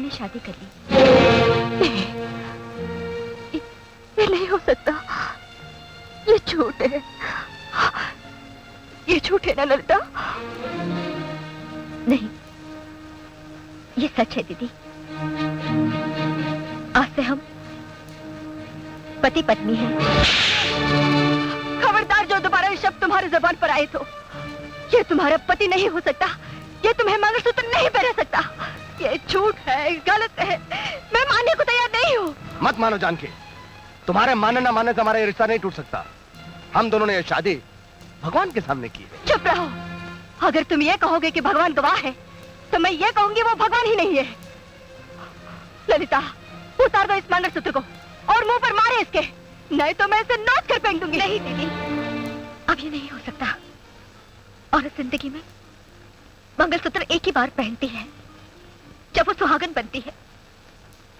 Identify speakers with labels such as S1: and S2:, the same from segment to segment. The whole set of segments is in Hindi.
S1: उन्होंने शादी कर ली। ये नहीं हो सकता, ये झूठ है, ये झूठ है ना ललिता? नहीं, ये सच है दीदी। आज से हम पति पत्नी हैं। खबरदार जो दोबारा ये शब्द तुम्हारी जुबान पर आए तो ये तुम्हारा पति नहीं हो सकता, ये तुम्हें मंगलसूत्र नहीं पहना सकता। ये झूठ है, गलत है, मैं मानने को तैयार नहीं हूँ।
S2: मत मानो जानकी, तुम्हारे मानने ना मानने से हमारा ये रिश्ता नहीं टूट सकता। हम दोनों ने ये शादी भगवान के सामने की है।
S1: चुप रहो। अगर तुम ये कहोगे कि भगवान गवाह है तो मैं ये कहूंगी वो भगवान ही नहीं है। ललिता, उतार दो इस मंगलसूत्र को और मुंह पर मारे इसके, नहीं तो मैं इसे नोच कर फेंक दूंगी। नहीं दीदी, अब ये नहीं हो सकता। औरत जिंदगी में मंगलसूत्र एक ही बार पहनती है जब वो सुहागन बनती है,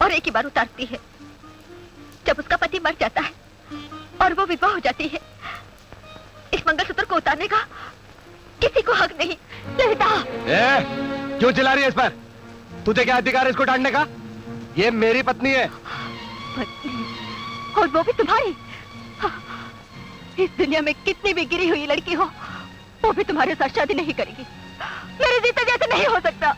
S1: और एक ही बार उतारती है जब उसका पति मर जाता है और वो विधवा हो जाती है। इस मंगलसूत्र को उतारने का किसी को हक नहीं। ललिता,
S2: क्यों चिल्ला रही है इस पर? तुझे क्या अधिकार है इसको डांटने का? ये मेरी पत्नी है।
S1: पत्नी? और वो भी तुम्हारी? इस दुनिया में कितनी भी गिरी हुई लड़की हो, वो भी तुम्हारे साथ शादी नहीं करेगी। मेरे जीते जैसे नहीं हो सकता।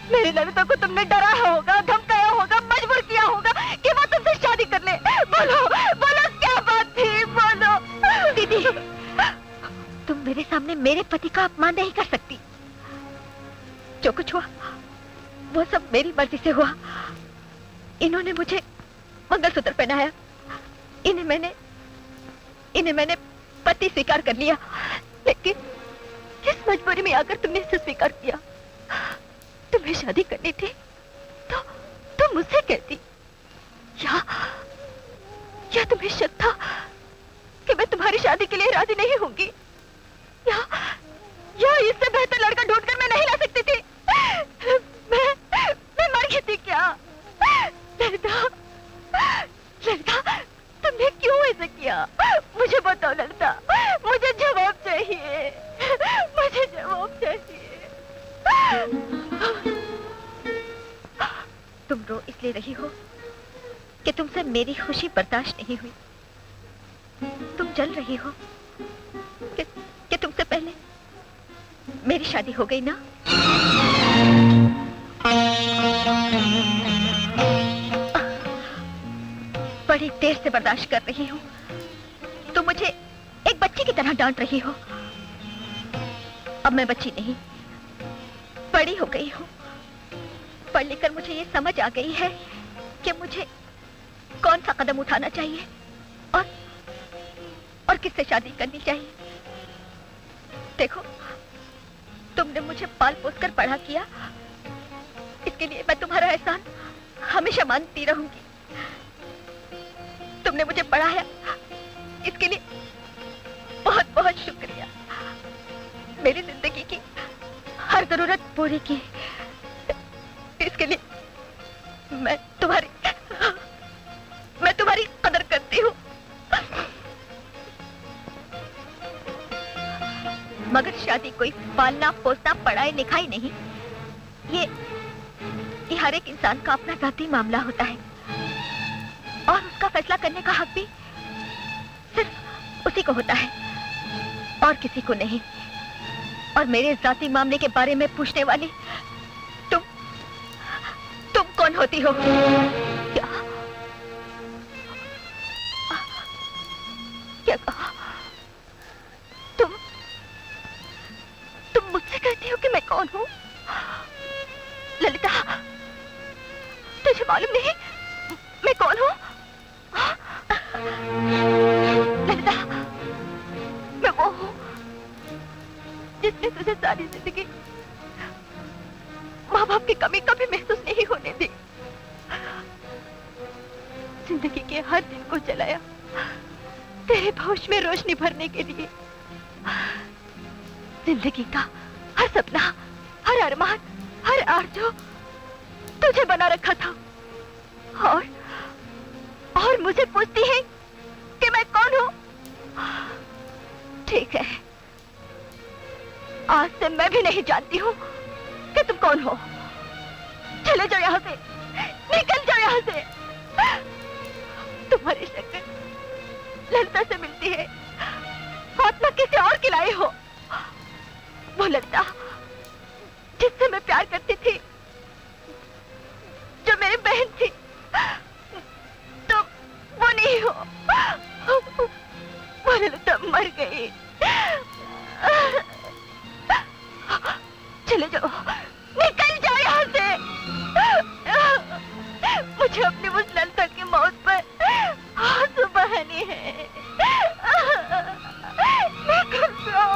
S1: मेरी ललिता को तुमने डराया होगा, धमकाया होगा, मजबूर किया होगा कि वो तुमसे शादी कर ले। बोलो, बोलो क्या बात थी, बोलो। दीदी, तुम मेरे सामने मेरे पति का अपमान नहीं कर सकती। जो कुछ हुआ वो सब मेरी मर्जी से हुआ। इन्होंने मुझे मंगलसूत्र पहनाया, इन्हें मैंने पति स्वीकार कर लिया। लेकिन किस मजबूरी में आकर तुमने इसे स्वीकार किया? तुम्हें शादी करनी थी तो तुम मुझसे कहती, या तुम्हें शक था कि मैं तुम्हारी शादी के लिए राजी नहीं होंगी, या इससे बेहतर लड़का ढूंढकर मैं नहीं ला सकती थी? मैं मर गई थी क्या? ललिता, ललिता, तुमने क्यों ऐसा किया? मुझे बताओ ललिता, मुझे जवाब चाहिए, मुझे जवाब चाहिए। तुम रो इसलिए रही हो कि तुमसे मेरी खुशी बर्दाश्त नहीं हुई। तुम जल रही हो कि तुमसे पहले मेरी शादी हो गई ना? बड़ी देर से बर्दाश्त कर रही हूँ। तुम मुझे एक बच्ची की तरह डांट रही हो। अब मैं बच्ची नहीं, बड़ी हो गई हूँ। पढ़ लिखकर मुझे ये समझ आ गई है कि मुझे कौन सा कदम उठाना चाहिए और किससे शादी करनी चाहिए। देखो, तुमने मुझे पाल पोस कर बड़ा किया, इसके लिए मैं तुम्हारा एहसान हमेशा मानती रहूंगी। तुमने मुझे पढ़ाया, इसके लिए बहुत बहुत शुक्रिया। मेरी जिंदगी की हर जरूरत पूरी की, इसके लिए मैं तुम्हारी कदर करती हूँ। मगर शादी कोई पालना पोसना पढ़ाई लिखाई नहीं, ये हर एक इंसान का अपना जाती मामला होता है और उसका फैसला करने का हक भी सिर्फ उसी को होता है और किसी को नहीं। और मेरे जाती मामले के बारे में पूछने वाली तुम कौन होती हो? क्या कहा? तुम मुझसे कहती हो कि मैं कौन हूँ? ललिता, तुझे मालूम नहीं मैं कौन हूँ? ललिता, मैं वो हूँ जिसने तुझे सारी जिंदगी माँ बाप की कमी कभी महसूस नहीं होने दी। जिंदगी के हर दिन को जलाया तेरे होश में रोशनी भरने के लिए। जिंदगी का हर सपना, हर अरमान, हर आरज़ू तुझे बना रखा था और मुझे पूछती है कि मैं कौन हूँ? ठीक है, आज से मैं भी नहीं जानती हूँ कि तुम कौन हो। चले जाओ यहाँ से, निकल जाओ यहाँ से। तुम्हारी शक्ल ललिता से मिलती है, आत्मा किसी और की लाई हो। वो ललिता जिससे मैं प्यार करती थी, जो मेरी बहन थी, तो वो नहीं हो। वो ललिता मर गई। चले जाओ, निकल जाओ यहाँ से। मुझे अपनी उस ललिता की मौत पर आंसू बहाने हैं। निकल जाओ।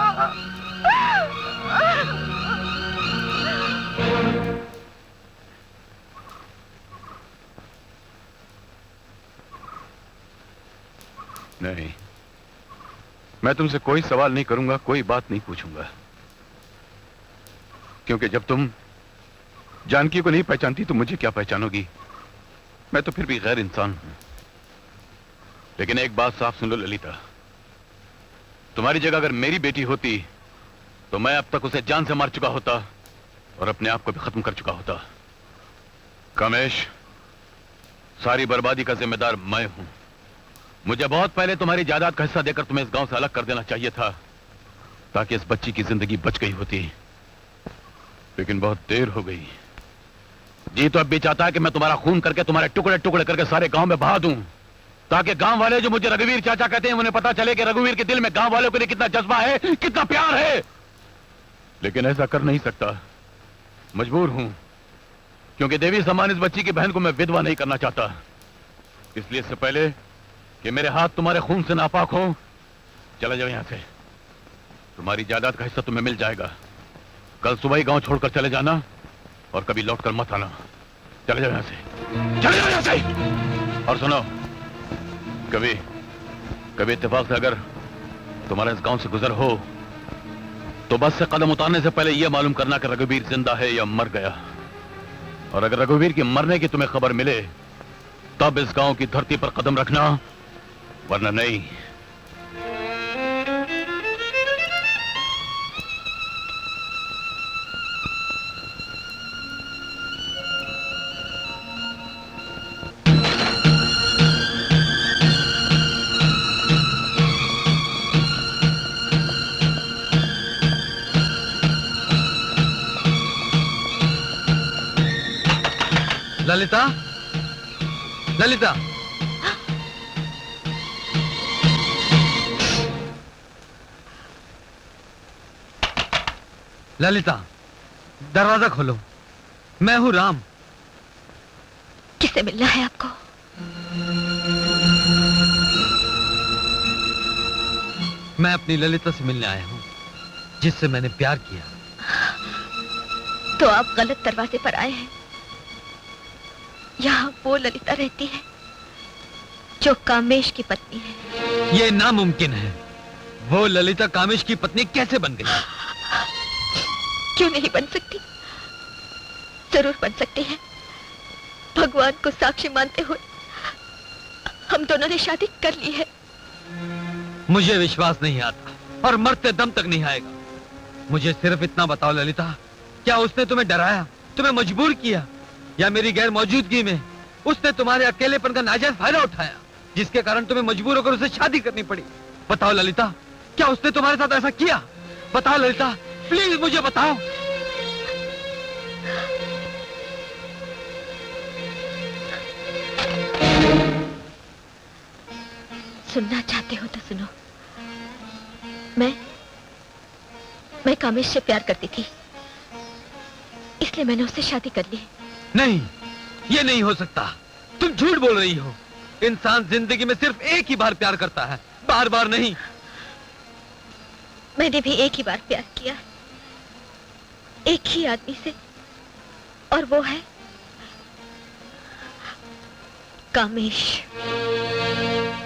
S3: नहीं, मैं तुमसे कोई सवाल नहीं करूंगा, कोई बात नहीं पूछूंगा, क्योंकि जब तुम जानकी को नहीं पहचानती तो मुझे क्या पहचानोगी? मैं तो फिर भी गैर इंसान हूं। लेकिन एक बात साफ सुन लो ललिता, तुम्हारी जगह अगर मेरी बेटी होती तो मैं अब तक उसे जान से मार चुका होता और अपने आप को भी खत्म कर चुका होता। कामेश, सारी बर्बादी का जिम्मेदार मैं हूं। मुझे बहुत पहले तुम्हारी जायदाद का हिस्सा देकर तुम्हें इस गांव से अलग कर देना चाहिए था, ताकि इस बच्ची की जिंदगी बच गई होती, लेकिन बहुत देर हो गई। जी तो अब भी चाहता है कि मैं तुम्हारा खून करके, तुम्हारे टुकड़े टुकड़े करके सारे गांव में बहा दूं, ताकि गांव वाले जो मुझे रघुवीर चाचा कहते हैं उन्हें पता चले कि रघुवीर के दिल में गांव वालों के लिए कितना जज्बा है, कितना प्यार है। लेकिन ऐसा कर नहीं सकता, मजबूर हूं, क्योंकि देवी समान इस बच्ची की बहन को मैं विधवा नहीं करना चाहता। इसलिए इससे पहले कि मेरे हाथ तुम्हारे खून से नापाक हो, चला जाओ यहां से। तुम्हारी जायदाद का हिस्सा तुम्हें मिल जाएगा। कल सुबह ही गांव छोड़कर चले जाना और कभी लौटकर मत आना। चले जाओ यहां से, चले जाओ यहां से। और सुनो, कभी इत्तेफाक से अगर तुम्हारे इस गांव से गुजर हो तो बस से कदम उतारने से पहले यह मालूम करना कि रघुवीर जिंदा है या मर गया। और अगर रघुवीर के मरने की तुम्हें खबर मिले तब इस गांव की धरती पर कदम रखना, वरना नहीं।
S2: ललिता, ललिता, ललिता, दरवाजा खोलो। मैं हूं राम।
S1: किससे मिलना है आपको?
S2: मैं अपनी ललिता से मिलने आया हूं, जिससे मैंने प्यार किया।
S1: तो आप गलत दरवाजे पर आए हैं। यहाँ वो ललिता रहती है जो कामेश की पत्नी है।
S2: ये नामुमकिन है। वो ललिता कामेश की पत्नी कैसे बन गई?
S1: क्यों नहीं बन सकती? जरूर बन सकती है। भगवान को साक्षी मानते हुए हम दोनों ने शादी कर ली है।
S2: मुझे विश्वास नहीं आता और मरते दम तक नहीं आएगा। मुझे सिर्फ इतना बताओ ललिता, क्या उसने तुम्हें डराया, तुम्हें मजबूर किया, या मेरी गैर मौजूदगी में उसने तुम्हारे अकेलेपन का नाजायज फायदा उठाया, जिसके कारण तुम्हें मजबूर होकर उसे शादी करनी पड़ी? बताओ ललिता, क्या उसने तुम्हारे साथ ऐसा किया? बताओ ललिता, प्लीज मुझे बताओ।
S1: सुनना चाहते हो तो सुनो। मैं कामेश से प्यार करती थी, इसलिए मैंने उससे शादी कर ली।
S2: नहीं, ये नहीं हो सकता। तुम झूठ बोल रही हो। इंसान जिंदगी में सिर्फ एक ही बार प्यार करता है, बार बार नहीं।
S1: मैंने भी एक ही बार प्यार किया, एक ही आदमी से, और वो है कामेश।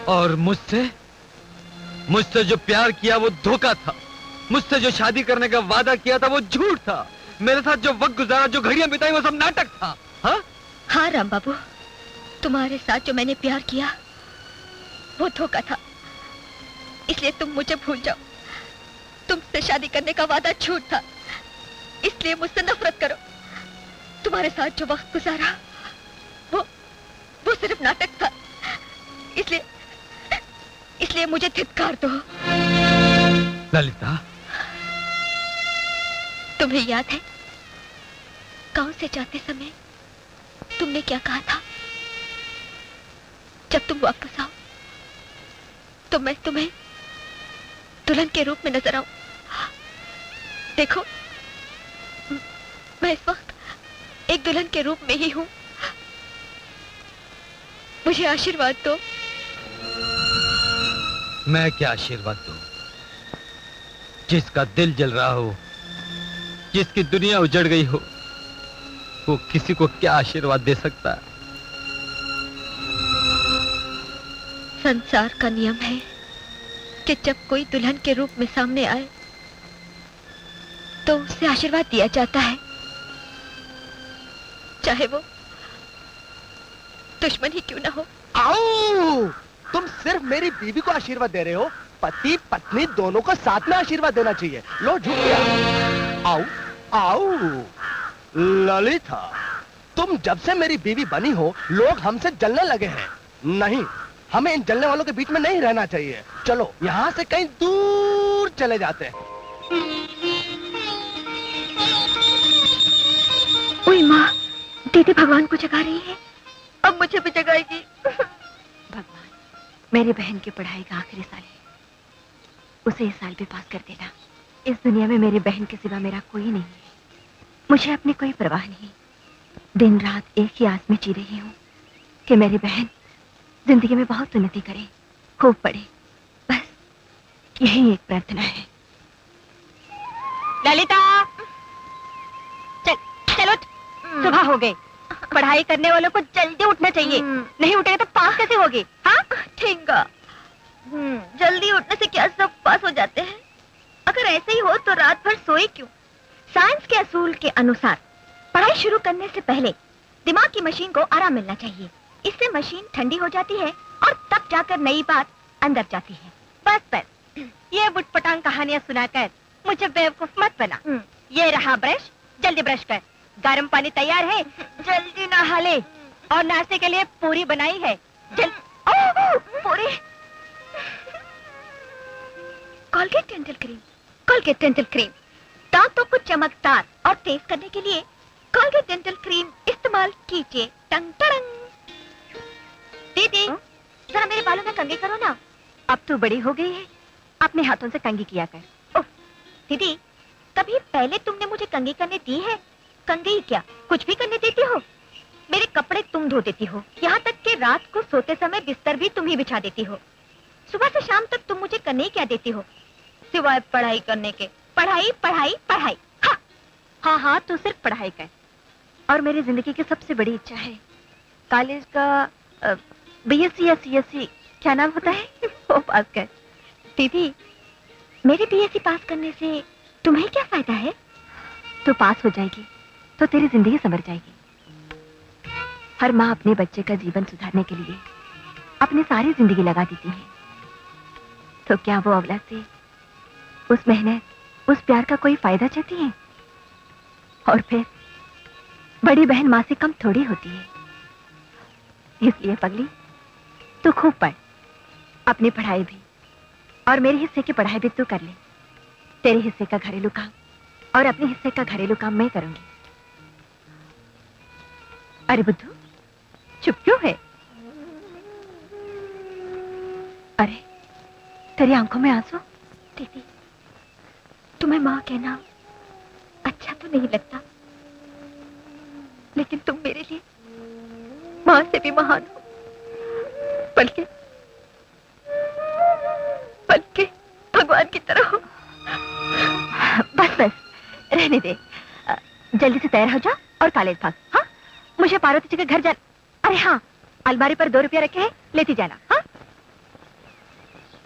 S2: और मुझसे जो प्यार किया वो धोखा था। मुझसे जो शादी करने का वादा किया था वो झूठ था। मेरे साथ जो वक्त गुजारा, जो घड़ियां बिताई, वो सब नाटक था। हाँ
S1: राम बाबू, तुम्हारे साथ जो मैंने प्यार किया वो धोखा था। इसलिए तुम मुझे भूल जाओ। तुमसे शादी करने का वादा झूठ था, इसलिए मुझसे नफरत करो। तुम्हारे साथ जो वक्त गुजारा वो सिर्फ नाटक था। इसलिए मुझे धिक्कार दो।
S2: ललिता,
S1: तुम्हें याद है गांव से जाते समय तुमने क्या कहा था? जब तुम वापस आओ तो मैं तुम्हें दुल्हन के रूप में नजर आऊं। देखो, मैं इस वक्त एक दुल्हन के रूप में ही हूं। मुझे आशीर्वाद दो।
S2: मैं क्या आशीर्वाद दूं? जिसका दिल जल रहा हो, जिसकी दुनिया उजड़ गई हो, वो किसी को क्या आशीर्वाद दे सकता है?
S1: संसार का नियम है कि जब कोई दुल्हन के रूप में सामने आए तो उसे आशीर्वाद दिया जाता है, चाहे वो दुश्मन ही क्यों ना हो।
S4: आओ! तुम सिर्फ मेरी बीवी को आशीर्वाद दे रहे हो, पति पत्नी दोनों को साथ में आशीर्वाद देना चाहिए। लो, झुक गया। आओ आओ ललिता, तुम जब से मेरी बीवी बनी हो लोग हमसे जलने लगे हैं। नहीं, हमें इन जलने वालों के बीच में नहीं रहना चाहिए। चलो यहाँ से कहीं दूर चले जाते हैं।
S1: ओए माँ, दीदी भगवान को जगा रही है। अब मुझे भी जगाएगी। भगवान, मेरी बहन की पढ़ाई का आखिरी साल है, उसे इस साल भी पास कर देना। इस दुनिया में मेरी बहन के सिवा मेरा कोई नहीं है। मुझे अपनी कोई परवाह नहीं। दिन रात एक ही आस में जी रही हूँ कि मेरी बहन जिंदगी में बहुत उन्नति करे, खूब पढ़े। बस यही एक प्रार्थना है। ललिता, चलो, सुबह हो गई। पढ़ाई करने वालों को जल्दी उठना चाहिए, नहीं उठेगा तो पास कैसे होगी? हाँ ठीक है। जल्दी उठने से क्या सब पास हो जाते हैं? अगर ऐसे ही हो तो रात भर सोए क्यों? साइंस के असूल के अनुसार पढ़ाई शुरू करने से पहले दिमाग की मशीन को आराम मिलना चाहिए। इससे मशीन ठंडी हो जाती है और तब जाकर नई बात अंदर जाती है। बस ये बुटपटांग कहानियां सुनाकर मुझे बेवकूफ मत बना। ये रहा ब्रश, जल्दी ब्रश कर। गर्म पानी तैयार है, जल्दी नहा ले। और नाश्ते के लिए पूरी बनाई है, पूरी। Colgate dental cream, Colgate dental cream. दांतों को चमकदार और तेज करने के लिए कोलगेट डेंटल क्रीम इस्तेमाल कीजिए। टंग टंग। दीदी, जरा मेरे बालों में कंघी करो ना। अब तो बड़ी हो गई है, अपने हाथों से कंघी किया कर। ओह, दीदी, कभी पहले तुमने मुझे कंघी करने दी है? कंघी क्या, कुछ भी करने देती हो? मेरे कपड़े तुम धो देती हो, यहाँ तक कि रात को सोते समय बिस्तर भी तुम ही बिछा देती हो। सुबह से शाम तक तुम मुझे करने क्या देती हो सिवाय पढ़ाई करने के? पढ़ाई पढ़ाई पढ़ाई। हाँ हाँ, तू सिर्फ पढ़ाई कर। और मेरी जिंदगी की सबसे बड़ी इच्छा है कॉलेज का बीएससी या सीएससी, क्या नाम होता है, वो पास कर। दीदी, मेरे बीएससी पास करने से तुम्हें क्या फायदा है? तू पास हो जाएगी तो तेरी जिंदगी संवर जाएगी। हर माँ अपने बच्चे का जीवन सुधारने के लिए अपनी सारी जिंदगी लगा देती है, तो क्या वो औलाद से उस मेहनत, उस प्यार का कोई फायदा चाहती है? और फिर बड़ी बहन माँ से कम थोड़ी होती है। इसलिए पगली, तू खूब पढ़, अपनी पढ़ाई भी और मेरे हिस्से की पढ़ाई भी तू कर ले। तेरे हिस्से का घरेलू काम और अपने हिस्से का घरेलू काम मैं करूंगी। अरे बुद्धू, चुप क्यों है? अरे, तेरी आंखों में आंसू? दीदी, तुम्हें माँ कहना अच्छा तो नहीं लगता, लेकिन तुम मेरे लिए माँ से भी महान हो, बल्कि भगवान की तरह हो। बस बस, रहने दे। जल्दी से तैयार हो जा और कॉलेज भाग। हाँ, मुझे पार्वती जी के घर जाना। अरे हाँ, अलमारी पर 2 रुपया रखे हैं, लेती जाना। हाँ।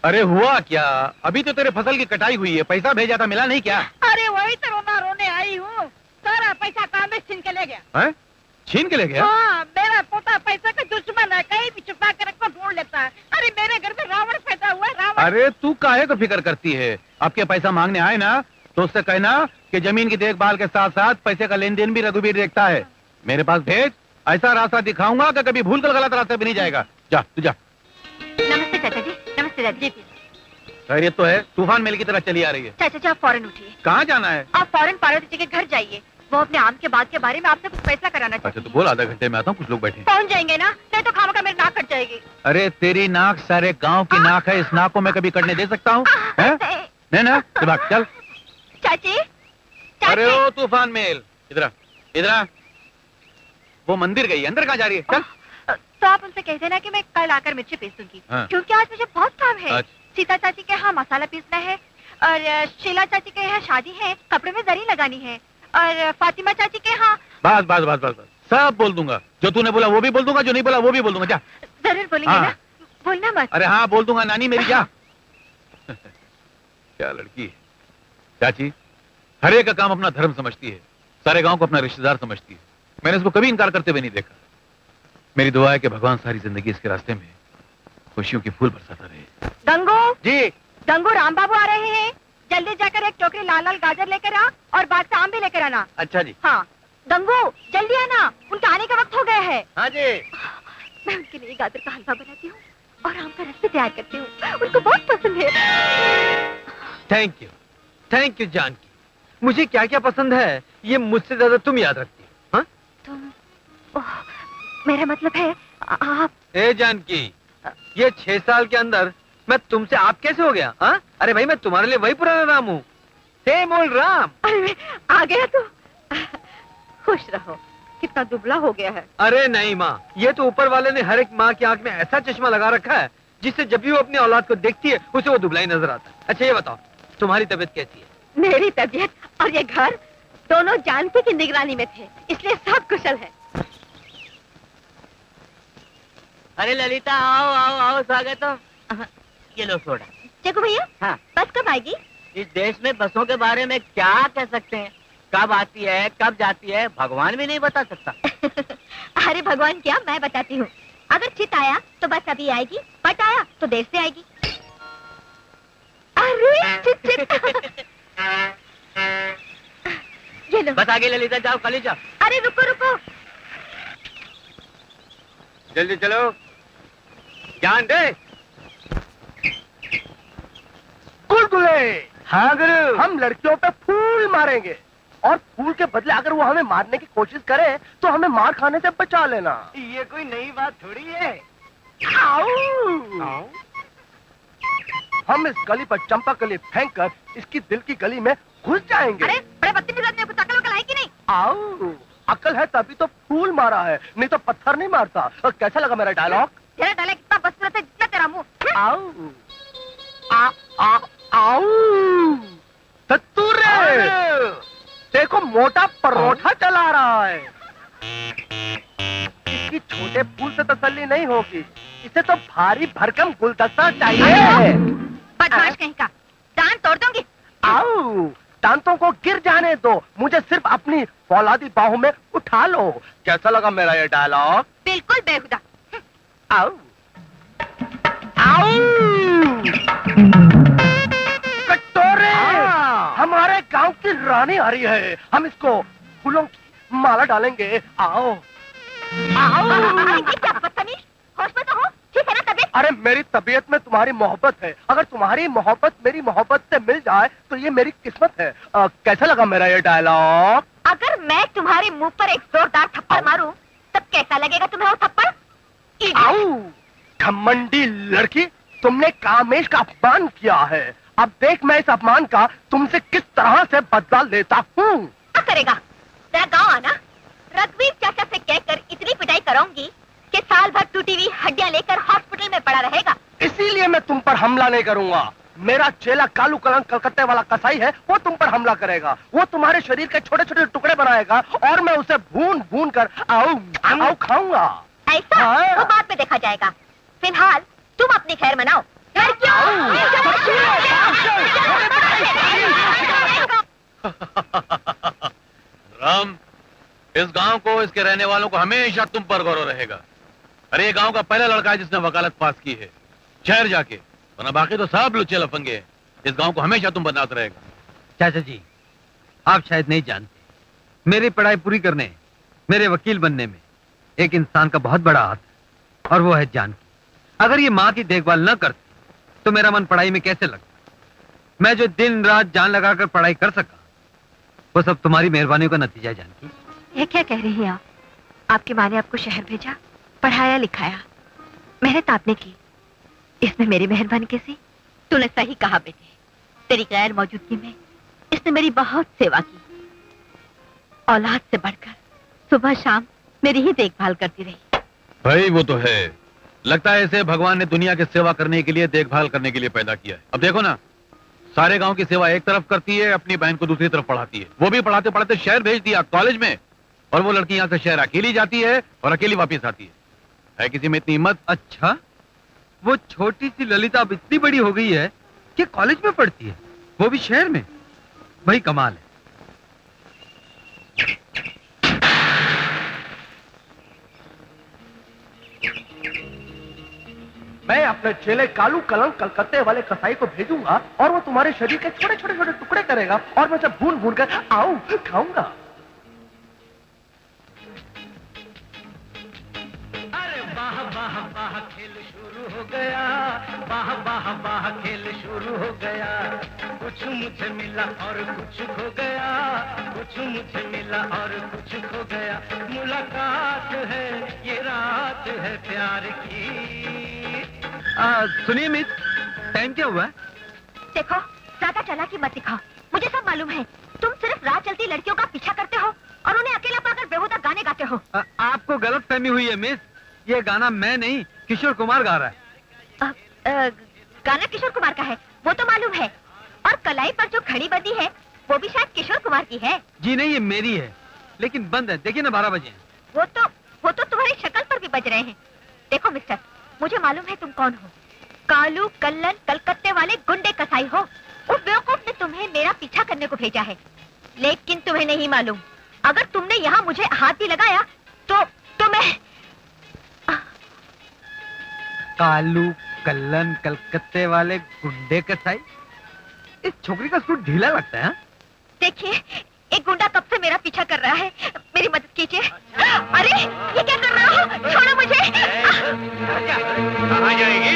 S3: अरे हुआ क्या? अभी तो तेरे फसल की कटाई हुई है, पैसा भेजा था, मिला नहीं क्या?
S5: अरे वही तो रोने आई हूँ। सारा पैसा काम में छीन के ले गया।
S3: है? छीन के ले गया?
S5: हाँ, मेरा पोता पैसा का दुश्मन है, कहीं भी छुपा कर रखो, ढूंढ लेता है। अरे मेरे घर में रावण पैदा हुआ है, रावण।
S3: अरे तू काहे को फिक्र करती है? आपके पैसा मांगने आए ना तो उससे कहना कि जमीन की देखभाल के साथ साथ पैसे का लेन देन भी रघुवीर देखता है। मेरे पास भेज, ऐसा रास्ता दिखाऊंगा कि कभी भूल कर गलत रास्ते पे नहीं जाएगा। जा तू जा।
S1: नमस्ते चाचा जी। नमस्ते दादी जी।
S3: खैरियत तो है, तूफान मेल की तरह चली आ रही है।
S1: चाचा जी आप फौरन उठिए।
S3: कहाँ जाना है?
S1: आप फौरन पार्वती जी के घर जाइए। वो अपने आम के बाद के बारे में आपसे कुछ फैसला कराना
S3: अच्छा
S1: चाहती
S3: तो
S1: है।
S3: बोल, आधा घंटे में आता हूँ, कुछ लोग बैठे हैं।
S1: पहुंच जाएंगे ना, नहीं तो खामखा मेरी नाक कट जाएगी।
S3: अरे तेरी नाक सारे गांव की नाक है, इस नाक को मैं कभी कटने दे सकता हूँ? नहीं ना, भाग चल।
S1: चाची
S3: अरे ओ तूफान मेल, इधर आ, इधर आ। वो मंदिर गई, अंदर कहाँ जा रही है? चल।
S1: तो आप उनसे कह देना कि मैं कल आकर मिर्ची पीस दूंगी।
S3: हाँ।
S1: क्योंकि आज मुझे बहुत काम है।
S3: अच्छा।
S1: सीता चाची के यहाँ मसाला पीसना है और शीला चाची के यहाँ शादी है, कपड़े में जरी लगानी है और फातिमा चाची के यहाँ।
S3: बस बस बस बस बस, सब बोल दूंगा। जो तूने बोला वो भी बोल दूंगा, जो नहीं बोला वो भी बोल दूंगा। जा।
S1: जरूर बोलेंगे
S3: हाँ।
S1: ना, बोलना मत।
S3: अरे हाँ बोल दूंगा नानी मेरी, जा। क्या लड़की है चाची, हर एक का काम अपना धर्म समझती है, सारे गांव को अपना रिश्तेदार समझती है। मैंने इसको कभी इनकार करते हुए नहीं देखा। मेरी दुआ है कि भगवान सारी जिंदगी इसके रास्ते में खुशियों के फूल बरसाता रहे।
S1: गंगू
S3: जी।
S1: गंगू, राम बाबू आ रहे हैं, जल्दी जाकर एक टोकरी लाल लाल गाजर लेकर आ और बाद से आम भी लेकर आना।
S3: अच्छा जी।
S1: हाँ गंगू जल्दी आना, उनका आने का वक्त हो गया है।
S3: हाँ जी।
S1: मैं उनके लिए गाजर का हलवा बनाती हूँ और आम का रस भी तैयार करती हूँ, उनको बहुत पसंद है।
S2: Thank you Janaki. मुझे क्या क्या पसंद है ये मुझसे ज्यादा तुम याद रखती हो। हाँ?
S1: तुम मेरा मतलब है आप।
S2: ए जानकी, ये 6 साल के अंदर मैं तुमसे आप कैसे हो गया? हाँ? अरे भाई मैं तुम्हारे लिए वही पुराना राम हूँ, सेम ओल्ड राम।
S1: अरे आ गया तो खुश रहो। कितना दुबला हो गया है।
S2: अरे नहीं माँ, ये तो ऊपर वाले ने हर एक माँ की आंख में ऐसा चश्मा लगा रखा है जिससे जब भी वो अपनी औलाद को देखती है उसे वो दुबला ही नजर आता है। अच्छा ये बताओ, तुम्हारी तबीयत कैसी है?
S1: मेरी तबीयत और ये घर दोनों जानकी की निगरानी में थे, इसलिए सब कुशल है।
S6: अरे ललिता आओ आओ आओ, स्वागत हो। ये लो सोडा।
S1: जग्गू भैया,
S6: हाँ।
S1: बस कब आएगी?
S6: इस देश में बसों के बारे में क्या कह सकते हैं, कब आती है कब जाती है भगवान भी नहीं बता सकता।
S1: अरे भगवान क्या, मैं बताती हूँ। अगर चित आया तो बस अभी आएगी, पट आया तो देर से आएगी। अरे चित चित। ये लो।
S6: बस आगे ललिता, जाओ खाली जाओ।
S1: अरे रुको रुको।
S2: जल्दी चलो, जान दे।
S4: गुलगुले।
S2: हाँ गुरु।
S4: हम लड़कियों पे फूल मारेंगे और फूल के बदले अगर वो हमें मारने की कोशिश करे तो हमें मार खाने से बचा लेना।
S2: ये कोई नई बात थोड़ी है।
S4: आओ। हम इस गली पर चंपाकली फेंक कर इसकी दिल की गली में घुस जाएंगे।
S1: अरे बड़े बदतमीज आदमी, कुछ अकल वकल है कि नहीं?
S4: आओ, अकल है तभी तो फूल मारा है, नहीं तो पत्थर नहीं मारता। कैसा लगा मेरा डायलॉग?
S1: तेरा डायलॉग कितना बदसूरत है जितना तेरा मुंह।
S4: आओ। आओ। सत्तूरे, देखो मोटा परोठा चला रहा है। इसकी छोटे फूल से तसल्ली नहीं होगी, इसे तो भारी भरकम गुलदस्ता चाहिए।
S1: बदमाश कहीं का, दांत तोड़ दूंगी।
S4: आओ, दांतों को गिर जाने दो, मुझे सिर्फ अपनी फौलादी बाहों में उठा लो। कैसा लगा मेरा ये डायलॉग?
S1: बिल्कुल बेहुदा।
S4: आओ। आओ। कटोरे, हमारे गांव की रानी आ रही है, हम इसको फूलों की माला डालेंगे। आओ। आओ।
S1: अरे ये क्या बदतमीज, होश में तो हो, ठीक है ना तबीयत?
S4: अरे मेरी तबीयत में तुम्हारी मोहब्बत है, अगर तुम्हारी मोहब्बत मेरी मोहब्बत से मिल जाए तो ये मेरी किस्मत है। कैसा लगा मेरा ये डायलॉग?
S1: अगर मैं तुम्हारे मुंह पर एक जोरदार थप्पड़ मारूं, तब कैसा लगेगा तुम्हें वो थप्पड़?
S4: आओ, घमंडी लड़की, तुमने कामेश का अपमान किया है। अब देख मैं इस अपमान का तुमसे किस तरह से बदला लेता हूँ।
S1: क्या करेगा? तेरा गाँव आना, रघुवीर चाचा से कहकर इतनी पिटाई कराऊंगी कि साल भर टूटी हुई हड्डियां लेकर हॉस्पिटल में पड़ा रहेगा।
S4: इसीलिए मैं तुम पर हमला नहीं करूंगा। मेरा चेला कालू कलंक कलकत्ते वाला कसाई है, वो तुम पर हमला करेगा। वो तुम्हारे शरीर के छोटे छोटे टुकड़े बनाएगा और मैं उसे भून भून कर आओ खाऊंगा।
S1: ऐसा?
S4: हाँ।
S1: वो बाद में देखा जाएगा। फिलहाल तुम अपनी खैर मनाओ।
S3: राम, इस गांव को, इसके रहने वालों को हमेशा तुम पर गौरव रहेगा। अरे ये गांव का पहला लड़का है जिसने वकालत पास की है शहर जाके, वरना बाकी तो सब लुच्चे लफंगे हैं। इस गांव को हमेशा तुम बदनाम रहेगा।
S2: चाचा जी, आप शायद नहीं जानते, मेरी पढ़ाई पूरी करने मेरे वकील बनने में एक इंसान का बहुत बड़ा हाथ है, और वो है जानकी। अगर ये माँ की देखभाल न करती तो मेरा मन पढ़ाई में कैसे लगता? मैं जो दिन रात जान लगाकर पढ़ाई कर सका, वो सब तुम्हारी मेहरबानी का नतीजा है जानकी।
S1: ये क्या कह रही हैं आप? आपकी माँ ने आपको शहर भेजा, पढ़ाया लिखाया, मेहनत आपने की, इसमें मेरी मेहरबानी कैसी? तूने सही कहा बेटे, तेरी गैर मौजूदगी में इसने मेरी बहुत सेवा की। औलाद से बढ़कर सुबह शाम मेरी ही देखभाल करती रही।
S3: भाई वो तो है, लगता है इसे भगवान ने दुनिया की सेवा करने के लिए, देखभाल करने के लिए पैदा किया है। अब देखो ना, सारे गांव की सेवा एक तरफ करती है, अपनी बहन को दूसरी तरफ पढ़ाती है। वो भी पढ़ाते पढ़ाते शहर भेज दिया, कॉलेज में, और वो लड़की यहाँ से शहर अकेली जाती है और अकेली वापस आती है किसी में इतनी हिम्मत?
S2: अच्छा, वो छोटी सी ललिता अब इतनी बड़ी हो गई है कि कॉलेज में पढ़ती है, वो भी शहर में। भाई कमाल है।
S4: मैं अपने चेले कालू कलम कलकत्ते वाले कसाई को भेजूंगा और वो तुम्हारे शरीर के छोटे छोटे छोटे टुकड़े करेगा और मैं सब भून भून कर आओ खाऊंगा।
S7: अरे वाह वाह वाह खेल शुरू हो गया, वाह वाह वाह खेल शुरू हो गया। कुछ मुझे मिला और कुछ खो गया, कुछ मुझे मिला और कुछ खो गया। मुलाकात है ये रात है प्यार की।
S2: सुनिए मिस, टाइम क्या हुआ है?
S1: देखो, ज्यादा चालाकी मत दिखाओ, मुझे सब मालूम है। तुम सिर्फ राह चलती लड़कियों का पीछा करते हो और उन्हें अकेला पाकर बेहुदा गाने गाते हो।
S2: आपको गलत फहमी हुई है मिस, ये गाना मैं नहीं किशोर कुमार गा रहा है।
S1: गाना किशोर कुमार का है वो तो मालूम है, और कलाई पर जो घड़ी बंधी है वो भी शायद किशोर कुमार की है।
S2: जी नहीं, ये मेरी है, लेकिन बंद है। देखिए ना 12 बजे हैं।
S1: वो तो तुम्हारी शक्ल पर भी बज रहे हैं। देखो मिस्टर, मुझे मालूम है तुम कौन हो। कालू कल्लन कलकत्ते वाले गुंडे कसाई हो। उस बेवकूफ ने तुम्हें मेरा पीछा करने को भेजा है, लेकिन तुम्हें नहीं मालूम, अगर तुमने यहाँ मुझे हाथ भी लगाया तो मैं।
S2: कालू कल्लन कलकत्ते वाले गुंडे कसाई, इस छोकरी का सूट ढीला लगता है।
S1: देखिए, एक गुंडा कब से मेरा पीछा कर रहा है, मेरी मदद कीजिए। अरे ये क्या कर रहा हो, छोड़ो मुझे।
S3: कहाँ जाएगी?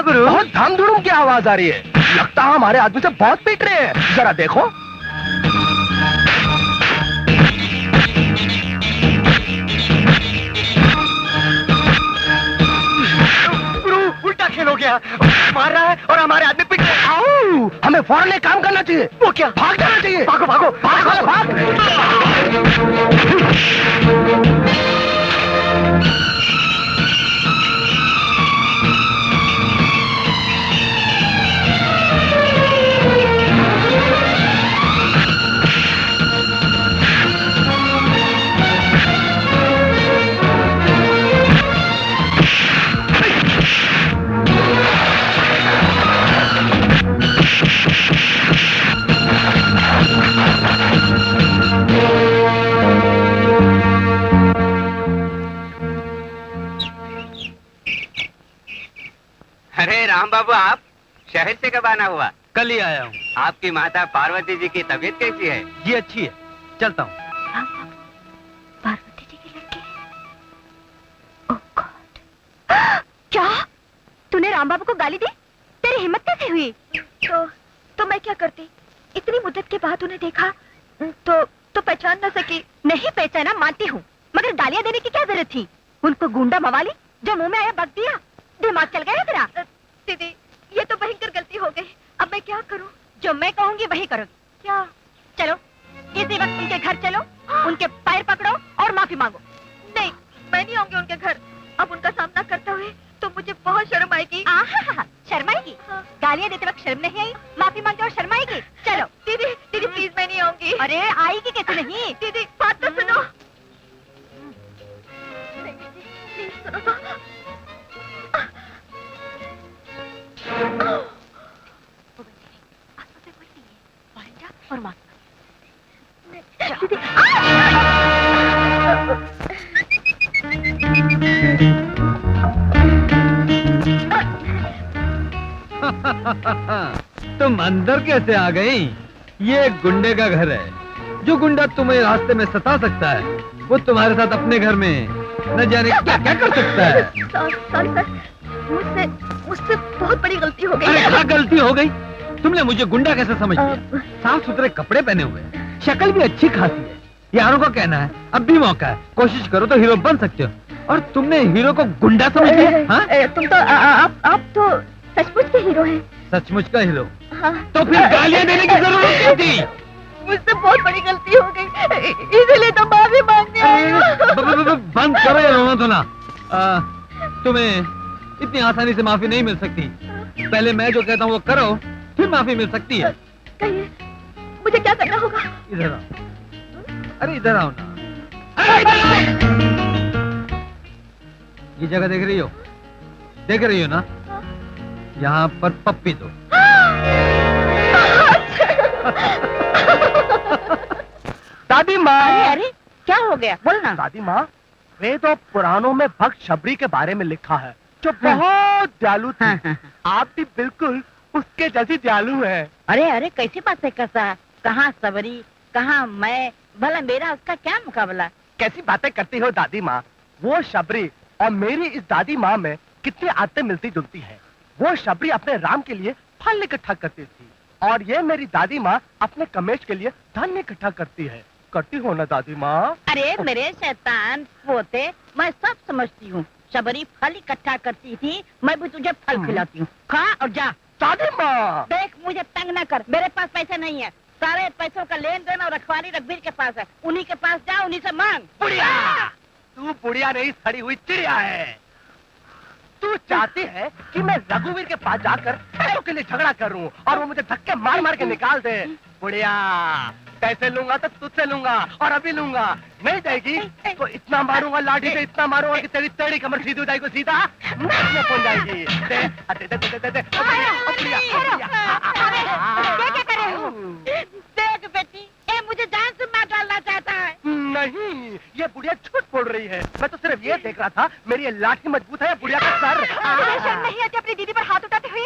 S4: बहुत धाम धुड़ुम की आवाज आ रही है, लगता है हमारे आदमी से बहुत पीट रहे हैं। जरा देखो। गुरु, उल्टा खेल हो गया, मार रहा है और हमारे आदमी पीट रहे हैं। आओ, हमें फौरन एक काम करना चाहिए। वो क्या? भाग जाना चाहिए। भागो भागो भागो भाग।
S6: अरे राम बाबू, आप शहर से कब आना हुआ?
S2: कल ही आया हूँ।
S6: आपकी माता पार्वती जी की तबीयत कैसी है?
S2: जी अच्छी है, चलता हूँ।
S1: पार्वती जी की लड़की? ओह गॉड! क्या? तूने राम बाबू को गाली दी? तेरी हिम्मत कैसे हुई? तो मैं क्या करती? इतनी मुद्दत के बाद उन्हें देखा तो पहचान न सकी। नहीं पहचाना मानती हूँ, मगर गालियाँ देने की क्या जरूरत थी? उनको गुंडा मवाली जो मुंह में आया बक दिया। दिमाग चल गया तेरा? दीदी, ये तो भयंकर गलती हो गई। अब मैं क्या करूँ? जो मैं कहूँगी वही करोगी। क्या? चलो इसी वक्त उनके घर चलो, उनके पैर पकड़ो और माफी मांगो। नहीं, मैं नहीं आऊंगी उनके घर। अब उनका सामना करते हुए तो मुझे बहुत शर्म आएगी। शर्म आएगी? हाँ। गालियाँ देते वक्त शर्म नहीं आई, माफी मांगते और शर्म आएगी? चलो। दीदी दीदी प्लीज, मैं नहीं आऊंगी। अरे आएगी कैसे नहीं? दीदी बात तो सुनो। प्लीज सुनो तो। और माँ
S2: तुम अंदर कैसे आ गई? ये एक गुंडे का घर है। जो गुंडा तुम्हें रास्ते में सता सकता है वो तुम्हारे साथ अपने घर में न जाने क्या क्या कर सकता है।
S1: सॉरी सर, मुझसे बहुत बड़ी गलती हो गई।
S2: अरे क्या गलती हो गई? तुमने मुझे गुंडा कैसे समझ लिया? साफ सुथरे कपड़े पहने हुए, शक्ल भी अच्छी खासी है। यारों का कहना है अब भी मौका है, कोशिश करो तो हीरो बन सकते हो, और तुमने हीरो को गुंडा समझ लिया? हाँ?
S1: तुम तो आप तो सचमुच के हीरो हैं।
S2: सचमुच का हीरो?
S1: हाँ।
S2: तो फिर गालियां देने की जरूरत क्या थी?
S1: मुझसे बहुत बड़ी गलती हो गई, इसीलिए तो माफी मांगने आई हूँ।
S2: बंद करो ये रोना धोना। तुम्हें इतनी आसानी से माफी नहीं मिल सकती। पहले मैं जो कहता हूँ वो करो, फिर माफी मिल सकती है।
S1: कहिए, मुझे क्या करना होगा?
S2: इधर आओ। अरे इधर आओ ना। अरे इधर आओ। ये जगह देख रही हो? देख रही हो ना? यहाँ पर पप्पी दो।
S4: दादी माँ।
S5: अरे क्या हो गया? बोलना।
S4: दादी माँ, वेदों पुराणों में भक्त शबरी के बारे में लिखा है जो बहुत दयालु थी। आप भी बिल्कुल उसके जैसी दयालु है।
S5: अरे अरे कैसी बात है कैसा? कहाँ सबरी, कहाँ मैं? भला मेरा उसका क्या मुकाबला?
S4: कैसी बातें करती हो दादी माँ? वो शबरी और मेरी इस दादी माँ में कितनी आदतें मिलती जुलती है। वो शबरी अपने राम के लिए फल इकट्ठा करती थी और ये मेरी दादी माँ अपने कमेश के लिए धन इकट्ठा करती है। करती हो ना दादी माँ?
S5: अरे मेरे शैतान पोते, मैं सब समझती हूँ। शबरी फल इकट्ठा करती थी, मैं भी तुझे फल खिलाती हूँ। खा और जा।
S4: दादी माँ
S5: देख, मुझे तंग न कर, मेरे पास पैसे नहीं है। सारे पैसों का लेन देन और रखवाली रघुवीर के पास है। उन्हीं के पास जा, उन्हीं से मांग।
S4: बुढ़िया, तू बुढ़िया नहीं सड़ी हुई चिड़िया है। तू चाहती है कि मैं रघुवीर के पास जाकर पैसों के लिए झगड़ा करूं और वो मुझे धक्के मार मार के निकाल दे। बुढ़िया, पैसे लूंगा तो तुझसे लूंगा और अभी लूंगा। नहीं देगी तो इतना मारूंगा लाठी से, इतना मारूंगा कि तेरी टेढ़ी कमर सीधी हो जाएगी, सीधा नाक में पहुंच जाएगी। दे दे दे दे दे दे।
S5: क्या कर रहे हो? देख बेटी, ये मुझे जान से मार डालना चाहता है।
S4: नहीं, ये बुढ़िया झूठ बोल रही है। मैं तो सिर्फ ये देख रहा था मेरी ये लाठी मजबूत है या बुढ़िया का सर।
S1: शर्म नहीं आती अपनी दीदी पर हाथ उठाते हुए?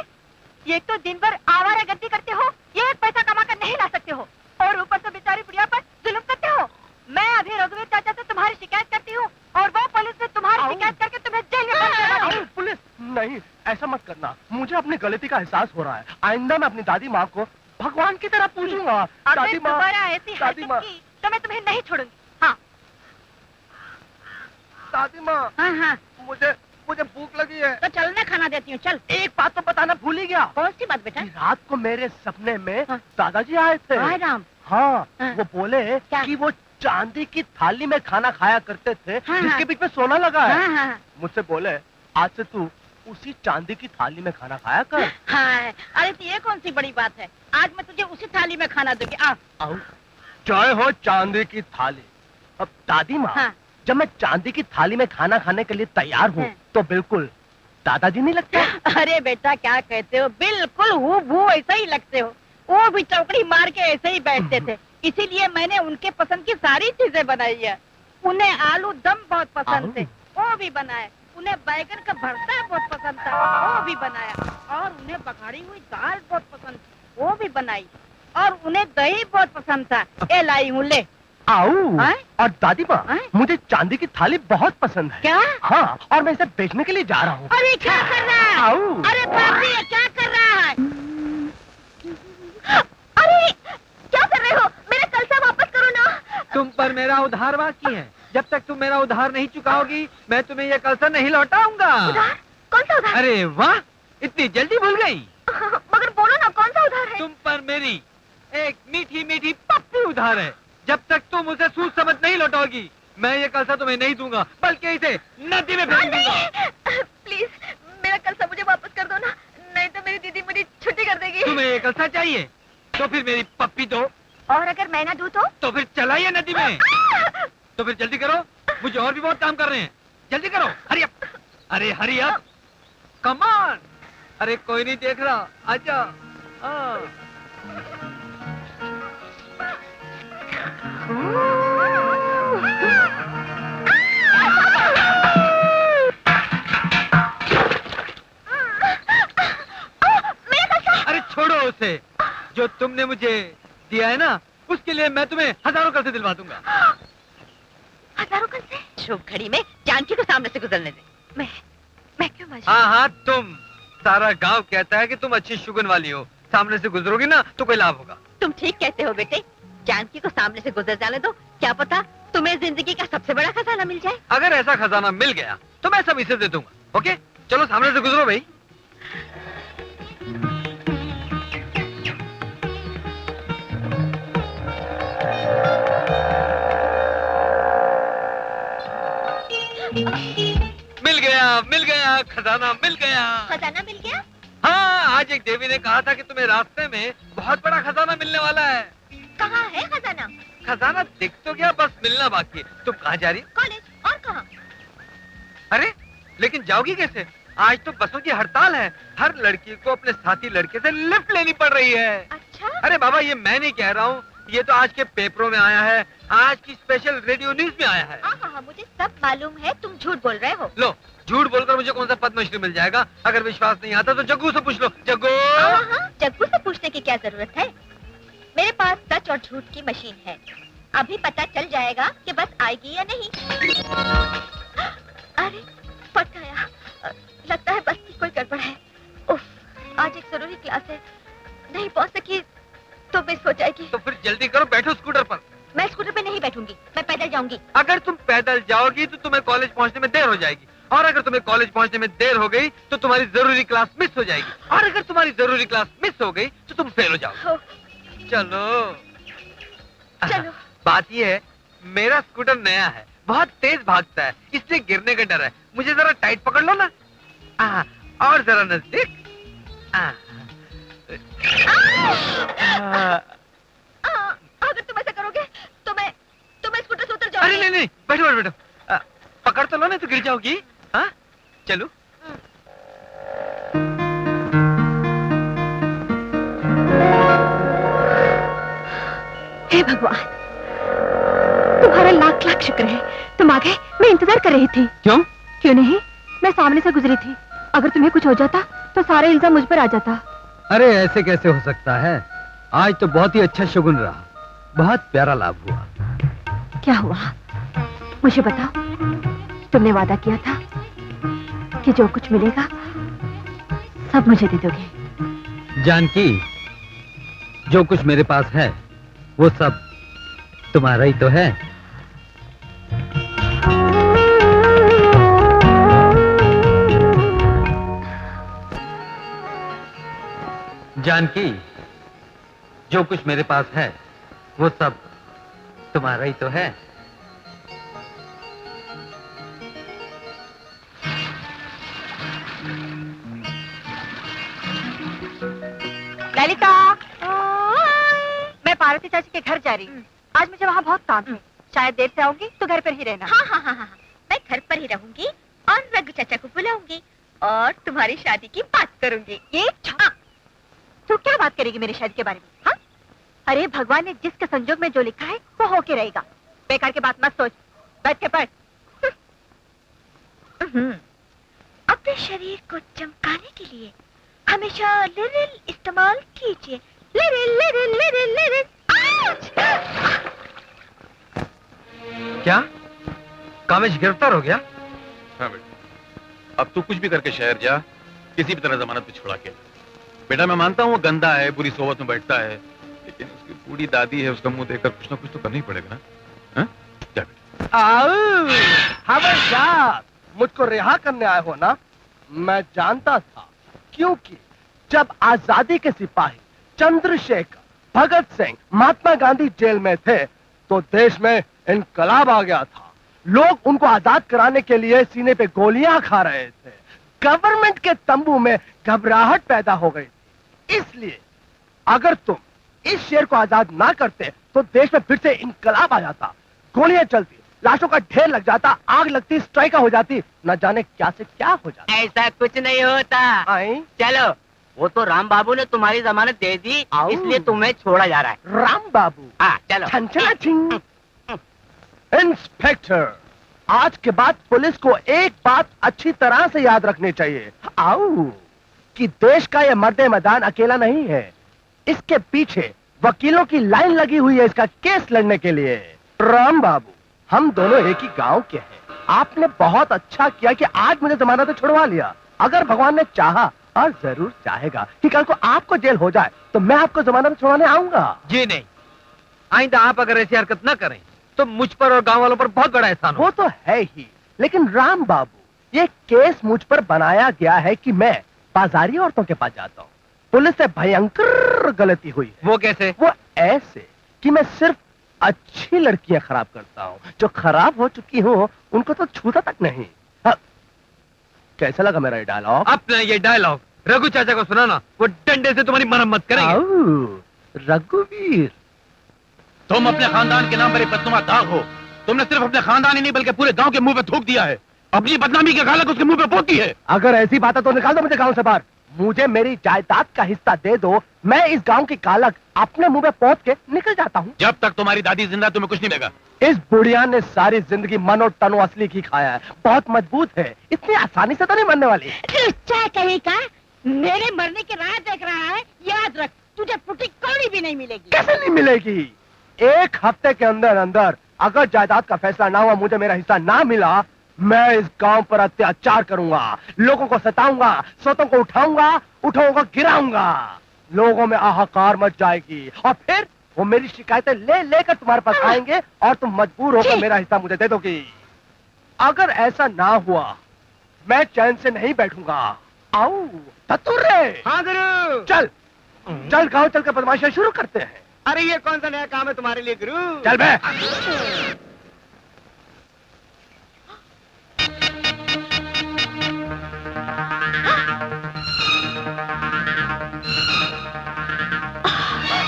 S1: ये तो दिन भर आवारागर्दी करते हो, ये एक पैसा कमा कर नहीं ला सकते हो, और ऊपर से बेचारी बुढ़िया पर जुल्म करते हो। मैं अभी रघुवीर चाचा से तुम्हारी शिकायत करती हूँ और वो पुलिस से तुम्हारी शिकायत करके तुम्हें जेल में बंद करा देगी।
S4: पुलिस? नहीं, ऐसा मत करना। मुझे अपनी गलती का एहसास हो रहा है। आइंदा मैं अपनी दादी माँ को भगवान की तरह पूजूंगा।
S1: अगर दोबारा ऐसी
S4: दादी माँ,
S1: हरकत की तो मैं तुम्हें नहीं छोड़ूंगी। हाँ
S4: दादी माँ,
S5: हाँ,
S4: मुझे भूख लगी है।
S5: तो चलने खाना देती हूँ, चल।
S4: एक बात तो बताना भूल ही गया।
S5: कौन सी बात बेटा?
S4: कि रात को मेरे सपने में
S5: हाँ।
S4: दादाजी आए थे।
S5: हाय राम।
S4: हाँ,
S5: हाँ।
S4: वो बोले
S5: क्या?
S4: कि वो चांदी की थाली में खाना खाया करते थे,
S5: हाँ,
S4: जिसके
S5: हाँ।
S4: बीच में सोना लगा है।
S5: हाँ,
S4: मुझसे बोले आज से तू उसी चांदी की थाली में खाना खाया कर।
S5: हाँ। अरे तो ये कौन सी बड़ी बात है? आज मैं तुझे उसी थाली में खाना दूंगी। आ।
S4: आओ, जय हो चांदी की थाली। अब दादी माँ,
S5: हाँ।
S4: जब मैं चांदी की थाली में खाना खाने के लिए तैयार हूँ
S5: हाँ।
S4: तो बिल्कुल दादाजी नहीं लगते?
S5: अरे बेटा क्या कहते हो, बिल्कुल हूबहू ऐसे ही लगते हो। वो भी चौकड़ी मार के ऐसे ही बैठते थे, इसीलिए मैंने उनके पसंद की सारी चीजें बनाई है। उन्हें आलू दम बहुत पसंद थे, वो भी बनाए। उन्हें बैगन का भरता बहुत पसंद था, वो भी बनाया। और उन्हें बघाड़ी हुई दाल बहुत पसंद थी, वो भी बनाई। और उन्हें दही बहुत पसंद था, ये लाई हूँ, ले।
S4: आओ।
S5: हाँ?
S4: और दादी माँ,
S5: हाँ?
S4: मुझे चांदी की थाली बहुत पसंद है।
S5: क्या?
S4: हाँ, और मैं इसे बेचने के लिए जा रहा हूँ।
S5: अरे क्या कर रहा है?
S4: आओ।
S5: अरे बाप रे, ये क्या कर रहा है?
S1: अरे क्या कर रहे हो? मेरा कलसा वापस करो ना।
S2: तुम पर मेरा उधार बाकी है। जब तक तुम मेरा उधार नहीं चुकाओगी मैं तुम्हें यह कलसा नहीं लौटाऊंगा।
S1: उधार? कौन सा उधार?
S2: अरे वाह, इतनी जल्दी भूल गई।
S1: मगर बोलो ना, कौन सा उधार है?
S2: तुम पर मेरी एक मीठी मीठी पप्पी उधार है। जब तक तुम उसे सूझ समझ नहीं लौटाओगी मैं ये कलसा तुम्हें नहीं दूंगा, बल्कि इसे नदी में फेंक दूंगा।
S1: प्लीज मेरा कलसा मुझे वापस कर दो ना, नहीं तो मेरी दीदी मुझे छुट्टी कर देगी।
S2: तुम्हें ये कलसा चाहिए तो फिर मेरी पप्पी दो,
S1: और अगर मैं ना दूं तो
S2: फिर चलाइए नदी में। तो फिर जल्दी करो, मुझे और भी बहुत काम कर रहे हैं। जल्दी करो, हरी अप। अरे हरी अप, कम ऑन। अरे कोई नहीं देख रहा, आजा। अरे छोड़ो उसे, जो तुमने मुझे दिया है ना उसके लिए मैं तुम्हें हजारों कलसे दिलवा दूंगा।
S1: हजारों कलसे?
S5: शुभ घड़ी में जानकी को सामने से गुजरने दे।
S1: मैं क्यों मजा?
S2: हाँ हाँ, तुम। सारा गांव कहता है कि तुम अच्छी शुगन वाली हो। सामने से गुजरोगी ना तो कोई लाभ होगा।
S5: तुम ठीक कहते हो बेटे, जानकी को सामने से गुजर जाने दो, क्या पता तुम्हें जिंदगी का सबसे बड़ा खजाना मिल जाए।
S2: अगर ऐसा खजाना मिल गया तो मैं सब इसे दे दूंगा। ओके, चलो सामने से गुजरो भाई। मिल गया, खजाना मिल गया।
S1: खजाना मिल गया?
S2: हाँ, आज एक देवी ने कहा था कि तुम्हें रास्ते में बहुत बड़ा खजाना मिलने वाला है।
S1: कहाँ है खजाना?
S2: खजाना दिख तो गया, बस मिलना बाकी है। तुम कहाँ जा रही?
S1: कॉलेज। और कहाँ?
S2: अरे लेकिन जाओगी कैसे? आज तो बसों की हड़ताल है। हर लड़की को अपने साथी लड़के से लिफ्ट लेनी पड़ रही है।
S1: अच्छा।
S2: अरे बाबा, ये मैं नहीं कह रहा हूँ, ये तो आज के पेपरों में आया है, आज की स्पेशल रेडियो न्यूज में आया है।
S1: हाँ, मुझे सब मालूम है, तुम झूठ बोल रहे हो।
S2: लो, झूठ बोलकर मुझे कौन सा पद्मश्री मिल जाएगा? अगर विश्वास नहीं आता तो जग्गू से पूछ लो। जग्गू।
S1: हाँ, जग्गू से पूछने की क्या जरूरत है? मेरे पास सच और झूठ की मशीन है। अभी पता चल जाएगा कि बस आएगी या नहीं। अरे फट गया, लगता है बस की कोई गड़बड़ है। उफ, आज एक जरूरी क्लास है, नहीं पहुंच सकी तो मिस हो जाएगी।
S2: तो फिर जल्दी करो, बैठो स्कूटर पर।
S1: मैं स्कूटर पे नहीं बैठूंगी, मैं पैदल जाऊंगी।
S2: अगर तुम पैदल जाओगी तो तुम्हें कॉलेज पहुंचने में देर हो जाएगी, और अगर तुम्हें कॉलेज पहुंचने में देर हो गई तो तुम्हारी जरूरी क्लास मिस हो जाएगी, और अगर तुम्हारी जरूरी क्लास मिस हो गई तो तुम फेल हो जाओगे। चलो
S1: चलो।
S2: बात ये है, मेरा स्कूटर नया है, बहुत तेज भागता है, इसलिए गिरने का डर है। मुझे जरा टाइट पकड़ लो ना। और जरा नजदीक।
S1: अगर तुम ऐसा करोगे तो मैं स्कूटर से उतर जाऊंगी।
S2: अरे नहीं, बैठो बैठो बैठो। पकड़ तो लो, नहीं तो गिर जाओगी। हाँ चलो।
S1: हे भगवान, तुम्हारा लाख लाख शुक्र है, तुम आ गए। मैं इंतजार कर रही थी। क्यों नहीं, मैं सामने से गुजरी थी। अगर तुम्हें कुछ हो जाता तो सारा इल्जाम मुझ पर आ जाता।
S2: अरे ऐसे कैसे हो सकता है? आज तो बहुत ही अच्छा शगुन रहा, बहुत प्यारा लाभ हुआ।
S1: क्या हुआ मुझे बताओ। तुमने वादा किया था कि जो कुछ मिलेगा सब मुझे दे दोगे।
S2: जानकी, जो कुछ मेरे पास है वो सब तुम्हारा ही तो है। जानकी, जो कुछ मेरे पास है वो सब तुम्हारा ही तो है।
S1: ललिता, मैं पार्वती चाची के घर जा रही हूँ। आज मुझे वहाँ बहुत काम है, शायद देर से आऊंगी तो घर पर ही रहना। हाँ, मैं घर पर ही रहूंगी और रघु चाचा को बुलाऊंगी और तुम्हारी शादी की बात करूंगी। ये तू क्या बात करेगी मेरी शादी के बारे में? हाँ, अरे भगवान ने जिसके संजोग में जो लिखा है वो होके रहेगा। बेकार की बात मत सोच, बैठ के पढ़। अपने शरीर को चमकाने के लिए हमेशा लिरिल इस्तेमाल कीजिए। लिरिल लिरिल लिरिल लिरिल।
S2: क्या कामेश गिरफ्तार हो गया?
S3: हाँ बेटा, अब तू कुछ भी करके शहर जा, किसी भी तरह जमानत पे छुड़ा के। बेटा मैं मानता हूँ वो गंदा है, बुरी सोबत में बैठता है, लेकिन उसकी बूढ़ी दादी है, उसका मुंह देखकर कुछ ना कुछ तो करना ही पड़ेगा ना। हाँ? क्या बेटा?
S4: खबरदार, मुझको रिहा करने आए हो ना? मैं जानता था, क्योंकि जब आजादी के सिपाही चंद्रशेखर, भगत सिंह, महात्मा गांधी जेल में थे तो देश में इनकलाब आ गया था। लोग उनको आजाद कराने के लिए सीने पे गोलियां खा रहे थे। गवर्नमेंट के तंबू में घबराहट पैदा हो गई थी। इसलिए अगर तुम इस शेर को आजाद ना करते तो देश में फिर से इनकलाब आ जाता, गोलियां चलती, लाशों का ढेर लग जाता, आग लगती, स्ट्राइक हो जाती, न जाने क्या से क्या हो जाता।
S6: ऐसा कुछ नहीं होता।
S4: आई?
S6: चलो, वो तो राम बाबू ने तुम्हारी जमानत दे दी, इसलिए तुम्हें छोड़ा जा रहा है।
S4: राम बाबू?
S6: हाँ चलो।
S4: छनछना छिंग। इंस्पेक्टर, आज के बाद पुलिस को एक बात अच्छी तरह से याद रखनी चाहिए, आओ, कि देश का ये मर्दे मैदान अकेला नहीं है। इसके पीछे वकीलों की लाइन लगी हुई है इसका केस लड़ने के लिए। राम बाबू, हम दोनों एक ही गांव के हैं। आपने बहुत अच्छा किया कि आज मुझे जमानत से छुड़वा लिया। अगर भगवान ने चाहा, और जरूर चाहेगा, कि कल को आपको जेल हो जाए तो मैं आपको जमानत से छुड़वाने आऊंगा।
S2: जी नहीं, आइंदा आप अगर ऐसी हरकत न करें तो मुझ पर और गांव वालों पर बहुत बड़ा एहसान
S4: वो तो है ही, लेकिन राम बाबू, ये केस मुझ पर बनाया गया है कि मैं बाजारी औरतों के पास जाता हूँ। पुलिस से भयंकर गलती हुई है।
S2: वो कैसे?
S4: वो ऐसे कि मैं सिर्फ अच्छी लड़कियां खराब करता हूँ, जो खराब हो चुकी हो उनको तो छूता तक नहीं। हाँ, कैसा लगा मेरा ये डायलॉग?
S2: अपना ये डायलॉग रघु चाचा को सुनाना, वो डंडे से तुम्हारी मरम्मत करेंगे।
S4: रघुवीर,
S3: तुम अपने खानदान के नाम पर एक बदनुमा दाग हो। तुमने सिर्फ अपने खानदान ही नहीं बल्कि पूरे गांव के मुंह पे थूक दिया है। अपनी बदनामी की गालक उसके मुंह पे पोती है।
S4: अगर ऐसी बात है तो निकाल दो मुझे गांव से बाहर। मुझे मेरी जायदाद का हिस्सा दे दो, मैं इस गांव की कालक अपने मुंह पे पोत के निकल जाता हूँ।
S3: जब तक तुम्हारी दादी जिंदा तुम्हें कुछ नहीं मिलेगा।
S4: इस बुढ़िया ने सारी जिंदगी मन और तनो असली की खाया है, बहुत मजबूत है, इतनी आसानी से तो नहीं मरने वाली।
S5: क्या कहेगा? मेरे मरने की राह देख रहा है, याद रख, तुझे फुटी कौड़ी भी नहीं मिलेगी।
S4: कैसे नहीं मिलेगी? एक हफ्ते के अंदर अंदर अगर जायदाद का फैसला ना हुआ, मुझे मेरा हिस्सा ना मिला, मैं इस गांव पर अत्याचार करूंगा, लोगों को सताऊंगा, सोतों को उठाऊंगा, गिराऊंगा, लोगों में हाहाकार मच जाएगी और फिर वो मेरी शिकायतें लेकर तुम्हारे पास आएंगे और तुम मजबूर होकर मेरा हिस्सा मुझे दे दोगी। अगर ऐसा ना हुआ, मैं चैन से नहीं बैठूंगा। आओ ततुर्रे।
S6: हाँ गुरु।
S4: चल गांव चल कर बदमाशियां शुरू करते हैं।
S6: अरे ये कौन सा नया काम है तुम्हारे लिए गुरु?
S4: चल बे।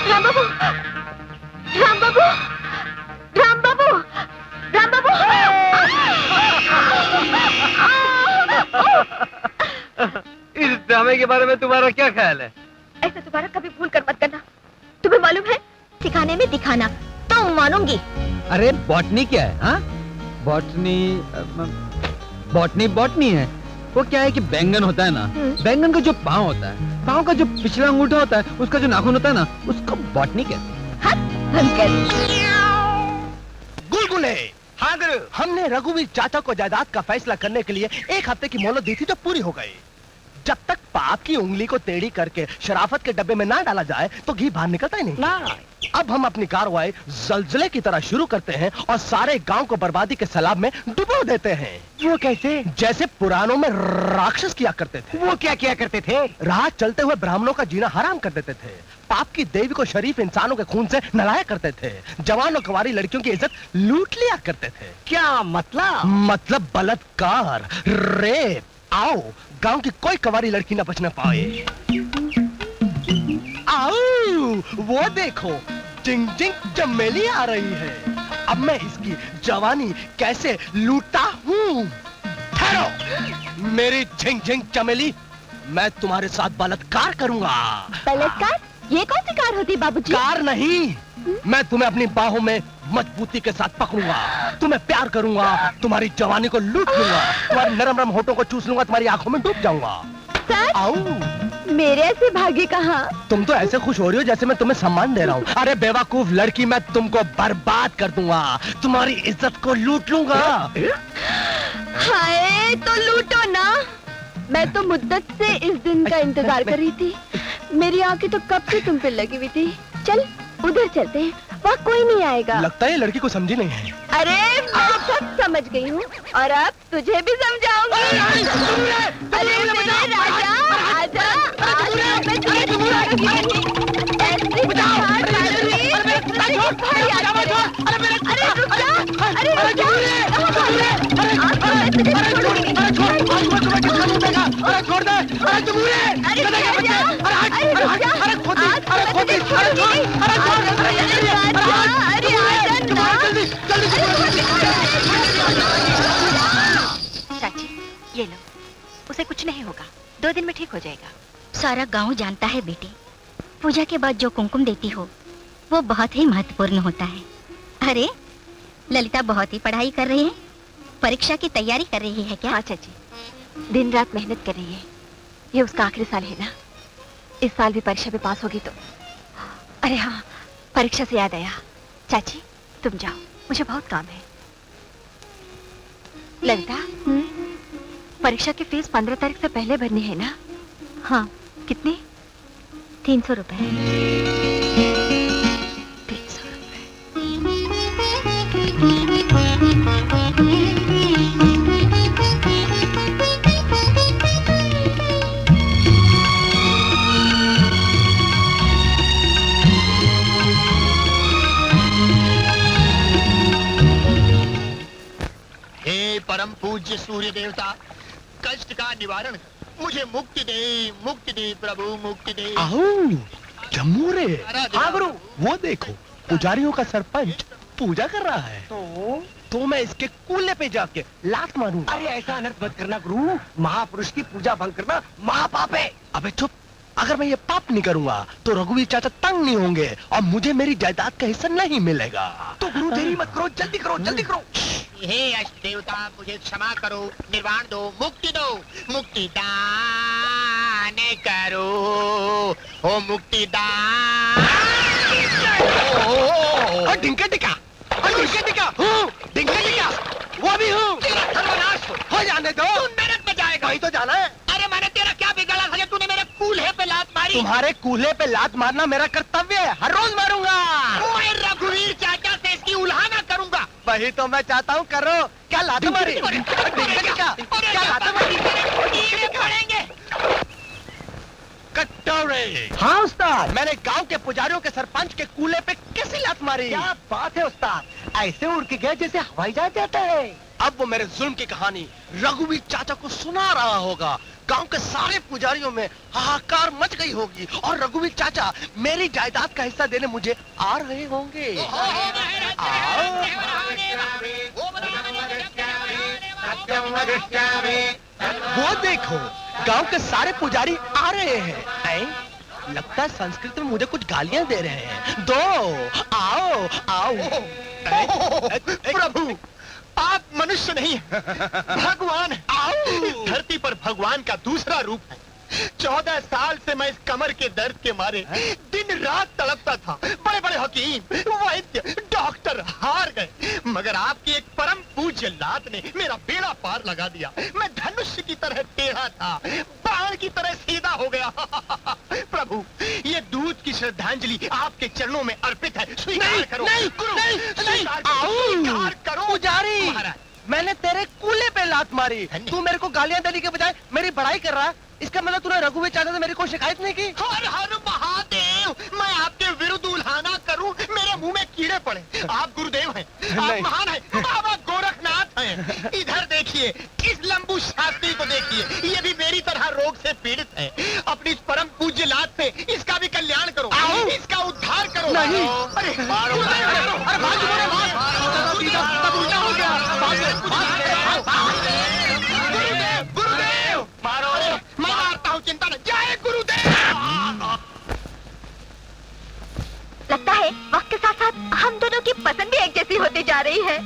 S1: राम बाबू, राम बाबू, राम बाबू, राम बाबू।
S2: इस ड्रामे के बारे में तुम्हारा क्या ख्याल है?
S1: ऐसा दोबारा कभी भूल कर मत करना। तुम्हें मालूम है, सिखाने में दिखाना तो मानूंगी।
S2: अरे बॉटनी क्या है? हाँ, बॉटनी है। वो क्या है कि बैंगन होता है ना, बैंगन का जो पाँव होता है, पाँव का जो पिछला अंगूठा होता है, उसका जो नाखून होता है ना, उसको बॉटनी कहते
S1: हैं।
S4: गुलगुले।
S6: हाँ गुरु।
S4: हमने रघुवीर चाचा को जायदाद का फैसला करने के लिए एक हफ्ते की मोहलत दी थी, जो पूरी हो गई। जब तक पाप की उंगली को टेढ़ी करके शराफत के डब्बे में ना डाला जाए तो घी बाहर निकलता ही नहीं ना। अब हम अपनी कार्रवाई जलजले की तरह शुरू करते हैं और सारे गांव को बर्बादी के सैलाब में डुबो देते हैं। वो कैसे? जैसे पुरानों में राक्षस किया करते थे।
S6: वो क्या किया करते थे?
S4: राह चलते हुए ब्राह्मणों का जीना हराम कर देते थे, पाप की देवी को शरीफ इंसानों के खून से नहलाया करते थे, जवान और कुंवारी लड़कियों की इज्जत लूट लिया करते थे।
S6: क्या मतलब?
S4: मतलब बलात्कार, रेप। आओ, गांव की कोई कुंवारी लड़की न बच न पाए। आओ, वो देखो, जिंग जिंग चमेली आ रही है। अब मैं इसकी जवानी कैसे लूटता हूँ। ठहरो, मेरी झिंग झिंग चमेली, मैं तुम्हारे साथ बलात्कार करूंगा।
S1: बलात्कार? ये कौन सी कार होती बाबूजी?
S4: कार नहीं, मैं तुम्हें अपनी बाहों में मजबूती के साथ पकड़ूंगा, तुम्हें प्यार करूंगा, तुम्हारी जवानी को लूट लूंगा, तुम्हारे नरम नरम होठों को चूस लूंगा, तुम्हारी आंखों में डूब जाऊंगा। आओ।
S1: मेरे ऐसे भाग्य कहाँ?
S4: तुम तो ऐसे खुश हो रही हो जैसे मैं तुम्हें सम्मान दे रहा हूँ। अरे बेवकूफ लड़की, मैं तुमको बर्बाद कर दूंगा, तुम्हारी इज्जत को लूट लूंगा।
S1: हाय, तो लूटो ना। मैं तो मुद्दत से इस दिन का इंतजार कर रही थी। मेरी आंखें तो कब से तुम पे लगी हुई थी। चल उधर चलते हैं, वहाँ कोई नहीं आएगा।
S4: लगता है ये लड़की को समझी नहीं है।
S1: अरे मैं सब समझ गई हूँ और अब तुझे भी समझाऊंगी। अरे मेरे राजा, आजा, आजा, मैं तुझे छोड़ूंगी नहीं। ऐसी बुझार मारूंगी, अरे रुक जा, अरे रुक जा, मैं तुझे छोड़ूंगी।
S4: छोड़ दे, अरे तुम
S1: अरे रुक जा, अरे रुक जा, आज मैं तुझे छोड़ूंगी नहीं। अरे आजा ना।
S8: चाची, ये लो, उसे कुछ नहीं होगा, 2 दिन में ठीक हो जाएगा। सारा गांव जानता है बेटी, पूजा के बाद जो कुमकुम देती हो वो बहुत ही महत्वपूर्ण होता है। अरे ललिता बहुत ही पढ़ाई कर रही है, परीक्षा की तैयारी कर रही है क्या?
S1: हाँ चाची, दिन रात मेहनत कर रही है। ये उसका आखिरी साल है ना, इस साल भी परीक्षा में पास होगी तो। अरे हाँ, परीक्षा से याद आया, चाची तुम जाओ, मुझे बहुत काम है। ललिता, परीक्षा की फीस 15 तारीख से पहले भरनी है ना?
S8: हाँ।
S1: कितनी?
S8: 300 रुपए।
S1: 300 रुपए।
S9: हे परम पूज्य सूर्य देवता, कष्ट का निवारण कर, मुझे मुक्ति दे प्रभु, मुक्ति दे।
S4: आओ जम्मू रे। हाँ गुरु, वो देखो पुजारियों का सरपंच पूजा कर रहा है। तो मैं इसके कूल्हे पे जाके लात मारूंगा।
S10: अरे ऐसा अनर्थ मत करना गुरु, महापुरुष की पूजा भंग करना महापाप है।
S4: अबे चुप, अगर मैं ये पाप नहीं करूंगा तो रघुवीर चाचा तंग नहीं होंगे और मुझे मेरी जायदाद का हिस्सा नहीं मिलेगा।
S10: तो गुरु देरी मत करो, जल्दी करो, जल्दी करो।
S9: हे अष्ट देवता, मुझे क्षमा करो, निर्वाण दो, मुक्ति दान करो, ओ मुक्ति दान।
S4: डिंका टिका, डिंका टिका, वो भी हूँ।
S9: सर्वनाश
S4: हो जाने दो,
S9: तू नरक में जाएगा।
S4: वही तो जाना है।
S9: अरे मैंने तेरा क्या बिगाड़ा था, तूने मेरे कूल्हे पे लात मारी।
S4: तुम्हारे कूल्हे पे लात मारना मेरा कर्तव्य है, हर रोज मारूंगा।
S9: मैं रघुवीर चाचा से इसकी उल्हाना करूंगा।
S4: वही तो मैं चाहता हूँ, करो। क्या लात मारी? क्या लात मारी?
S9: पड़ेंगे।
S4: कटोरे।
S10: हाँ उस्ताद।
S4: मैंने गांव के पुजारियों के सरपंच के कूल्हे पे कैसी लात मारी?
S10: क्या बात है उस्ताद, ऐसे उड़ के गए जैसे हवाई जहाज जाता है।
S4: अब वो मेरे जुल्म की कहानी रघुवीर चाचा को सुना रहा होगा। गांव के सारे पुजारियों में हाहाकार मच गई होगी और रघुवीर चाचा मेरी जायदाद का हिस्सा देने मुझे आ रहे होंगे। वो देखो, गांव के सारे पुजारी आ रहे हैं। लगता है संस्कृत में मुझे कुछ गालियां दे रहे हैं। दो, आओ आओ।
S9: प्रभु, आप मनुष्य नहीं है, भगवान है। धरती पर भगवान का दूसरा रूप है। 14 साल से मैं इस कमर के दर्द के मारे दिन रात तड़पता था। बड़े बड़े हकीम, वैद्य, डॉक्टर हार गए, मगर आपकी एक परम पूज्य लात ने मेरा बेड़ा पार लगा दिया। मैं धनुष की तरह टेढ़ा था, बाण की तरह सीधा हो गया। प्रभु, ये दूध की श्रद्धांजलि आपके चरणों में अर्पित है, स्वीकार करो। स्वीकार करो।
S4: पुजारी, मैंने तेरे कूल्हे पे लात मारी, तू मेरे को गालियां देने के बजाय मेरी बड़ाई कर रहा है। इसका मतलब तूने रघुवीर चाचा से मेरी कोई शिकायत नहीं की?
S9: हर हर महादेव, मैं आपके विरुद्ध उल्हाना करूं, मेरे मुंह में कीड़े पड़े। आप गुरुदेव हैं, आप महान हैं, बाबा गोरखनाथ हैं। इधर देखिए, इस लंबू शास्त्री को देखिए, ये भी मेरी तरह रोग से पीड़ित है। अपनी इस परम पूज्य लात से इसका भी कल्याण करो, इसका उद्धार करो।
S4: नहीं।
S9: अरे गुरुदेव, मारो, मैं मारता हूँ, चिंता न। जय गुरुदेव।
S1: लगता है वक्त के साथ साथ हम दोनों की पसंद भी एक जैसी होती जा रही है।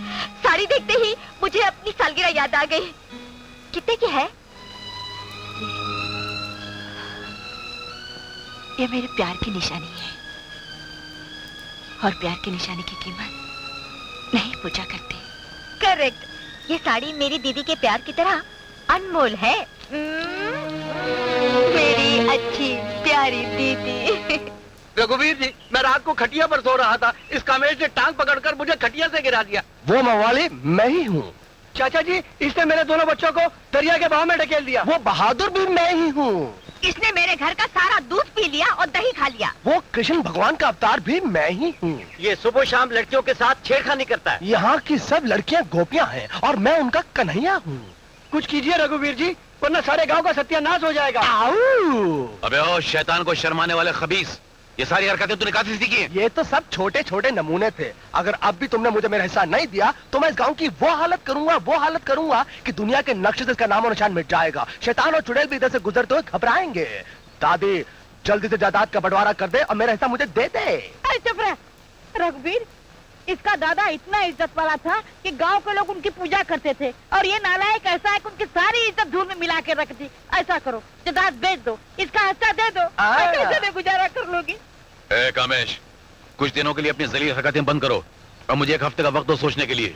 S1: साड़ी देखते ही मुझे अपनी सालगिरह याद आ गई। कितने की है? ये मेरे प्यार की निशानी है और प्यार की निशानी की कीमत नहीं पूछा करते। करेक्ट, ये साड़ी मेरी दीदी के प्यार की तरह अनमोल है। अच्छी प्यारी दीदी।
S10: रघुवीर जी, मैं रात को खटिया पर सो रहा था, इस कामेश ने टांग पकड़कर मुझे खटिया से गिरा दिया।
S4: वो मवाली मैं ही हूँ।
S10: चाचा जी, इसने मेरे दोनों बच्चों को दरिया के बहाव में ढकेल दिया।
S4: वो बहादुर भी मैं ही हूँ।
S5: इसने मेरे घर का सारा दूध पी लिया और दही खा लिया।
S4: वो कृष्ण भगवान का अवतार भी मैं ही हूँ।
S10: ये सुबह शाम लड़कियों के साथ छेड़खानी करता है।
S4: यहाँ की सब लड़कियाँ गोपियाँ हैं और मैं उनका कन्हैया हूँ।
S10: कुछ कीजिए रघुवीर जी, वरना सारे गांव का सत्यानाश हो जाएगा।
S4: आओ!
S3: अबे ओ शैतान को शर्माने वाले खबीस, ये सारी हरकतें तूने कहाँ से सीखी हैं?
S4: ये तो सब छोटे छोटे नमूने थे। अगर अब भी तुमने मुझे मेरा हिस्सा नहीं दिया तो मैं इस गांव की वो हालत करूंगा कि दुनिया के नक्शे से इसका नामो निशान मिट जाएगा। शैतान और चुड़ैल भी इधर से गुजरते हुए घबराएंगे। दादी, जल्दी से जायदाद का बंटवारा कर दे और मेरा हिस्सा मुझे दे दे।
S5: अरे चुप रह रघुवीर, इसका दादा इतना इज्जत वाला था कि गांव के लोग उनकी पूजा करते थे, और ये नालायक ऐसा है कि उनकी सारी इज्जत धूल में मिला के रख दी। ऐसा करो, जायदाद बेच दो, इसका हिस्सा दे दो। मैं कैसे में गुजारा कर लूंगी?
S3: ए कामेश, कुछ दिनों के लिए अपनी जलील हरकतें बंद करो और मुझे एक हफ्ते का वक्त दो सोचने के लिए।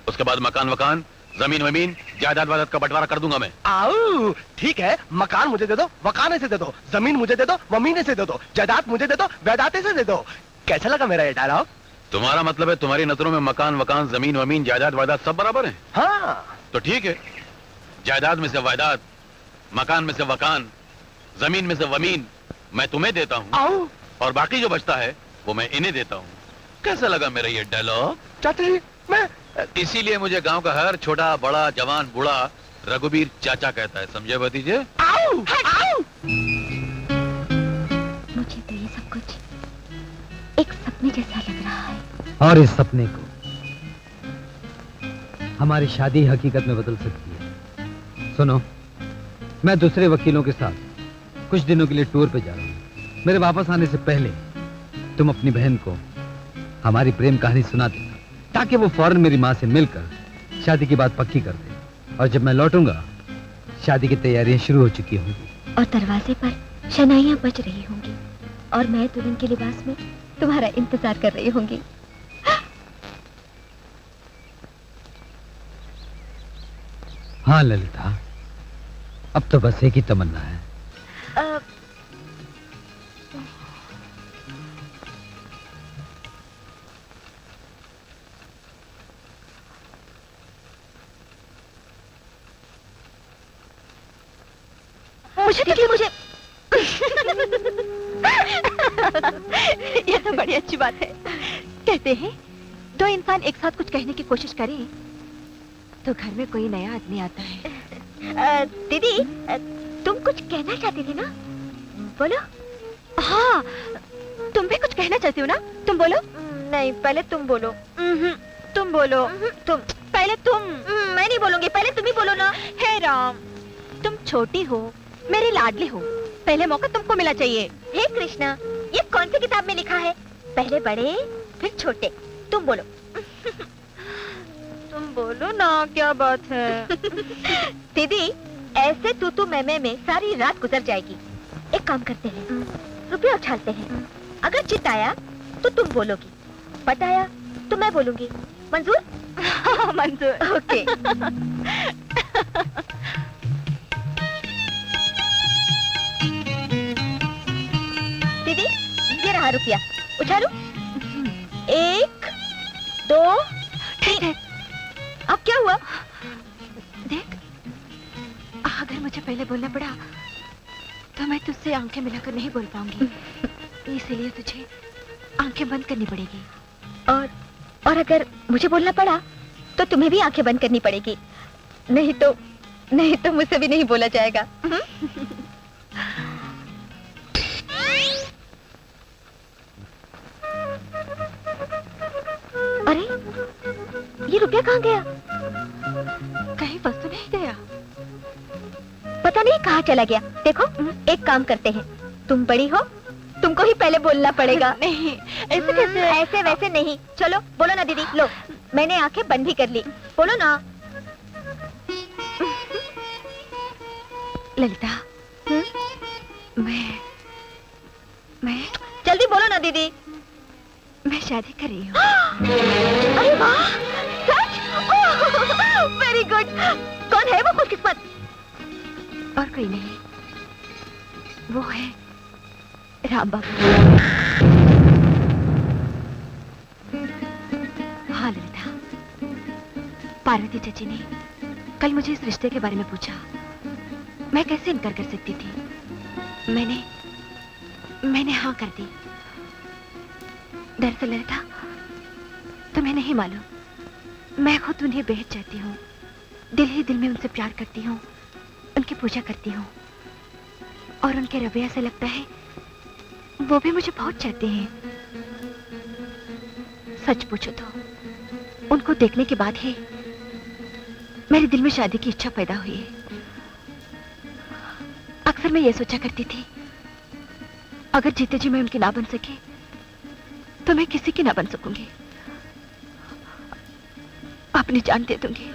S3: उसके बाद मकान वकान, जमीन वमीन, जायदाद वायदाद का बंटवारा कर दूंगा मैं।
S4: आओ, ठीक है, मकान मुझे दे दो, वकाने से दे दो, जमीन मुझे दे दो, वमीने से दे दो, जायदाद मुझे दे दो, वैदाते से दे दो। कैसा लगा मेरा ये डायलॉग?
S3: तुम्हारा मतलब है तुम्हारी नजरों में मकान वकान, जमीन वमीन, जायदाद वायदाद सब बराबर है?
S4: हाँ।
S3: तो ठीक है, जायदाद में से वायदाद, मकान में से वकान, जमीन में से वमीन मैं तुम्हें देता हूँ और बाकी जो बचता है वो मैं इन्हें देता हूँ। कैसा लगा मेरा ये डायलॉग?
S4: चाचा जी, मैं
S3: इसीलिए मुझे गांव का हर छोटा बड़ा जवान बूढ़ा रघुवीर चाचा कहता है, समझे भतीजे?
S8: मुझे तो ये सब कुछ एक सपने जैसा लग रहा है।
S2: और इस सपने को हमारी शादी हकीकत में बदल सकती है। सुनो, मैं दूसरे वकीलों के साथ कुछ दिनों के लिए टूर पे जा रहा हूँ। मेरे वापस आने से पहले तुम अपनी बहन को हमारी प्रेम कहानी सुना देना, ताकि वो फौरन मेरी माँ से मिलकर शादी की बात पक्की कर दे। और जब मैं लौटूंगा, शादी की तैयारियां शुरू हो चुकी होंगी
S8: और दरवाजे पर शनाइयां बज रही होंगी और मैं दुल्हन के लिबास में तुम्हारा इंतजार कर रही होंगी।
S2: हाँ ललिता, अब तो बस एक ही तमन्ना है।
S8: मुझे देखिए, मुझे
S1: ये तो बड़ी अच्छी बात है। कहते हैं दो इंसान एक साथ कुछ कहने की कोशिश करें तो घर में कोई नया आदमी आता है।
S8: दीदी, तुम कुछ कहना चाहती थी ना? बोलो।
S1: हाँ, तुम भी कुछ कहना चाहती हो ना? तुम बोलो।
S8: नहीं, पहले तुम बोलो।
S1: तुम बोलो।
S8: तुम
S1: पहले तुम।
S8: मैं नहीं बोलूंगी, पहले तुम ही बोलो ना।
S1: हे राम, तुम छोटी हो, मेरी लाडली हो, पहले मौका तुमको मिला चाहिए।
S8: हे कृष्णा, ये कौन सी किताब में लिखा है? पहले बड़े फिर छोटे। तुम बोलो।
S1: तुम बोलो ना, क्या बात है?
S8: दीदी, ऐसे तू मैं में सारी रात गुजर जाएगी। एक काम करते हैं, रुपया उछालते हैं। अगर चित आया तो तुम बोलोगी, पट आया तो मैं बोलूंगी। मंजूर?
S1: मंजूर।
S8: ओके। दीदी, ये रहा रुपया, उछालू? 1 2 3। अब क्या हुआ?
S1: देख, अगर मुझे पहले बोलना पड़ा तो मैं तुझसे आंखें मिलाकर नहीं बोल पाऊंगी, इसीलिए तुझे आंखें बंद करनी पड़ेगी।
S8: और अगर मुझे बोलना पड़ा तो तुम्हें भी आंखें बंद करनी पड़ेगी, नहीं तो मुझसे भी नहीं बोला जाएगा। अरे, ये रुपया कहाँ गया?
S1: कहीं फंस तो नहीं गया?
S8: पता नहीं कहाँ चला गया। देखो, एक काम करते हैं, तुम बड़ी हो, तुमको ही पहले बोलना पड़ेगा।
S1: नहीं, ऐसे कैसे?
S8: ऐसे वैसे नहीं। चलो बोलो ना दीदी। लो, मैंने आंखें बंद भी कर ली, बोलो ना।
S1: ललिता, मैं
S8: जल्दी बोलो ना दीदी।
S1: मैं शादी कर रही हूँ।
S8: अरे वाह, सच? Very good. कौन है वो खुशकिस्मत?
S1: और कोई नहीं, वो है राम बाबू। हाँ ललिता, पार्वती चाची ने कल मुझे इस रिश्ते के बारे में पूछा। मैं कैसे इनकार कर सकती थी। मैंने हाँ कर दी। दरअसल ललिता, तुम्हें नहीं मालूम, मैं खुद उन्हें बेहद चाहती हूँ। दिल ही दिल में उनसे प्यार करती हूँ, उनकी पूजा करती हूँ। और उनके रवैया से लगता है वो भी मुझे बहुत चाहते हैं। सच पूछो तो उनको देखने के बाद ही मेरे दिल में शादी की इच्छा पैदा हुई है। अक्सर मैं ये सोचा करती थी, अगर जीते जी मैं उनकी ना बन सकी तो मैं किसी की ना बन सकूंगी। अपनी जान दे दूंगी।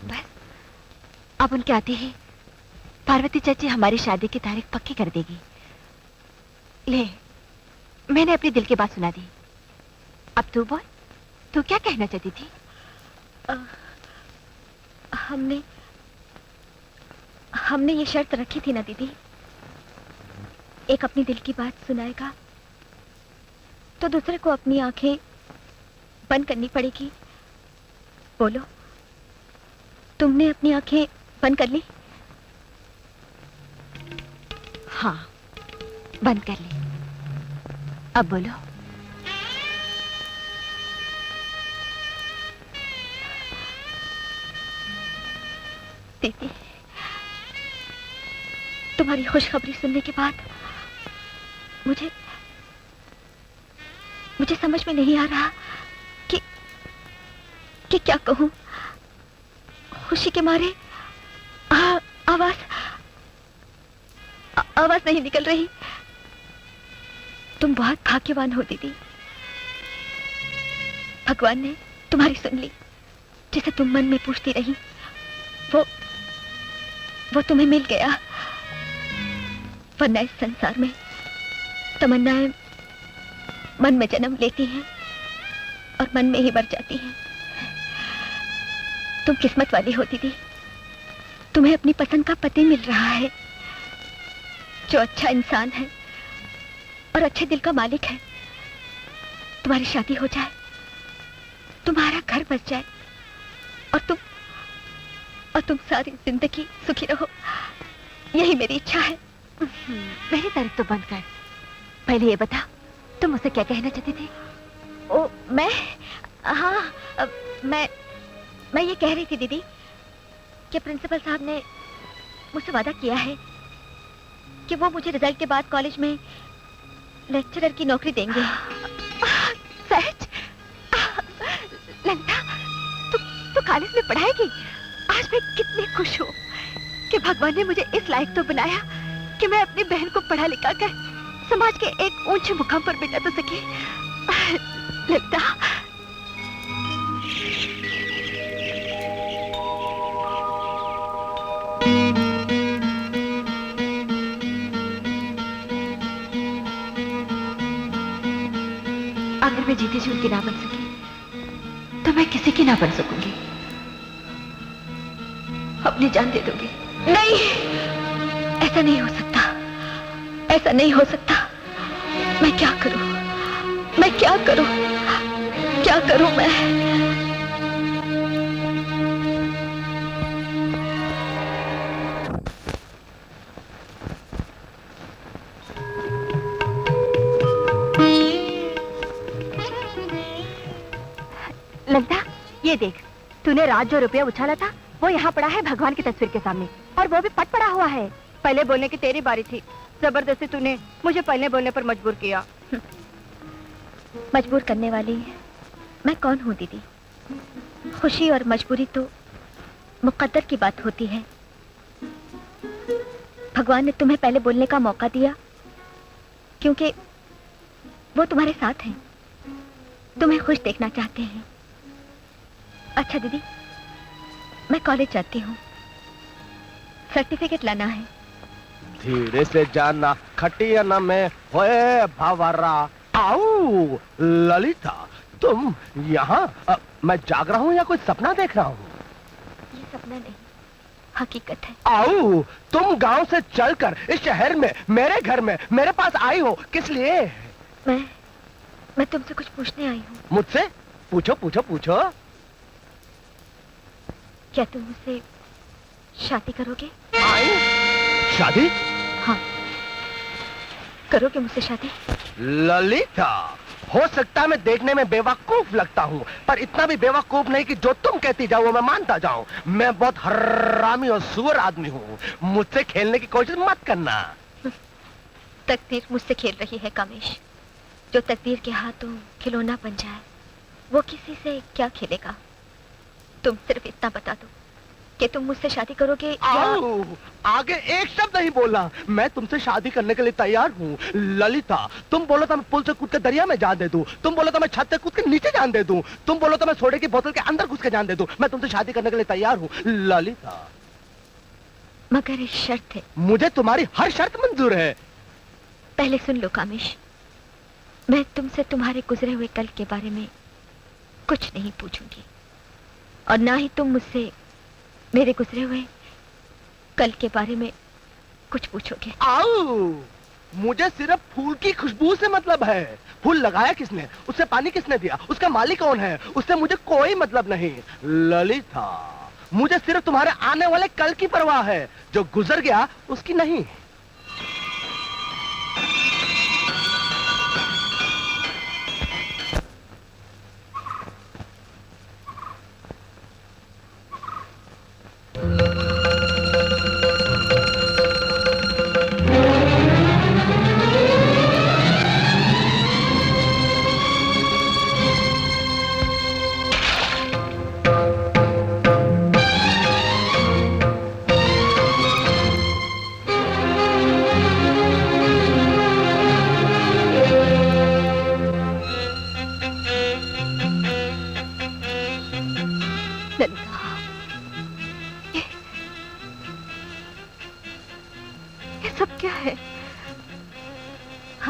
S1: बस अब उनके आते ही पार्वती चाची हमारी शादी की तारीख पक्की कर देगी। ले, मैंने अपने दिल की बात सुना दी। अब तू बोल, तू क्या कहना चाहती थी? हमने ये शर्त रखी थी ना दीदी, एक अपनी दिल की बात सुनाएगा तो दूसरे को अपनी आंखें बंद करनी पड़ेगी। बोलो, तुमने अपनी आंखें बंद कर ली? हाँ, बंद कर ली। अब बोलो। दीदी, तुम्हारी खुशखबरी सुनने के बाद मुझे समझ में नहीं आ रहा कि क्या कहूं। खुशी के मारे आवाज नहीं निकल रही। तुम बहुत भाग्यवान हो दीदी। भगवान ने तुम्हारी सुन ली। जिसे तुम मन में पूछती रही वो तुम्हें मिल गया। वरना इस संसार में तमन्नाएं मन में जन्म लेती हैं और मन में ही मर जाती हैं। तुम किस्मत वाली हो दीदी, तुम्हें अपनी पसंद का पति मिल रहा है जो अच्छा इंसान है और अच्छे दिल का मालिक है। तुम्हारी शादी हो जाए, तुम्हारा घर बस जाए और तुम सारी जिंदगी सुखी रहो, यही मेरी इच्छा है। मेरी तारीफ तो बंद कर, पहले ये बता तुम मुझसे क्या कहना चाहती थी? ओ, मैं ये कह रही थी दीदी कि प्रिंसिपल साहब ने मुझसे वादा किया है कि वो मुझे रिजल्ट के बाद कॉलेज में लेक्चरर की नौकरी देंगे। सच? ललिता, तू कॉलेज में पढ़ाएगी? आज मैं कितनी खुश हूँ कि भगवान ने मुझे इस लायक तो बनाया कि मैं अपनी बहन को पढ़ा लिखा कर समाज के एक ऊंचे मुकाम पर बिठा तो सके। ललिता, अगर मैं जीती जी उनकी ना बन सकी तो मैं किसी की ना बन सकूंगी। अपनी जान दे दूंगी। नहीं, ऐसा नहीं हो सकता, ऐसा नहीं हो सकता। मैं क्या करूं मैं? ललिता, ये देख, तूने रात जो रुपया उछाला था वो यहाँ पड़ा है भगवान की तस्वीर के सामने, और वो भी पट पड़ा हुआ है। पहले बोलने की तेरी बारी थी, जबरदस्ती तूने मुझे पहले बोलने पर मजबूर किया। मजबूर करने वाली मैं कौन हूँ दीदी? खुशी और मजबूरी तो मुकद्दर की बात होती है। भगवान ने तुम्हें पहले बोलने का मौका दिया क्योंकि वो तुम्हारे साथ हैं, तुम्हें खुश देखना चाहते हैं। अच्छा दीदी, मैं कॉलेज जाती हूँ, सर्टिफिकेट लाना है।
S4: धीरे से जाना खटियाना में होए भंवरा। आओ ललिता, तुम यहाँ? मैं जाग रहा हूँ या कोई सपना देख रहा हूँ?
S1: ये सपना नहीं,
S8: हकीकत है।
S4: आओ, तुम गांव से चलकर इस शहर में मेरे घर में मेरे पास आई हो, किस लिए?
S8: मैं तुमसे कुछ पूछने आई हूँ।
S4: मुझसे? पूछो पूछो पूछो।
S8: क्या तुम मुझसे शादी करोगे?
S4: आई? शादी?
S8: हाँ, करोगे मुझसे शादी?
S4: ललिता, हो सकता है मैं देखने में बेवकूफ लगता हूँ, पर इतना भी बेवकूफ नहीं कि जो तुम कहती जाओ वो मैं मानता जाऊं। मैं बहुत हरामी और सुअर आदमी हूँ, मुझसे खेलने की कोशिश मत करना।
S8: तकदीर मुझसे खेल रही है कामेश। जो तकदीर के हाथों खिलौना बन जाए वो किसी से क्या खेलेगा। तुम सिर्फ इतना बता दो कि तुम मुझसे शादी करोगे या...
S4: आगे एक शब्द नहीं बोलना। मैं तुमसे शादी करने के लिए तैयार हूँ। ललिता, तुम बोलो तो मैं पुल से कूद के दरिया में जान दे दूं, तुम बोलो तो मैं छत से कूद के नीचे जान दे दूं, तुम बोलो तो मैं सोडे की बोतल के अंदर घुस के जान दे दूं। मैं तुमसे शादी करने के लिए तैयार हूँ ललिता,
S8: मगर एक शर्त है।
S4: मुझे तुम्हारी हर शर्त मंजूर है।
S8: पहले सुन लो कामेश, मैं तुमसे तुम्हारे गुजरे हुए कल के बारे में कुछ नहीं पूछूंगी और ना ही तुम मुझसे मेरे गुजरे हुए कल के बारे में कुछ पूछोगे।
S4: आओ, मुझे सिर्फ फूल की खुशबू से मतलब है। फूल लगाया किसने, उससे पानी किसने दिया, उसका मालिक कौन है, उससे मुझे कोई मतलब नहीं। ललिता, मुझे सिर्फ तुम्हारे आने वाले कल की परवाह है, जो गुजर गया उसकी नहीं।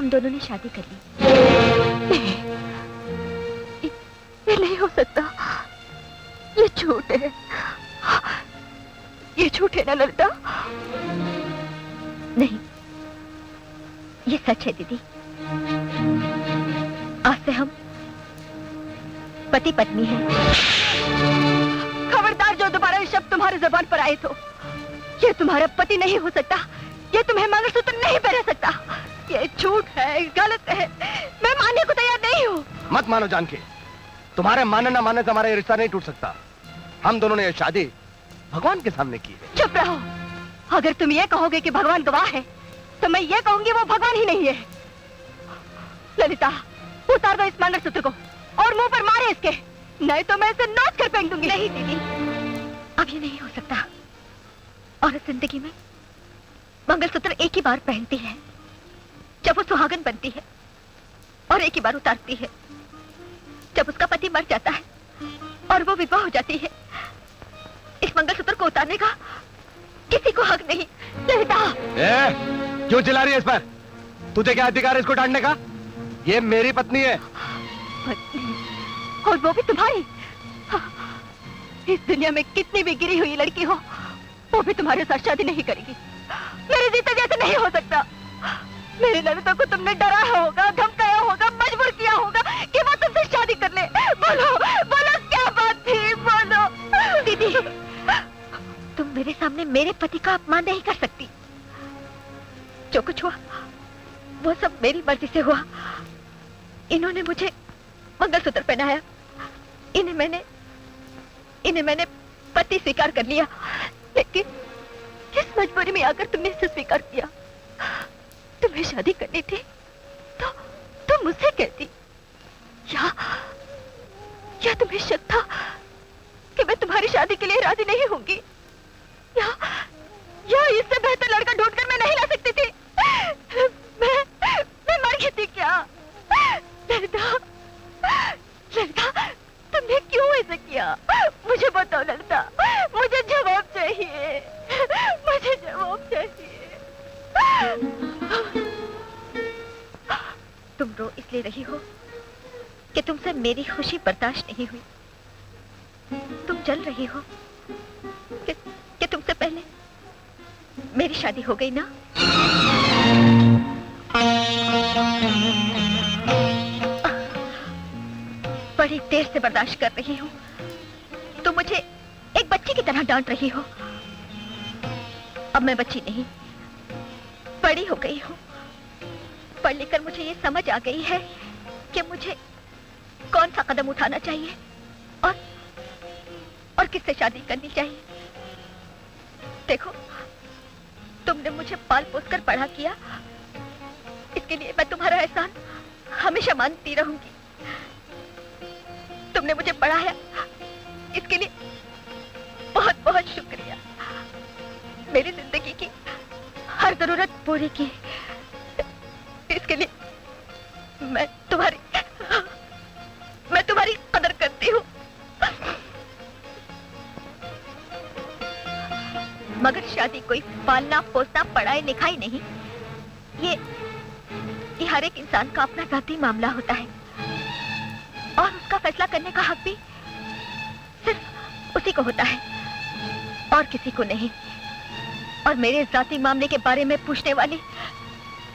S8: दोनों ने शादी कर ली। ये नहीं हो सकता, ये झूठ है, ये झूठ है ना ललिता? नहीं, ये सच है दीदी। आज से हम पति पत्नी हैं।
S1: खबरदार, जो दोबारा ये शब्द तुम्हारे जुबान पर आए तो ये तुम्हारा पति नहीं हो सकता, ये तुम्हें मंगलसूत्र नहीं पहना सकता। ये झूठ है, गलत है, मैं मानने को तैयार नहीं हूँ।
S4: मत मानो जानकी, तुम्हारे मानने ना मानने से हमारा ये रिश्ता नहीं टूट सकता। हम दोनों ने ये शादी भगवान के सामने की है।
S1: चुप रहो। अगर तुम ये कहोगे कि भगवान गवाह है तो मैं ये कहूंगी वो भगवान ही नहीं है। ललिता, उतार दो इस मंगलसूत्र को और मुंह पर मारे इसके, नहीं तो मैं इसे नोच कर फेंक दूंगी।
S8: नहीं दीदी, अब ये नहीं हो सकता। औरत जिंदगी में मंगलसूत्र एक ही बार पहनती है जब वो सुहागन बनती है, और एक ही बार उतारती है जब उसका पति मर जाता है और वो विधवा हो जाती है। इस मंगलसूत्र को उतारने का किसी को हक नहीं। ललिता,
S4: क्यों चिल्ला रही है इस पर? तुझे क्या अधिकार है इसको डांटने का? ये मेरी पत्नी है।
S1: पत्नी? और वो भी तुम्हारी? इस दुनिया में कितनी भी गिरी हुई लड़की हो, वो भी तुम्हारे साथ शादी नहीं करेगी। मेरे जीते जैसे नहीं हो सकता। मेरी ललिता को तुमने डराया होगा, धमकाया होगा, मजबूर किया होगा कि वो तुमसे शादी कर ले। बोलो, बोलो क्या बात थी, बोलो।
S8: दीदी, तुम मेरे सामने मेरे पति का अपमान नहीं कर सकती। जो कुछ हुआ वो सब मेरी मर्जी से हुआ। इन्होंने मुझे मंगलसूत्र पहनाया, इन्हें मैंने पति स्वीकार कर लिया। लेकिन किस मजबूरी में आकर तुमने इसे स्वीकार किया? तुम्हें शादी करनी थी तो तुम मुझसे कहती, या तुम्हें शक था कि मैं तुम्हारी शादी के लिए राजी नहीं होंगी, या इससे बेहतर लड़का ढूंढकर मैं नहीं ला सकती थी? मैं मर गई थी क्या? ललिता, ललिता, तुमने क्यों ऐसा किया? मुझे बताओ ललिता, मुझे जवाब चाहिए, मुझे जवाब चाहिए। तुम रो इसलिए रही हो कि तुमसे मेरी खुशी बर्दाश्त नहीं हुई। तुम जल रही हो कि तुमसे पहले मेरी शादी हो गई ना? बड़ी देर से बर्दाश्त कर रही हूँ। तुम मुझे एक बच्ची की तरह डांट रही हो। अब मैं बच्ची नहीं, बड़ी हो गई हूँ। पढ़ लिखकर मुझे ये समझ आ गई है कि मुझे कौन सा कदम उठाना चाहिए और किससे शादी करनी चाहिए। देखो, तुमने मुझे पाल पोस कर बड़ा किया, इसके लिए मैं तुम्हारा एहसान हमेशा मानती रहूंगी। तुमने मुझे पढ़ाया, इसके लिए बहुत बहुत शुक्रिया। मेरी जिंदगी की हर जरूरत पूरी की, इसके लिए मैं तुम्हारी कदर करती हूँ। मगर शादी कोई पालना पोसना पढ़ाई लिखाई नहीं, ये हर एक इंसान का अपना जाती मामला होता है और उसका फैसला करने का हक भी सिर्फ उसी को होता है और किसी को नहीं। और मेरे जाती मामले के बारे में पूछने वाली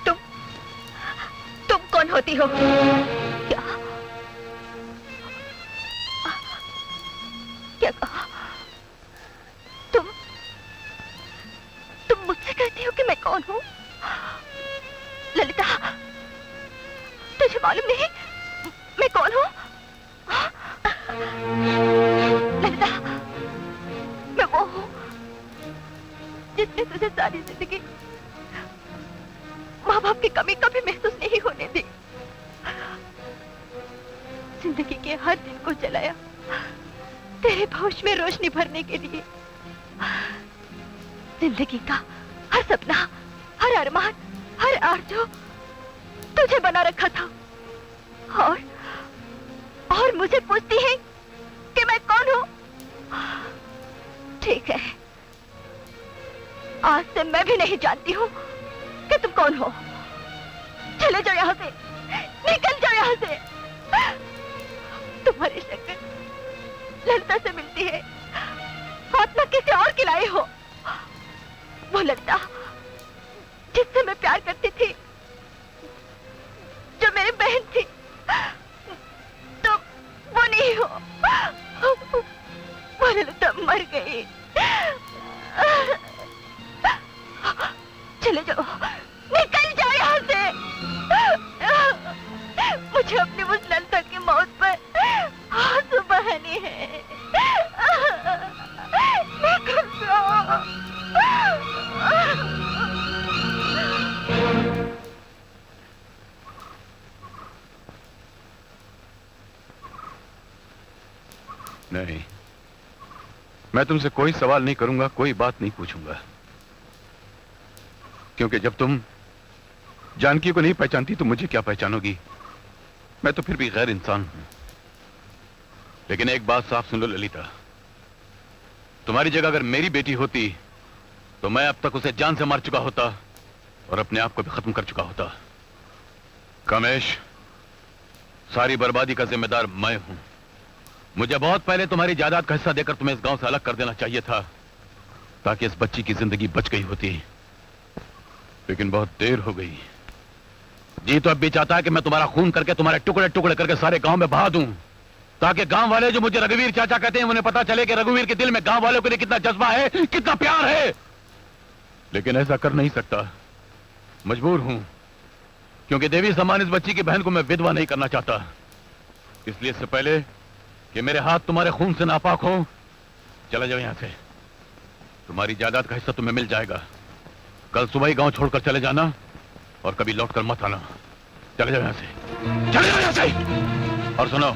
S8: तुम कौन होती हो? क्या कहा? तुम मुझसे कहती हो कि मैं कौन हूँ? ललिता, तुझे मालूम नहीं मैं कौन हूँ? ललिता, मैं वो हूँ जिसने तुझे सारी जिंदगी माँ बाप की कमी कभी महसूस नहीं होने दी। जिंदगी के हर दिन को जलाया तेरे होश में रोशनी भरने के लिए। जिंदगी का हर सपना, हर अरमान, हर आरज़ू तुझे बना रखा था और मुझे पूछती है कि मैं कौन हूँ? ठीक है, आज से मैं भी नहीं जानती हूँ कि तुम कौन हो। चले जाओ यहाँ से, निकल जाओ यहाँ से। तुम्हारी शक्ल ललिता से मिलती है, आत्मा किसी और की लाई हो। वो ललिता जिससे मैं प्यार करती थी, जो मेरी बहन थी, तो वो नहीं हो। वो ललिता मर गई। चले जाओ, निकल जाओ यहाँ से। मुझे अपनी उस ललिता की मौत पर आंसू बहाने हैं। निकल जाओ।
S3: नहीं, मैं तुमसे कोई सवाल नहीं करूंगा, कोई बात नहीं पूछूंगा, क्योंकि जब तुम जानकी को नहीं पहचानती तो मुझे क्या पहचानोगी? मैं तो फिर भी गैर इंसान हूं। लेकिन एक बात साफ सुन लो ललिता, तुम्हारी जगह अगर मेरी बेटी होती तो मैं अब तक उसे जान से मार चुका होता और अपने आप को भी खत्म कर चुका होता। कमेश, सारी बर्बादी का जिम्मेदार मैं हूं। मुझे बहुत पहले तुम्हारी जायदाद का हिस्सा देकर तुम्हें इस गांव से अलग कर देना चाहिए था, ताकि इस बच्ची की जिंदगी बच गई होती, लेकिन बहुत देर हो गई। जी तो अब भी चाहता है कि मैं तुम्हारा खून करके, तुम्हारे टुकड़े टुकड़े करके सारे गांव में बहा दूं, ताकि गांव वाले जो मुझे रघुवीर चाचा कहते हैं उन्हें पता चले कि रघुवीर के दिल में गांव वालों के लिए कितना जज्बा है, कितना प्यार है। लेकिन ऐसा कर नहीं सकता, मजबूर हूं, क्योंकि देवी समान इस बच्ची की बहन को मैं विधवा नहीं करना चाहता। इसलिए इससे पहले कि मेरे हाथ तुम्हारे खून से नापाक हो, चले जाओ यहां से। तुम्हारी जायदाद का हिस्सा तुम्हें मिल जाएगा। कल सुबह ही गांव छोड़कर चले जाना और कभी लौटकर मत आना। चले जाओ यहां से, चले जाओ यहां से। और सुनो,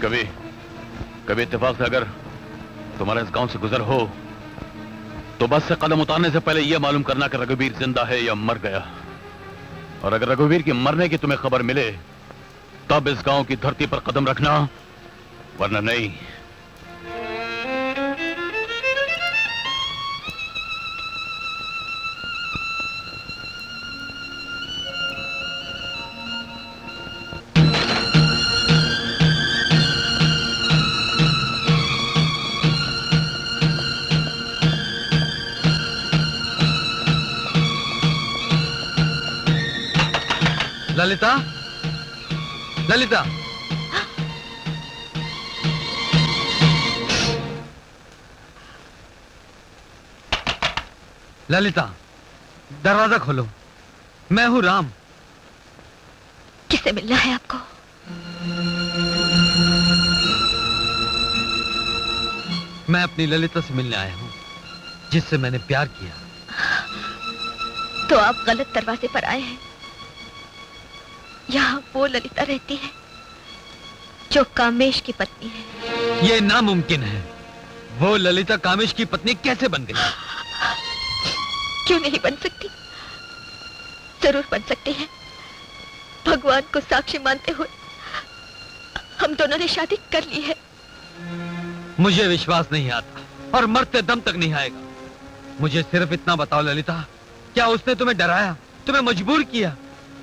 S3: कभी इत्तेफाक से अगर तुम्हारे इस गांव से गुजर हो तो बस से कदम उतारने से पहले यह मालूम करना कि रघुवीर जिंदा है या मर गया। और अगर रघुवीर की मरने की तुम्हें खबर मिले तब इस गांव की धरती पर कदम रखना, वरना नहीं।
S2: ललिता, ललिता, ललिता, दरवाजा खोलो। मैं हूं राम।
S1: किससे मिलना है आपको?
S2: मैं अपनी ललिता से मिलने आया हूं, जिससे मैंने प्यार किया।
S1: तो आप गलत दरवाजे पर आए हैं। यहाँ वो ललिता रहती है जो कामेश की पत्नी है।
S2: ये नामुमकिन है। वो ललिता कामेश की पत्नी कैसे बन गई?
S1: क्यों नहीं बन सकती? जरूर बन सकती है। भगवान को साक्षी मानते हुए हम दोनों ने शादी कर ली है।
S2: मुझे विश्वास नहीं आता और मरते दम तक नहीं आएगा। मुझे सिर्फ इतना बताओ ललिता, क्या उसने तुम्हें डराया, तुम्हें मजबूर किया,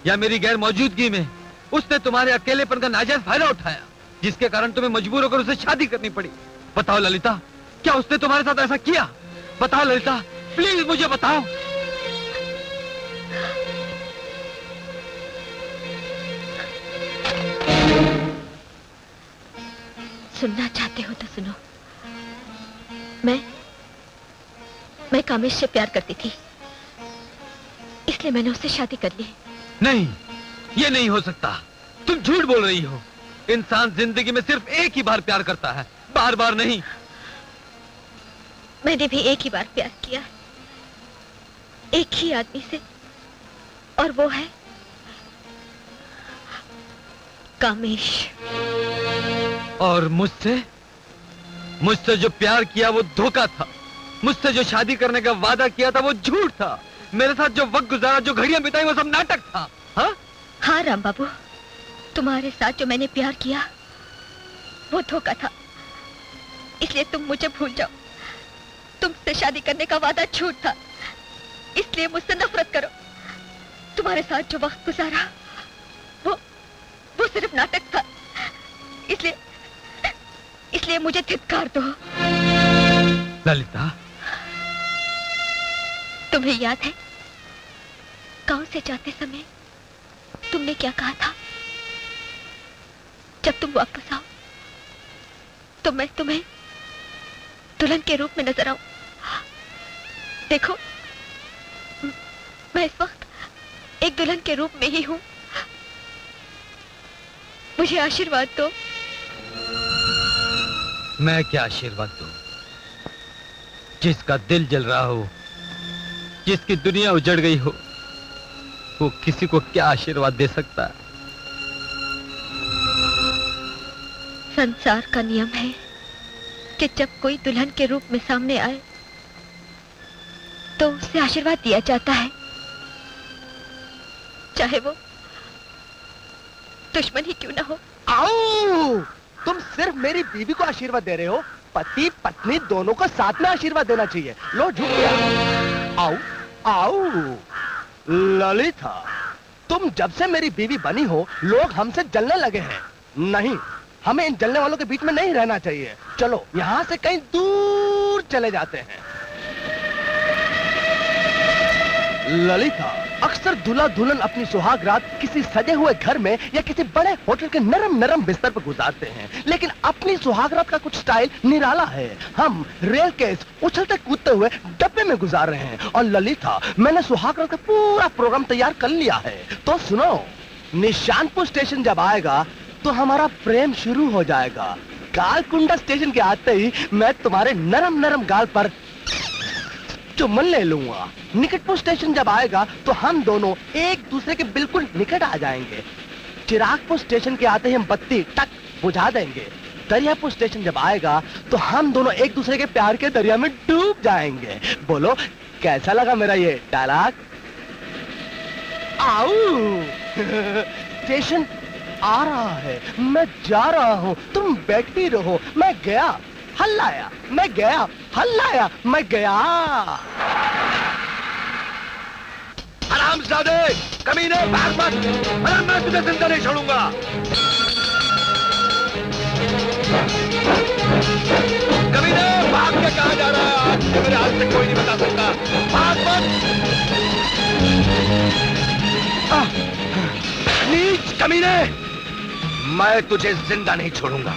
S2: या मेरी गैर मौजूदगी में उसने तुम्हारे अकेलेपन का नाजायज फायदा उठाया, जिसके कारण तुम्हें मजबूर होकर उसे शादी करनी पड़ी? बताओ ललिता, क्या उसने तुम्हारे साथ ऐसा किया? बताओ ललिता, प्लीज मुझे बताओ।
S1: सुनना चाहते हो तो सुनो। मैं कामेश से प्यार करती थी, इसलिए मैंने उससे शादी कर ली।
S2: नहीं, ये नहीं हो सकता। तुम झूठ बोल रही हो। इंसान जिंदगी में सिर्फ एक ही बार प्यार करता है, बार बार नहीं।
S1: मैंने भी एक ही बार प्यार किया, एक ही आदमी से, और वो है कामेश।
S2: और मुझसे जो प्यार किया वो धोखा था। मुझसे जो शादी करने का वादा किया था वो झूठ था। मेरे साथ जो वक्त गुजारा, जो घड़ियां बिताई, वो सब नाटक था।
S1: हाँ राम बाबू, तुम्हारे साथ जो मैंने प्यार किया वो धोखा था। इसलिए तुम मुझे भूल जाओ। तुमसे शादी करने का वादा झूठ था, इसलिए मुझसे नफरत करो। तुम्हारे साथ जो वक्त गुजारा वो सिर्फ नाटक था, इसलिए मुझे धिक्कार दो।
S2: ललिता,
S1: तुम्हें याद है गांव से जाते समय तुमने क्या कहा था? जब तुम वापस आओ तो मैं तुम्हें दुल्हन के रूप में नजर आऊं। देखो, मैं इस वक्त एक दुल्हन के रूप में ही हूं। मुझे आशीर्वाद दो।
S2: मैं क्या आशीर्वाद दूं? जिसका दिल जल रहा हो, जिसकी दुनिया उजड़ गई हो, वो किसी को क्या आशीर्वाद दे सकता है?
S1: संसार का नियम है कि जब कोई दुल्हन के रूप में सामने आए तो उसे आशीर्वाद दिया जाता है, चाहे वो दुश्मन ही क्यों ना हो।
S4: आओ! तुम सिर्फ मेरी बीवी को आशीर्वाद दे रहे हो। पति पत्नी दोनों को साथ में आशीर्वाद देना चाहिए। लो, झुक गया। आओ आओ ललिता, तुम जब से मेरी बीवी बनी हो लोग हमसे जलने लगे हैं। नहीं, हमें इन जलने वालों के बीच में नहीं रहना चाहिए। चलो यहाँ से कहीं दूर चले जाते हैं। ललिता, अक्सर दूल्हा दुल्हन अपनी सुहाग रात किसी सजे हुए घर में या किसी बड़े होटल के नरम नरम बिस्तर पर गुजारते हैं, लेकिन अपनी सुहाग रात का कुछ स्टाइल निराला है। हम रेल केस उछलते कूदते हुए डब्बे में गुजार रहे हैं। और ललिता, मैंने सुहाग रात का पूरा प्रोग्राम तैयार कर लिया है। तो सुनो, निशानपुर स्टेशन जब आएगा तो हमारा प्रेम शुरू हो जाएगा। गालकुंडा स्टेशन के आते ही मैं तुम्हारे नरम नरम गाल पर चुम्बन ले लूंगा। निकटपुर स्टेशन जब आएगा तो हम दोनों एक दूसरे के बिल्कुल निकट आ जाएंगे। चिरागपुर स्टेशन के आते ही हम बत्ती टक बुझा देंगे। दरियापुर स्टेशन जब आएगा तो हम दोनों एक दूसरे के प्यार के दरिया में डूब जाएंगे। बोलो, कैसा लगा मेरा ये डायलॉग? आओ! स्टेशन आ रहा है, मैं जा रहा हूँ, तुम बैठी रहो। मैं गया, हल्लाया, मैं गया, हल्लाया, मैं गया।
S10: हरामजादे, कमीने, भाग मत, वरना मैं तुझे जिंदा नहीं छोड़ूंगा। कमीने, भाग के कहाँ जा रहा है? आज मेरे हाथ से कोई नहीं बता सकता। भाग मत।
S4: कमीने, मैं तुझे जिंदा नहीं छोड़ूंगा।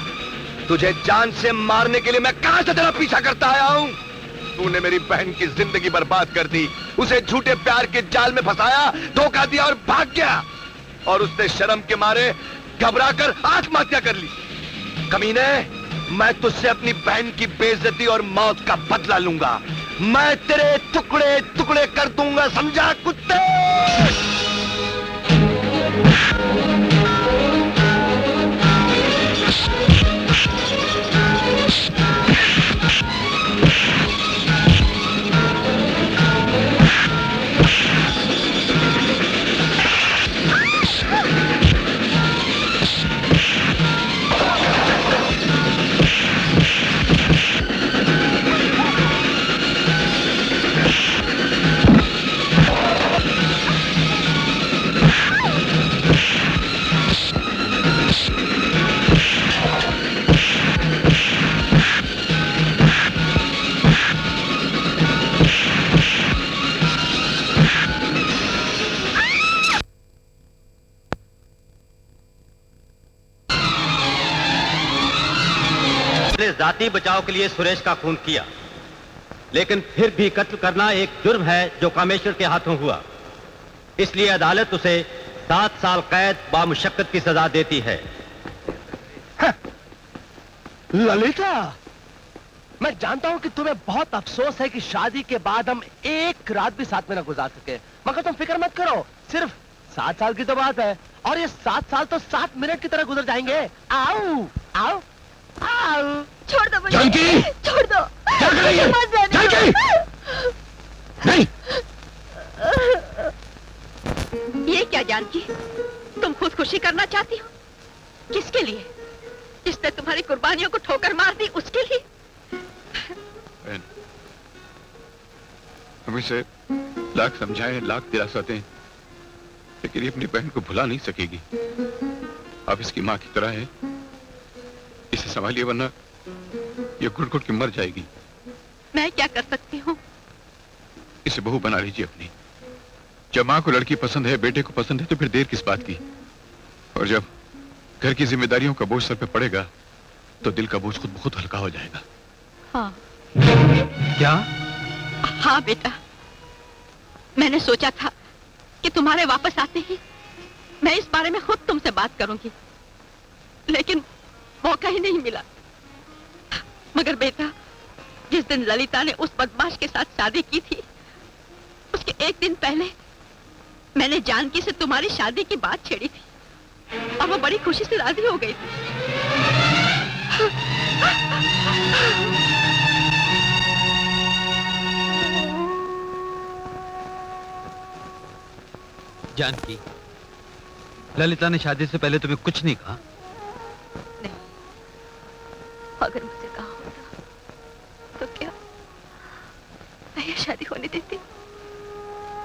S4: तुझे जान से मारने के लिए मैं कहां से तेरा पीछा करता आया हूं। तूने मेरी बहन की जिंदगी बर्बाद कर दी, उसे झूठे प्यार के जाल में फंसाया, धोखा दिया और भाग गया। और उसने शर्म के मारे घबराकर आत्महत्या कर ली। कमीने, मैं तुझसे अपनी बहन की बेइज्जती और मौत का बदला लूंगा। मैं तेरे टुकड़े टुकड़े कर दूंगा, समझा कुत्ते?
S11: जाति बचाव के लिए सुरेश का खून किया, लेकिन फिर भी कत्ल करना एक जुर्म है जो कामेश्वर के हाथों हुआ। इसलिए अदालत उसे 7 साल कैद बामुशक्कत की सजा देती है।
S4: ललिता, मैं जानता हूं कि तुम्हें बहुत अफसोस है कि शादी के बाद हम एक रात भी साथ में न गुजार सके, मगर तुम फिक्र मत करो। सिर्फ 7 साल की तो बात है, और ये 7 साल तो 7 मिनट की तरह गुजर जाएंगे। आओ आओ आओ।
S1: छोड़ दो मुझे।
S4: जानकी!
S1: छोड़ दो।
S4: क्या कर रही है?
S1: मत जाने दो।
S4: जानकी! नहीं।
S1: ये क्या जानकी? तुम खुदकुशी करना चाहती हो? किसके लिए? जिसने तुम्हारी कुर्बानियों को ठोकर मार दी, उसके लिए?
S3: बहन, हम इसे लाख समझाएं, लाख दिलासा दें, लेकिन ये अपनी बहन को भुला नहीं सकेगी। आप इसकी मां की तरह हैं, इसे संभालिए, वरना ये घुट घुट के मर जाएगी।
S1: मैं क्या कर सकती हूँ?
S3: इसे बहू बना लीजिए अपनी। जब मां को लड़की पसंद है, बेटे को पसंद है, तो फिर देर किस बात की? और जब घर की जिम्मेदारियों का बोझ सर पे पड़ेगा, तो दिल का बोझ खुद ब खुद हल्का हो जाएगा।
S1: हाँ।
S2: क्या?
S1: हाँ बेटा, मैंने सोचा था कि तुम्हारे वापस आते ही मैं इस बारे में खुद तुमसे बात करूंगी, लेकिन मौका ही नहीं मिला। मगर बेटा, जिस दिन ललिता ने उस बदमाश के साथ शादी की थी, उसके एक दिन पहले मैंने जानकी से तुम्हारी शादी की बात छेड़ी थी, और वो बड़ी खुशी से राजी हो गई थी।
S2: जानकी, ललिता ने शादी से पहले तुम्हें कुछ नहीं कहा?
S1: नहीं, अगर मुझे कहा होता तो क्या मैं ये शादी होने देती?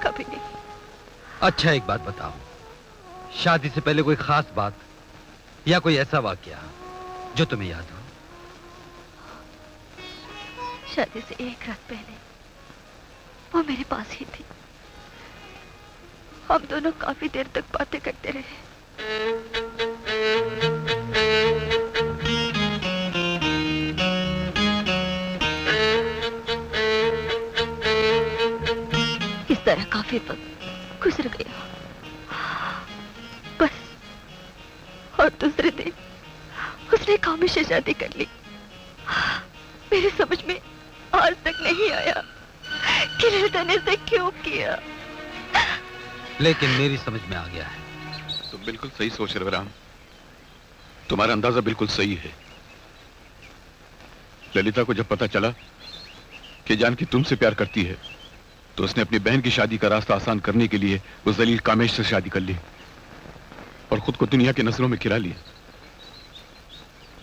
S1: कभी नहीं।
S2: अच्छा, एक बात बताओ, शादी से पहले कोई खास बात या कोई ऐसा वाकया जो तुम्हें याद हो?
S1: शादी से एक रात पहले वो मेरे पास ही थी। हम दोनों काफी देर तक बातें करते रहे। इस तरह काफी वक्त गुजर गया। बस, और दूसरे दिन उसने कामेश से शादी कर ली। मेरे समझ में आज तक नहीं आया कि ललिता ने इसे क्यों किया।
S2: लेकिन मेरी समझ में आ गया है।
S3: तुम बिल्कुल सही सोच रहे हो राम, तुम्हारा अंदाजा बिल्कुल सही है। ललिता को जब पता चला कि जानकी तुमसे प्यार करती है, तो उसने अपनी बहन की शादी का रास्ता आसान करने के लिए उस जलील कामेश से शादी कर ली और खुद को दुनिया की नजरों में गिरा लिया।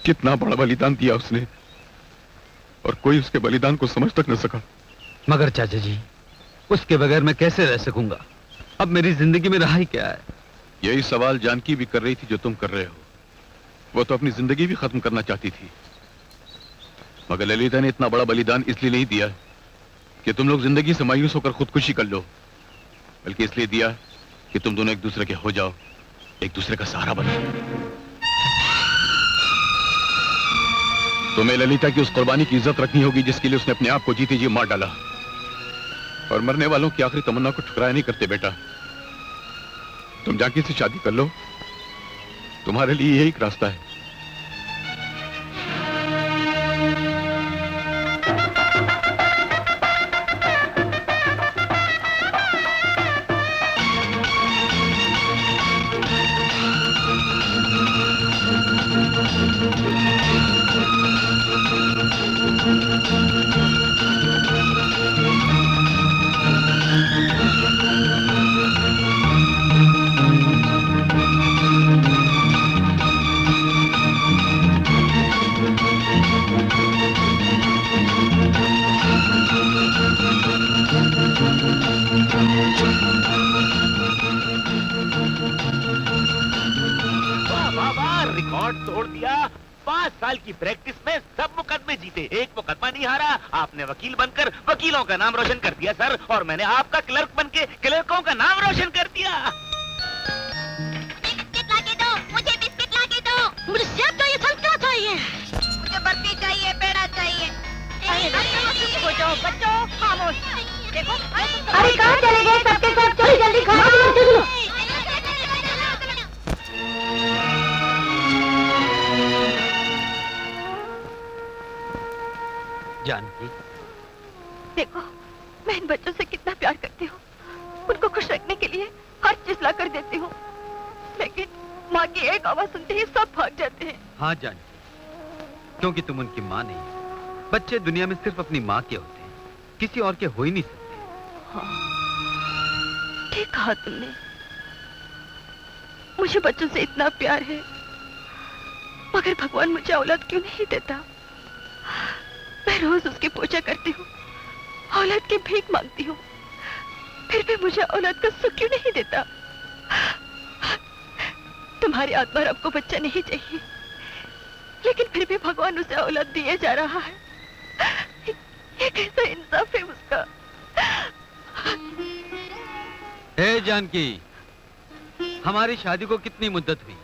S3: कितना बड़ा बलिदान दिया उसने, और कोई उसके बलिदान को समझ तक न सका।
S2: मगर चाचा जी, उसके बगैर मैं कैसे रह सकूंगा? अब मेरी जिंदगी में रहा ही क्या है?
S3: यही सवाल जानकी भी कर रही थी जो तुम कर रहे हो। वो तो अपनी जिंदगी भी खत्म करना चाहती थी, मगर ललिता ने इतना बड़ा बलिदान इसलिए नहीं दिया कि तुम लोग जिंदगी से मायूस होकर खुदकुशी कर लो, बल्कि इसलिए दिया कि तुम दोनों एक दूसरे के हो जाओ एक दूसरे का सहारा बनो। तुम्हें ललिता की उस कुर्बानी की इज्जत रखनी होगी जिसके लिए उसने अपने आप को जीते जी मार डाला। और मरने वालों की आखिरी तमन्ना को ठुकराया नहीं करते बेटा। तुम जानकी से शादी कर लो, तुम्हारे लिए यही एक रास्ता है।
S12: रिकॉर्ड तोड़ दिया। 5 साल की प्रैक्टिस में सब मुकदमे जीते, एक मुकदमा नहीं हारा। आपने वकील बनकर वकीलों का नाम रोशन कर दिया सर, और मैंने आपका क्लर्क बनके क्लर्कों का नाम रोशन कर दिया।
S8: बिस्किट लाके दो, मुझे बिस्किट लाके दो। मुझे सेब चाहिए, संतरा चाहिए, मुझे बर्फी चाहिए, पेड़ा चाहिए।
S5: चुप हो जाओ बच्चों, खामोश। देखो
S1: अरे कहाँ चले गए सबके सब? चलो जल्दी खाना चलो।
S2: जानकी,
S1: देखो मैं इन बच्चों से कितना प्यार करती हूँ, उनको खुश रखने के लिए हर चीज ला कर देती हूँ, लेकिन माँ की एक आवाज सुनते ही सब भाग जाते हैं।
S2: हाँ जानकी, क्योंकि तुम उनकी माँ नहीं। बच्चे दुनिया में सिर्फ अपनी माँ के होते हैं, किसी और के हो ही नहीं सकते।
S1: हाँ, ठीक कहा तुमने। मुझे बच्चों से इतना प्यार है, मगर भगवान मुझे औलाद क्यों नहीं देता? मैं रोज उसकी पूजा करती हूँ, औलाद की भीख मांगती हूँ, फिर भी मुझे औलाद का सुख क्यों नहीं देता? तुम्हारी आत्मा रब को बच्चा नहीं चाहिए, लेकिन फिर भी भगवान उसे औलाद दिए जा रहा है। ये कैसा इंसाफ है उसका?
S2: हे जानकी, हमारी शादी को कितनी मुद्दत हुई?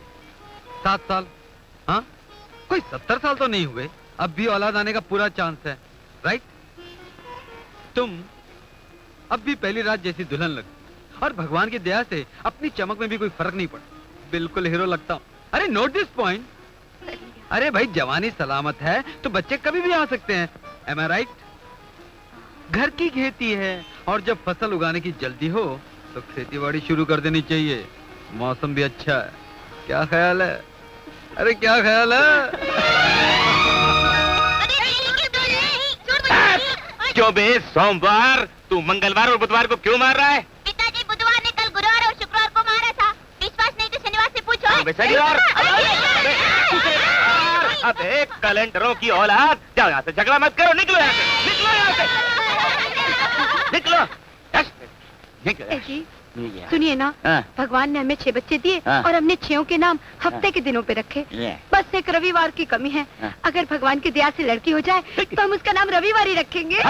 S2: 7 साल? हाँ, कोई 70 साल तो नहीं हुए। अब भी औलाद आने का पूरा चांस है, राइट? तुम अब भी पहली रात जैसी दुल्हन लगती, और भगवान की दया से अपनी चमक में भी कोई फर्क नहीं पड़ा। बिल्कुल हीरो लगता हूँ। अरे नोट दिस पॉइंट। अरे भाई, जवानी सलामत है तो बच्चे कभी भी आ सकते हैं। एम आई राइट? घर की खेती है, और जब फसल उगाने की जल्दी हो तो खेती बाड़ी शुरू कर देनी चाहिए। मौसम भी अच्छा है। क्या ख्याल है? अरे क्या ख्याल है?
S12: क्यों बे सोमवार, तू मंगलवार और बुधवार को क्यों मार रहा है?
S8: पिताजी, बुधवार ने कल गुरुवार और शुक्रवार को मारा था। विश्वास नहीं तो शनिवार से पूछो।
S12: शनिवार? अबे कैलेंडरों की औलाद, जाओ यहाँ से, झगड़ा मत करो। निकलो यहाँ से, निकलो यहाँ से, निकलो।
S1: जी सुनिए ना, भगवान ने हमें 6 बच्चे दिए और हमने 6 के नाम हफ्ते के दिनों पे रखे। बस एक रविवार की कमी है। अगर भगवान की दया से लड़की हो जाए तो हम उसका नाम रविवार ही रखेंगे।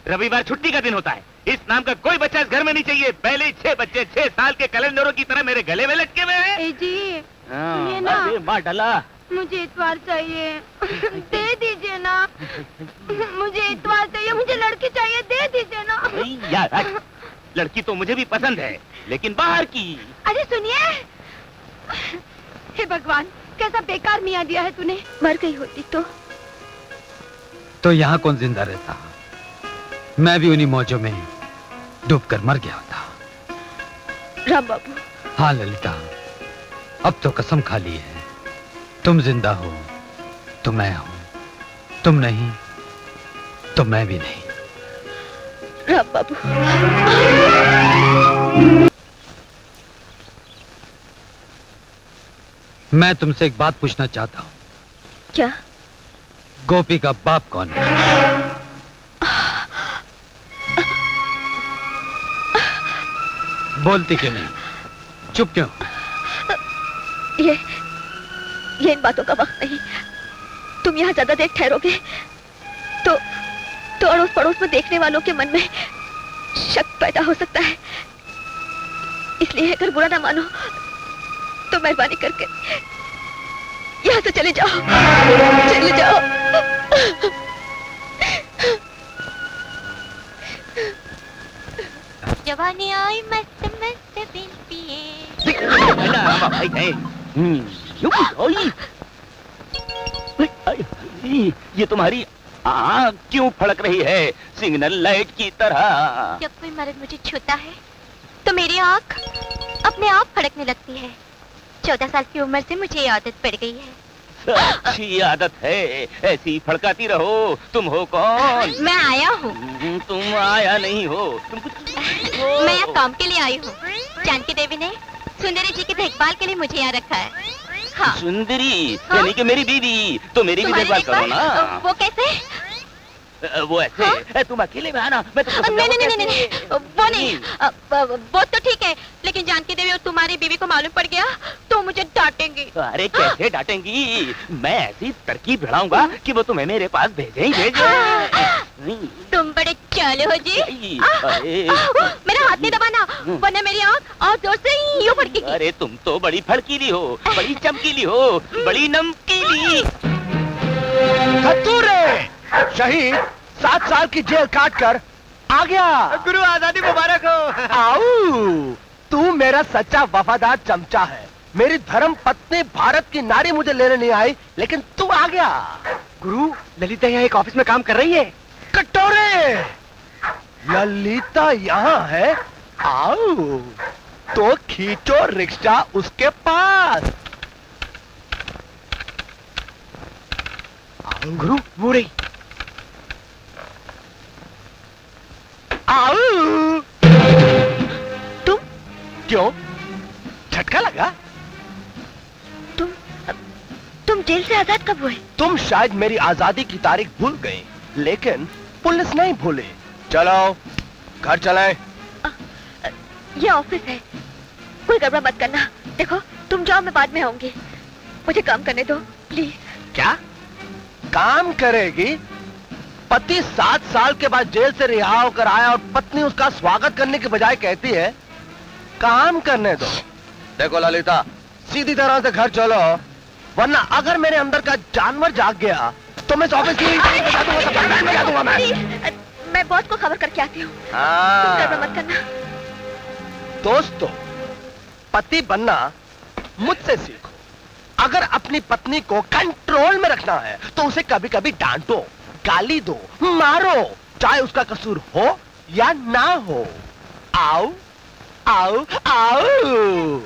S12: रविवार छुट्टी का दिन होता है। इस नाम का कोई बच्चा इस घर में नहीं चाहिए। पहले 6 बच्चे 6 साल के कैलेंडरों की तरह मेरे गले में लटके हुए हैं।
S1: जी सुनिए ना,
S12: मार डाला।
S1: मुझे इतवार चाहिए, दे दीजिए ना। मुझे इतवार चाहिए, मुझे लड़की चाहिए, दे दीजिए ना।
S12: यार, लड़की तो मुझे भी पसंद है, लेकिन बाहर की।
S1: अरे सुनिए, हे भगवान, कैसा बेकार मियाँ दिया है तूने। मर गई होती
S2: तो यहाँ कौन जिंदा रहता? मैं भी उन्हीं मौजों में डूबकर मर गया होता।
S1: राम बाबू।
S2: हाँ ललिता, अब तो कसम खा ली है। तुम जिंदा हो तो मैं हूं, तुम नहीं तो मैं भी नहीं।
S1: राम बाबू।
S2: मैं तुमसे एक बात पूछना चाहता हूँ।
S1: क्या?
S2: गोपी का बाप कौन है? बोलती क्यों नहीं? चुप क्यों?
S1: ये इन बातों का वक्त नहीं। तुम यहाँ ज्यादा देर ठहरोगे तो अड़ोस पड़ोस में देखने वालों के मन में शक पैदा हो सकता है। इसलिए अगर बुरा ना मानो तो मेहरबानी करके यहाँ से चले जाओ, चले जाओ।
S8: जवानी आई मस्त मस्त बिन पिए।
S12: ये तुम्हारी आँख क्यों फड़क रही है सिग्नल लाइट की तरह?
S8: जब कोई मर्द मुझे छूता है तो मेरी आँख अपने आप फड़कने लगती है। 14 साल की उम्र से मुझे ये आदत पड़ गई है।
S12: अच्छी आदत है, ऐसी फड़काती रहो। तुम हो कौन?
S8: मैं आया हूँ।
S12: तुम आया नहीं हो, तुम कुछ
S8: मैं यहाँ काम के लिए आई हूँ। जानकी देवी ने सुंदरी जी की देखभाल के लिए मुझे यहाँ रखा है। हाँ।
S12: सुंदरी यानी कि मेरी बीवी, तो मेरी भी देखभाल करो ना।
S8: वो कैसे?
S12: वो ऐसे। हाँ? तुम अकेले में आना, मैं तुमको
S8: नहीं, वो नहीं। वो तो ठीक है, लेकिन जानकी देवी और तुम्हारी बीवी को मालूम पड़ गया तो मुझे डांटेंगी।
S12: अरे कैसे डांटेंगी? मैं ऐसी तरकीब भिड़ाऊंगा कि वो तुम्हें मेरे पास भेजे ही भेजे।
S8: तुम बड़े चालू हो जी। मेरा हाथ नहीं दबाना, वरना मेरी आँख और जोर से यूं फड़केगी।
S12: अरे तुम तो बड़ी फड़कीली हो, बड़ी चमकीली हो, बड़ी नमकीली।
S4: शहीद 7 साल की जेल काट कर आ गया।
S10: गुरु आजादी मुबारक हो।
S4: आओ, तू मेरा सच्चा वफादार चमचा है। मेरी धर्म पत्नी भारत की नारी मुझे लेने नहीं आई, लेकिन तू आ गया।
S10: गुरु, ललिता यहाँ एक ऑफिस में काम कर रही है।
S4: कटोरे, ललिता यहाँ है? आओ, तो खींचो रिक्शा उसके पास।
S10: गुरु, वो रही।
S4: आओ। तुम क्यों? झटका लगा?
S1: तुम जेल से आजाद कब हुए?
S4: तुम शायद मेरी आजादी की तारीख भूल गई, लेकिन पुलिस नहीं भूली। चलो घर चलें।
S1: ये ऑफिस है, कोई गड़बड़ मत करना। देखो तुम जाओ, मैं बाद में आऊंगी। मुझे काम करने दो प्लीज।
S4: क्या काम करेगी? पति 7 साल के बाद जेल से रिहा होकर आया और पत्नी उसका स्वागत करने के बजाय कहती है काम करने दो। देखो ललिता, सीधी तरह से घर चलो, वरना अगर मेरे अंदर का जानवर जाग गया तो मैं इस ऑफिस की बजा दूंगा
S1: मैं बॉस को खबर करके आती हूँ। तुम गड़बड़ मत करना।
S4: दोस्तों, पति बनना मुझसे सीखो। अगर अपनी पत्नी को कंट्रोल में रखना है तो उसे कभी कभी डांटो, गाली दो, मारो, चाहे उसका कसूर हो या ना हो। आओ आओ आओ।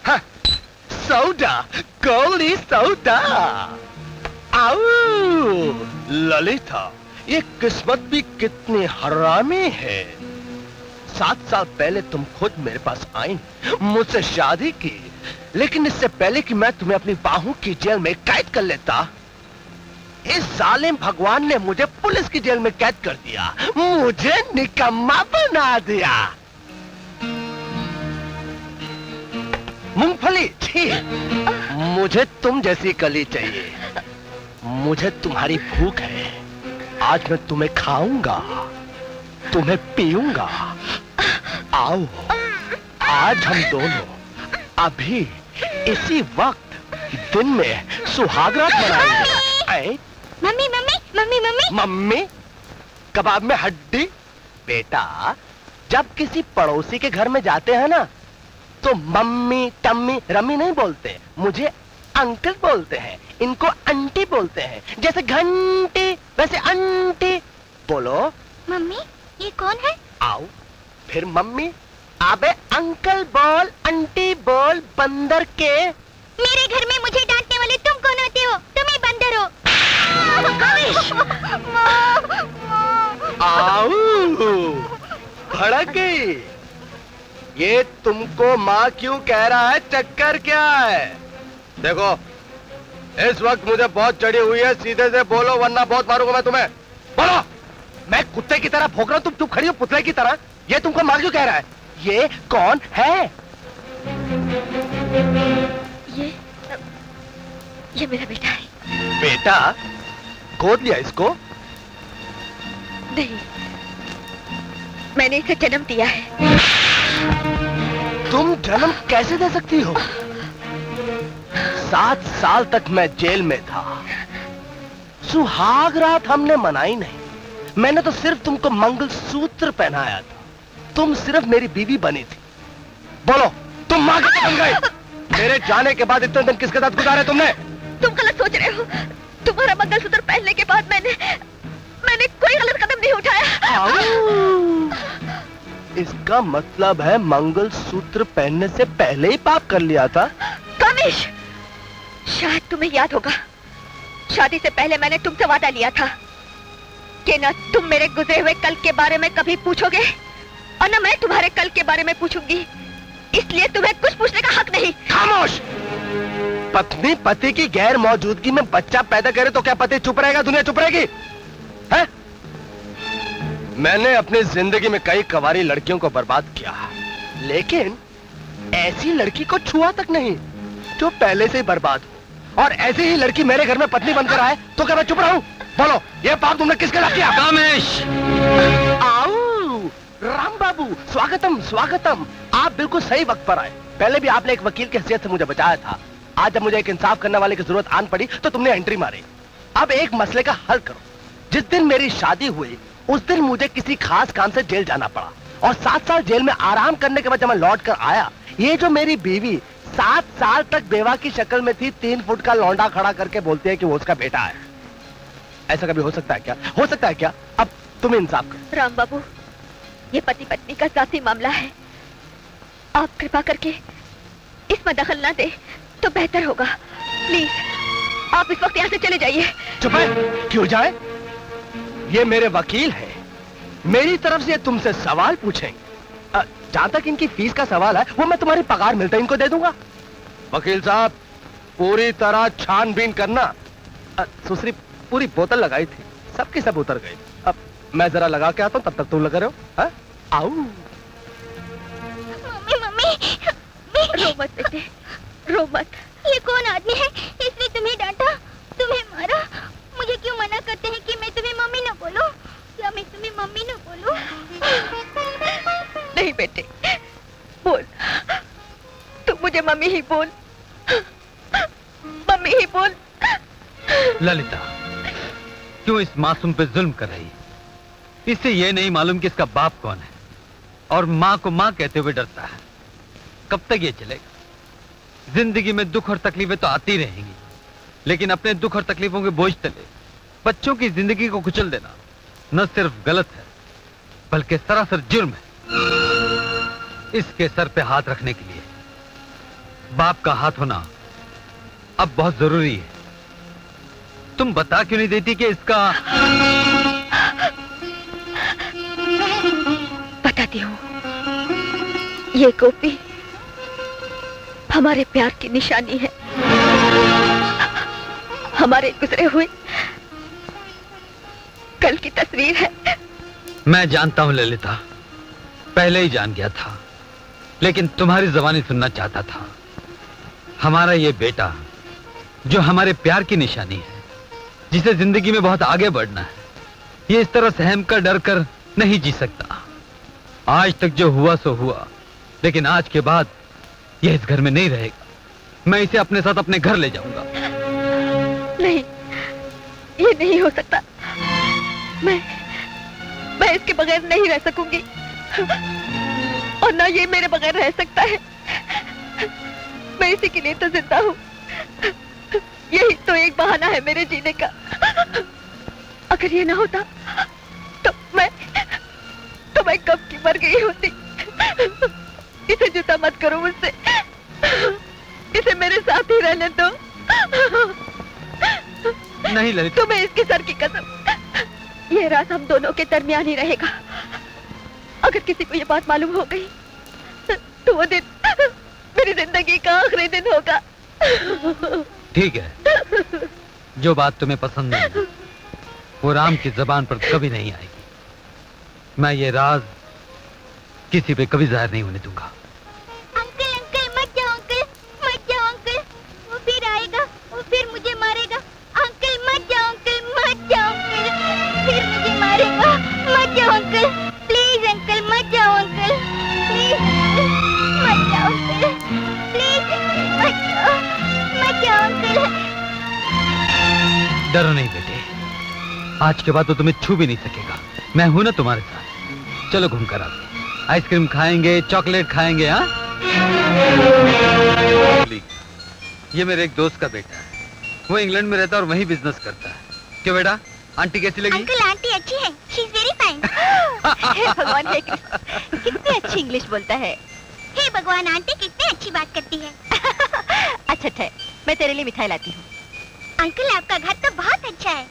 S4: हाँ, सौदा, गोली सौदा। आओ ललिता, ये किस्मत भी कितनी हरामी है। 7 साल पहले तुम खुद मेरे पास आई, मुझसे शादी की, लेकिन इससे पहले कि मैं तुम्हें अपनी बाहों की जेल में कैद कर लेता, इस जालिम भगवान ने मुझे पुलिस की जेल में कैद कर दिया, मुझे निकम्मा बना दिया। मूंगफली, छी, मुझे तुम जैसी कली चाहिए। मुझे तुम्हारी भूख है। आज मैं तुम्हें खाऊंगा, तुम्हें पीऊंगा। आओ, आज हम दोनों अभी इसी वक्त दिन में सुहागरात मनाएंगे।
S8: Mummy mummy mummy mummy
S4: mummy, कबाब में हड्डी। बेटा, जब किसी पड़ोसी के घर में जाते हैं ना, तो मम्मी टम्मी रम्मी नहीं बोलते, मुझे अंकल बोलते हैं, इनको आंटी बोलते हैं। जैसे घंटी वैसे आंटी। बोलो
S8: मम्मी, ये कौन है?
S4: आओ, फिर मम्मी। अबे अंकल बोल, आंटी बोल, बंदर के।
S8: मेरे घर में मुझे डांटने वाले तुम कौन होते हो? तुम ही बंदर हो।
S4: आओ, भड़क गई। ये तुमको माँ क्यों कह रहा है? चक्कर क्या है? देखो, इस वक्त मुझे बहुत चढ़ी हुई है, सीधे से बोलो वरना बहुत मारूंगा मैं तुम्हें। बोलो। मैं कुत्ते की तरह भौंक रहा हूँ, तुम चुप खड़ी हो पुतले की तरह। ये तुमको माँ क्यों कह रहा है? ये कौन है?
S1: ये मेरा बेटा है।
S4: बेटा? गोद लिया इसको?
S1: नहीं, मैंने इसे जन्म दिया है।
S4: तुम जन्म कैसे दे सकती हो? 7 साल तक मैं जेल में था। सुहाग रात हमने मनाई नहीं। मैंने तो सिर्फ तुमको मंगलसूत्र पहनाया था। तुम सिर्फ मेरी बीवी बनी थी। बोलो, तुम मां कैसे बन गई? मेरे जाने के बाद इतने दिन किसके साथ गुजारे तुमने?
S1: तुम गलत सोच रहे हो। तुम्हारा मंगलसूत्र पहनने के बाद मैंने कोई गलत कदम नहीं उठाया।
S4: इसका मतलब है मंगलसूत्र पहनने से पहले ही पाप कर लिया था।
S1: कामेश, शायद तुम्हें याद होगा, शादी से पहले मैंने तुमसे वादा लिया था कि न तुम मेरे गुजरे हुए कल के बारे में कभी पूछोगे और न मैं तुम्हारे कल के बारे में पूछूंगी। इसलिए तुम्हें कुछ पूछने का हक नहीं।
S4: खामोश! पत्नी पति की गैर मौजूदगी में बच्चा पैदा करे तो क्या पति चुप रहेगा, दुनिया चुप रहेगी? है? मैंने अपनी जिंदगी में कई कवारी लड़कियों को बर्बाद किया, लेकिन ऐसी लड़की को छुआ तक नहीं जो पहले से ही बर्बाद हो। और ऐसी ही लड़की मेरे घर में पत्नी बनकर आए तो क्या मैं चुप रहूं? बोलो, ये पाप तुमने किसके साथ किया?
S2: कामेश!
S4: आओ, राम बाबू, स्वागतम स्वागतम। आप बिल्कुल सही वक्त पर आए। पहले भी आपने एक वकील की हैसियत से मुझे बचाया था। आज जब मुझे एक इंसाफ करने वाले की जरूरत आन पड़ी तो तुमने एंट्री मारी। अब एक मसले का हल करो। जिस दिन मेरी शादी हुई उस दिन मुझे किसी खास काम से जेल जाना पड़ा और 7 साल जेल में आराम करने के बाद जब मैं लौट कर आया, ये जो मेरी बीवी 7 साल तक बेवा की शक्ल में थी, 3 फुट का लौंडा खड़ा करके बोलती है कि वो उसका बेटा है। ऐसा कभी हो सकता है क्या? हो सकता है क्या? अब तुम इंसाफ करो।
S1: राम बाबू, ये पति पत्नी का जाती मामला है। आप कृपा करके इसमें दखल ना दे तो बेहतर होगा। प्लीज, आप इस वक्त यहाँ से चले जाइए।
S4: चुप है? क्यों जाए? ये मेरे वकील हैं। मेरी तरफ से तुमसे सवाल पूछेंगे। जहां तक इनकी फीस का सवाल है, वो मैं तुम्हारी पगार मिलता इनको दे दूंगा। वकील साहब, पूरी तरह छानबीन करना। सुश्री पूरी बोतल लगाई थी, सबकी सब उतर गई। अब मैं जरा लगा के आता हूं, तब तक तुम लगा रहे हो। आओ।
S8: मम्मी मम्मी,
S1: रो मत बेटे, रो मत।
S8: ये कौन आदमी है? इसने तुम्हें डांटा, तुम्हें मारा? मुझे क्यों मना करते हैं कि मैं तुम्हें मम्मी न बोलूं? क्या मैं तुम्हें मम्मी न बोलूं?
S1: नहीं बेटे, बोल। तू मुझे मम्मी ही बोल, मम्मी ही बोल।
S2: ललिता, क्यों इस मासूम पे जुल्म कर रही है? इससे ये नहीं मालूम कि इसका बाप कौन है और माँ को माँ कहते हुए डरता है। कब तक ये चलेगा? जिंदगी में दुख और तकलीफें तो आती रहेंगी, लेकिन अपने दुख और तकलीफों के बोझ तले बच्चों की जिंदगी को कुचल देना न सिर्फ गलत है बल्कि सरासर जुर्म है। इसके सर पे हाथ रखने के लिए बाप का हाथ होना अब बहुत जरूरी है। तुम बता क्यों नहीं देती कि इसका?
S1: बताती हूँ। ये गोपी हमारे प्यार की निशानी है, हमारे गुजरे हुए कल की तस्वीर है।
S2: मैं जानता हूं ललिता, पहले ही जान गया था, लेकिन तुम्हारी जबानी सुनना चाहता था। हमारा ये बेटा जो हमारे प्यार की निशानी है, जिसे जिंदगी में बहुत आगे बढ़ना है, ये इस तरह सहम कर डर कर नहीं जी सकता। आज तक जो हुआ सो हुआ, लेकिन आज के बाद ये इस घर में नहीं रहेगा। मैं इसे अपने साथ अपने घर ले जाऊंगा।
S1: नहीं, ये नहीं हो सकता। मैं इसके बगैर नहीं रह सकूंगी और ना ये मेरे बगैर रह सकता है। मैं इसी के लिए तो जिंदा हूँ। यही तो एक बहाना है मेरे जीने का। अगर ये ना होता तो मैं कब की मर गई होती। इसे जुदा मत करो मुझसे, इसे मेरे साथ ही रहने दो।
S2: नहीं ललिता,
S1: तुम्हें इसकी सर की कसम, ये राज हम दोनों के दरमियान ही रहेगा। अगर किसी को ये बात मालूम हो गई तो वो दिन मेरी जिंदगी का आखिरी दिन होगा।
S2: ठीक है, जो बात तुम्हें पसंद नहीं वो राम की जबान पर कभी नहीं आएगी। मैं ये राज किसी पे कभी जाहिर नहीं होने दूंगा।
S8: अंकल अंकल मत जाओ अंकल, मत जाओ अंकल, वो फिर आएगा, वो फिर मुझे मारेगा। अंकल मत जाओ अंकल, मत जाओ अंकल, फिर मुझे मारेगा। मत जाओ अंकल, प्लीज अंकल मत जाओ अंकल, प्लीज मत जाओ।
S2: डरो नहीं बेटे, आज के बाद तो तुम्हें छू भी नहीं सकेगा। मैं हूं ना तुम्हारे साथ। चलो घूम कर आते, आइसक्रीम खाएंगे, चॉकलेट खाएंगे। हाँ, ये मेरे एक दोस्त का बेटा है, वो इंग्लैंड में रहता है और वहीं बिजनेस करता है। क्यों बेटा, आंटी कैसी लगी?
S8: अंकल आंटी अच्छी है, शी इज वेरी फाइन।
S1: हे भगवान, हे कृष्ण, कितनी अच्छी इंग्लिश बोलता है।
S8: हे भगवान, आंटी कितनी अच्छी बात करती है।
S1: अच्छा अच्छा, मैं तेरे लिए मिठाई लाती हूँ।
S8: अंकल आपका घर तो बहुत अच्छा है।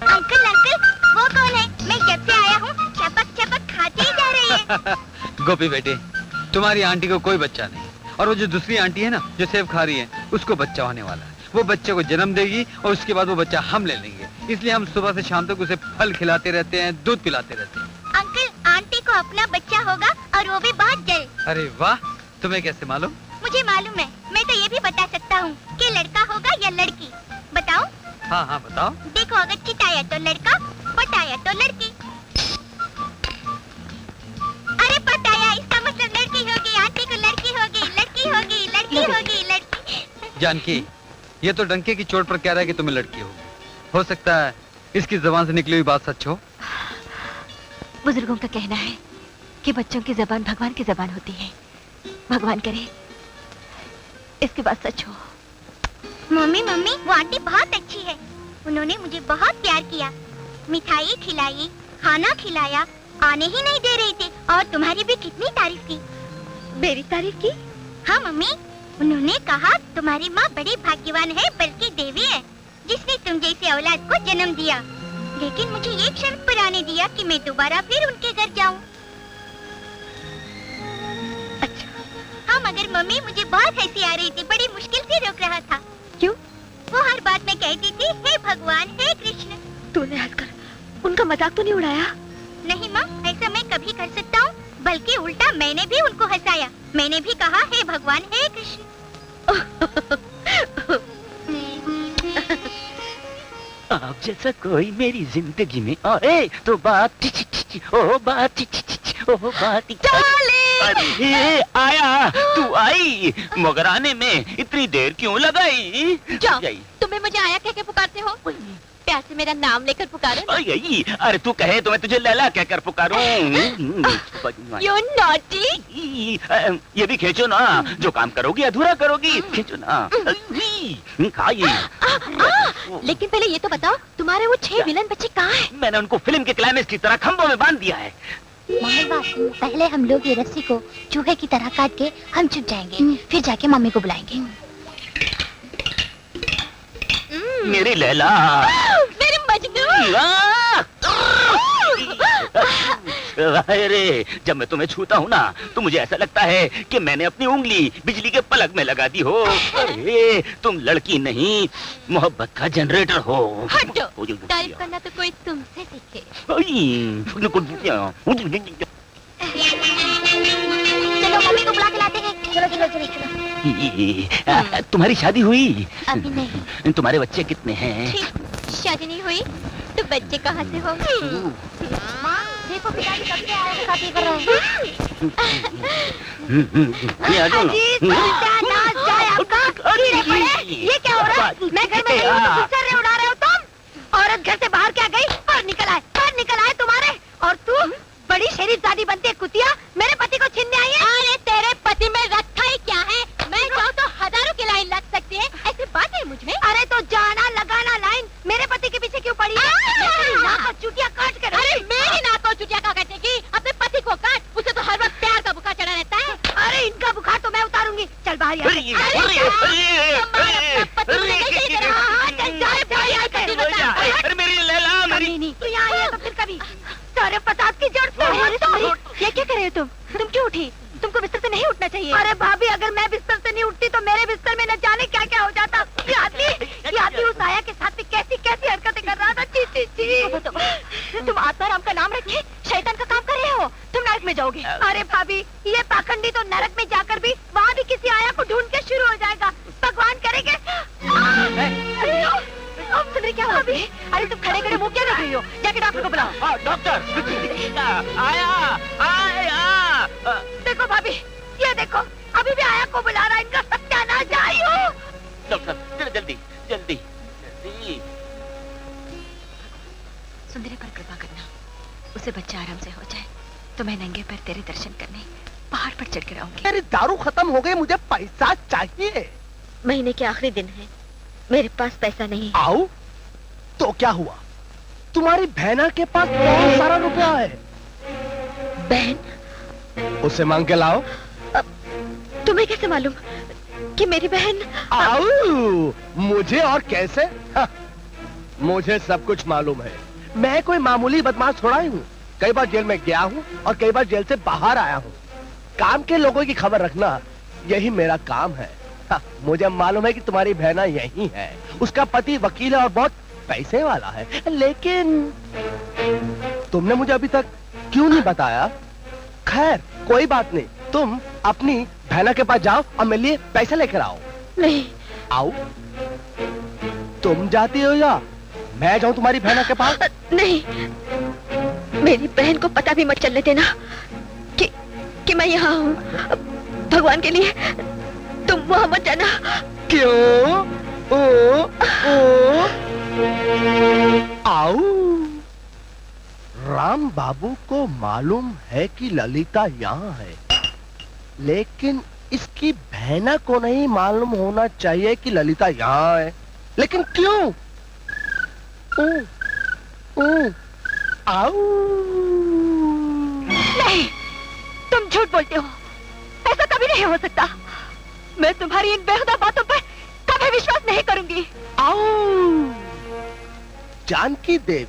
S8: अंकल अंकल, वो कौन है? मैं जब से आया हूँ चपक चपक खाती ही जा रही है।
S2: गोपी बेटे, तुम्हारी आंटी को कोई बच्चा नहीं, और वो जो दूसरी आंटी है ना, जो सेब खा रही है, उसको बच्चा होने वाला है। वो बच्चे को जन्म देगी और उसके बाद वो बच्चा हम ले लेंगे। इसलिए हम सुबह से शाम तक उसे फल खिलाते रहते हैं, दूध पिलाते रहते हैं।
S8: अंकल आंटी को अपना बच्चा होगा और वो भी बहुत जल्द।
S2: अरे वाह, तुम्हें कैसे मालूम?
S8: मुझे मालूम है, मैं तो ये भी बता सकता हूँ कि लड़का होगा या लड़की। बताओ?
S2: हाँ हाँ बताओ।
S8: देखो, अगर चिताया तो लड़का, पटाया तो लड़की। अरे पटाया, इसका मतलब लड़की होगी, आंटी को लड़की होगी, लड़की होगी, लड़की होगी, लड़की।
S2: जानकी, ये तो डंके की चोट पर कह रहा है कि तुम्हें लड़की होगी। हो सकता है इसकी जुबान से निकली हुई बात सच हो।
S1: बुजुर्गों का कहना है कि बच्चों की जबान भगवान की जबान होती है। भगवान करे इसकी बात सच हो।
S8: मम्मी मम्मी, वो आंटी बहुत अच्छी है। उन्होंने मुझे बहुत प्यार किया, मिठाई खिलाई, खाना खिलाया, आने ही नहीं दे रही थी। और तुम्हारी भी कितनी तारीफ की।
S1: मेरी तारीफ की?
S8: हाँ मम्मी, उन्होंने कहा तुम्हारी माँ बड़ी भाग्यवान है, बल्कि देवी है, जिसने तुम जैसे औलाद को जन्म दिया। लेकिन मुझे एक शर्त पर आने दिया कि मैं दोबारा फिर उनके घर जाऊँ।
S1: अच्छा।
S8: हाँ, मगर मम्मी मुझे बहुत हंसी आ रही थी, बड़ी मुश्किल से रोक रहा था।
S1: क्यों?
S8: वो हर बात में कहती थी हे भगवान, हे कृष्ण।
S1: तूने हंसकर उनका मजाक तो नहीं उड़ाया?
S8: नहीं माँ, ऐसा मैं कभी कर सकता हूँ? बल्कि उल्टा मैंने भी उनको हंसाया। मैंने भी कहा हे भगवान, हे कृष्ण।
S12: आप जैसा कोई मेरी जिंदगी में आए तो बात ओ बात ओ बात। अरे आया, तू आई, मगर आने में इतनी देर क्यों लगाई?
S1: जाओ, तुम्हें मुझे आया कह के पुकारते हो? प्यार से मेरा नाम लेकर पुकारो।
S12: अरे तू कहे तो मैं तुझे लैला कहकर पुकारूं।
S1: You naughty!
S12: ये भी खींचो ना, जो काम करोगी अधूरा करोगी, खींचो ना। खाइए।
S1: लेकिन पहले ये तो बताओ, तुम्हारे वो 6 विलन बच्चे कहाँ हैं?
S12: मैंने उनको फिल्म के क्लाइमेक्स की तरह खंभों में बांध दिया है।
S8: पहले हम लोग ये रस्सी को चूहे की तरह काट के हम छुप जाएंगे, फिर जाके मम्मी को बुलाएंगे।
S12: मेरी लैला,
S1: मेरे मजनू।
S12: अरे जब मैं तुम्हें छूता हूँ ना, तो मुझे ऐसा लगता है कि मैंने अपनी उंगली बिजली के पलक में लगा दी हो। अरे तुम लड़की नहीं, मोहब्बत का जनरेटर हो।
S1: हटो, तारीफ करना तो कोई तुमसे सीखे। चलो मम्मी को बुला के लाते हैं। चलो चलो चलो चलो।
S12: तुम्हारी शादी हुई?
S8: अभी नहीं।
S12: तुम्हारे बच्चे कितने हैं?
S1: शादी नहीं हुई तो बच्चे कहाँ से होंगे?
S8: देखो पिताजी कब से आए खाती कर रहे हैं।
S1: ये क्या हो रहा है? मैं घर में नहीं हूँ तो सर उड़ा रहे हो तुम? औरत घर से बाहर क्या गई और निकल आए तुम्हारे। और तू बड़ी शरीफजादी बनती है कुतिया, मेरे पति को छीनने आई है। अरे तेरे पति में रखा ही क्या है? मैं जाऊँ तो हजारों की लाइन लग सकती है, ऐसी बात है मुझ में। अरे तो जाना लगाना लाइन, मेरे पति के पीछे क्यों पड़ी है? नाक और चुटिया काट कर। अरे मेरी नाक और चुटिया का काटेगी? अपने पति को काट, उसे तो हर वक्त प्यार का बुखार चढ़ा रहता है। अरे इनका बुखार तो मैं उतारूंगी। चल बाहर
S12: मेरी लैला, मेरी
S1: तू यहाँ आई है तो फिर कभी सारे पतास की जड़ से। ये क्या कर रहे हो तुम क्यों उठी? तुमको बिस्तर से नहीं उठना चाहिए। अरे भाभी, अगर मैं बिस्तर से नहीं उठती तो मेरे बिस्तर में न जाने क्या क्या हो जाता। ये आदमी उस आया के साथ में कैसी कैसी हरकतें कर रहा था। ची ची ची। तुम आत्माराम का नाम रखे शैतान का काम कर रहे हो, तुम नरक में जाओगे। अरे भाभी, ये पाखंडी तो नरक में जाकर भी वहाँ भी किसी आया को ढूंढ के शुरू हो जाएगा। भगवान करेंगे। अरे क्या हुआ तुम्हें? अरे तुम खड़े खड़े मुंह क्या देख रही हो? जाके डॉक्टर को बुलाओ।
S12: डॉक्टर आया।
S1: देखो भाभी, ये देखो अभी भी आया को बुला रहा है। इनका सत्यानाश जाई हो।
S12: डॉक्टर जल्दी जल्दी जल्दी।
S8: सुंदरी पर कृपा करना, उसे बच्चा आराम से हो जाए तो मैं नंगे पैर तेरे दर्शन करने पहाड़ पर चढ़ कर आऊंगी।
S4: मेरी दारू खत्म हो गई, मुझे पैसा चाहिए।
S8: महीने के आखिरी दिन है, मेरे पास पैसा नहीं।
S4: आओ तो क्या हुआ? तुम्हारी बहना के पास बहुत सारा रुपया है।
S8: बहन?
S4: उसे मांग के लाओ।
S8: तुम्हें कैसे मालूम कि मेरी बहन?
S4: आओ, मुझे और कैसे? मुझे सब कुछ मालूम है। मैं कोई मामूली बदमाश थोड़ा ही हूँ। कई बार जेल में गया हूँ और कई बार जेल से बाहर आया हूँ। काम के लोगों की खबर रखना यही मेरा काम है। मुझे मालूम है कि तुम्हारी बहना यही है। उसका पति वकील है और बहुत पैसे वाला है, लेकिन तुमने मुझे अभी तक क्यों नहीं बताया? खैर कोई बात नहीं, तुम अपनी बहना के पास जाओ और मेरे लिए पैसे लेकर आओ।
S8: नहीं।
S4: आओ। तुम जाती हो या मैं जाऊं तुम्हारी बहना के पास?
S8: नहीं, मेरी बहन को पता भी मत चलने देना कि मैं यहाँ हूँ। भगवान के लिए तुम वहाँ मत जाना।
S4: क्यों? आओ। राम बाबू को मालूम है कि ललिता यहाँ है, लेकिन इसकी बहना को नहीं मालूम होना चाहिए कि ललिता यहाँ है। लेकिन क्यों? आओ।
S1: नहीं, तुम झूठ बोलते हो। ऐसा कभी नहीं हो सकता। मैं तुम्हारी इन बेहुदा बातों पर कभी विश्वास नहीं करूंगी।
S4: आओ। जानकी देवी,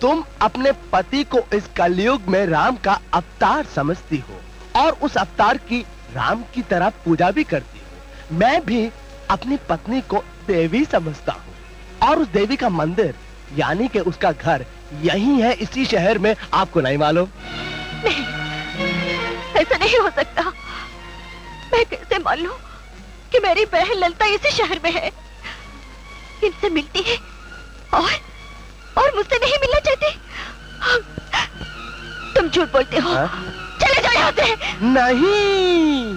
S4: तुम अपने पति को इस कलयुग में राम का अवतार समझती हो और उस अवतार की राम की तरह पूजा भी करती हो। मैं भी अपनी पत्नी को देवी समझता हूँ और उस देवी का मंदिर यानी कि उसका घर यही है, इसी शहर में। आपको नहीं मालूम?
S1: नहीं, ऐसा नहीं हो सकता। मैं कैसे मान लूं कि मेरी बहन ललिता इसी शहर में है? इनसे मिलती है और मुझसे नहीं मिलना चाहती। तुम झूठ बोलते हो। चले जाओ यहाँ से।
S4: नहीं,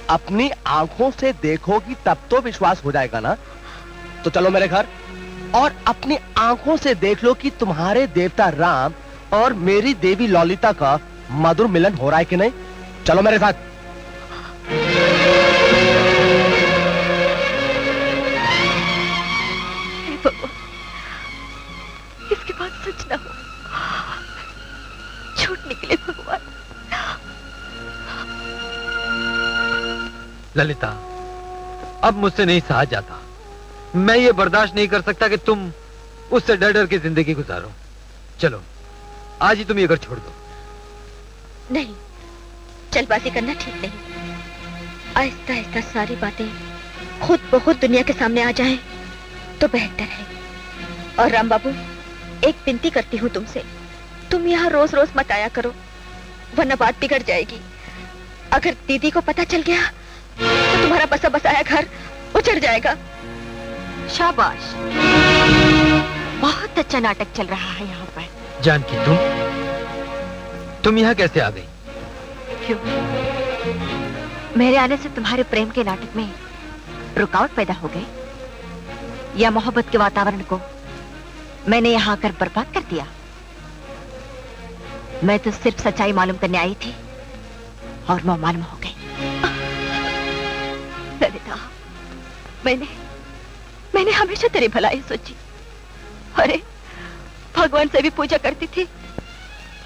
S4: अपनी आंखों से देखोगी तब तो विश्वास हो जाएगा ना। तो चलो मेरे घर और अपनी आंखों से देख लो कि तुम्हारे देवता राम और मेरी देवी ललिता का मधुर मिलन हो रहा है कि नहीं। चलो मेरे साथ।
S1: इसके बाद सच ना हो, झूठ निकले भगवान।
S2: ललिता, अब मुझसे नहीं सहा जाता। मैं ये बर्दाश्त नहीं कर सकता कि तुम उससे डर डर के जिंदगी गुजारो। चलो आज ही तुम ये घर छोड़ दो।
S8: नहीं, जल्दबाजी करना ठीक नहीं। आहिस्ता आहिस्ता सारी बातें खुद ब खुद दुनिया के सामने आ जाएं तो बेहतर है। और राम बाबू, एक विनती करती हूँ तुमसे, तुम यहाँ रोज रोज मत आया करो, वरना बात बिगड़ जाएगी। अगर दीदी को पता चल गया तो तुम्हारा बसा बसाया घर उजड़ जाएगा।
S1: शाबाश, बहुत अच्छा नाटक चल रहा है यहाँ पर।
S2: जानकी, तुम यहाँ कैसे आ गई?
S1: क्यों? मेरे आने से तुम्हारे प्रेम के नाटक में रुकावट पैदा हो गई, या मोहब्बत के वातावरण को मैंने यहाँ आकर बर्बाद कर दिया? मैं तो सिर्फ सच्चाई मालूम करने आई थी और मैं मालूम हो गई। ललिता, मैंने हमेशा तेरी भलाई सोची। अरे भगवान से भी पूजा करती थी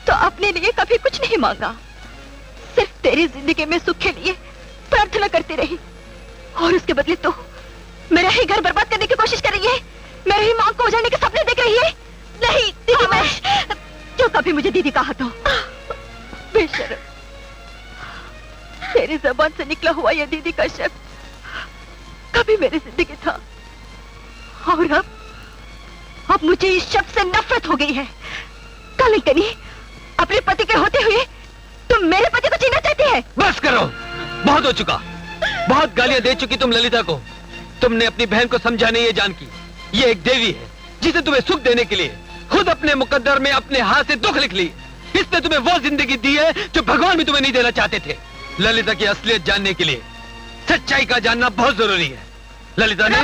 S1: तो अपने लिए कभी कुछ नहीं मांगा, सिर्फ तेरी जिंदगी में सुख के लिए प्रार्थना करती रही। और उसके बदले तो मेरा ही घर बर्बाद करने की कोशिश कर रही है, मेरी ही मांग को उजाड़ने के सपने देख रही है। नहीं दीदी, मैं क्यों कभी मुझे दीदी कहा तो? बेशर्म, तेरी जबान से निकला हुआ ये दीदी का शब्द कभी मेरी जिंदगी था, और अब मुझे इस शब्द से नफरत हो गई है। कलंकनी, अपने पति के होते हुए तुम मेरे पति को जीना चाहती है?
S2: बस करो, बहुत हो चुका। बहुत गालियां दे चुकी तुम ललिता को। तुमने अपनी बहन को समझा नहीं है जानकी, ये एक देवी है, जिसे तुम्हें सुख देने के लिए खुद अपने मुकद्दर में अपने हाथ से दुख लिख ली। इसने तुम्हें वो जिंदगी दी है जो भगवान भी तुम्हें नहीं देना चाहते थे। ललिता की असलियत जानने के लिए सच्चाई का जानना बहुत जरूरी है। ललिता ने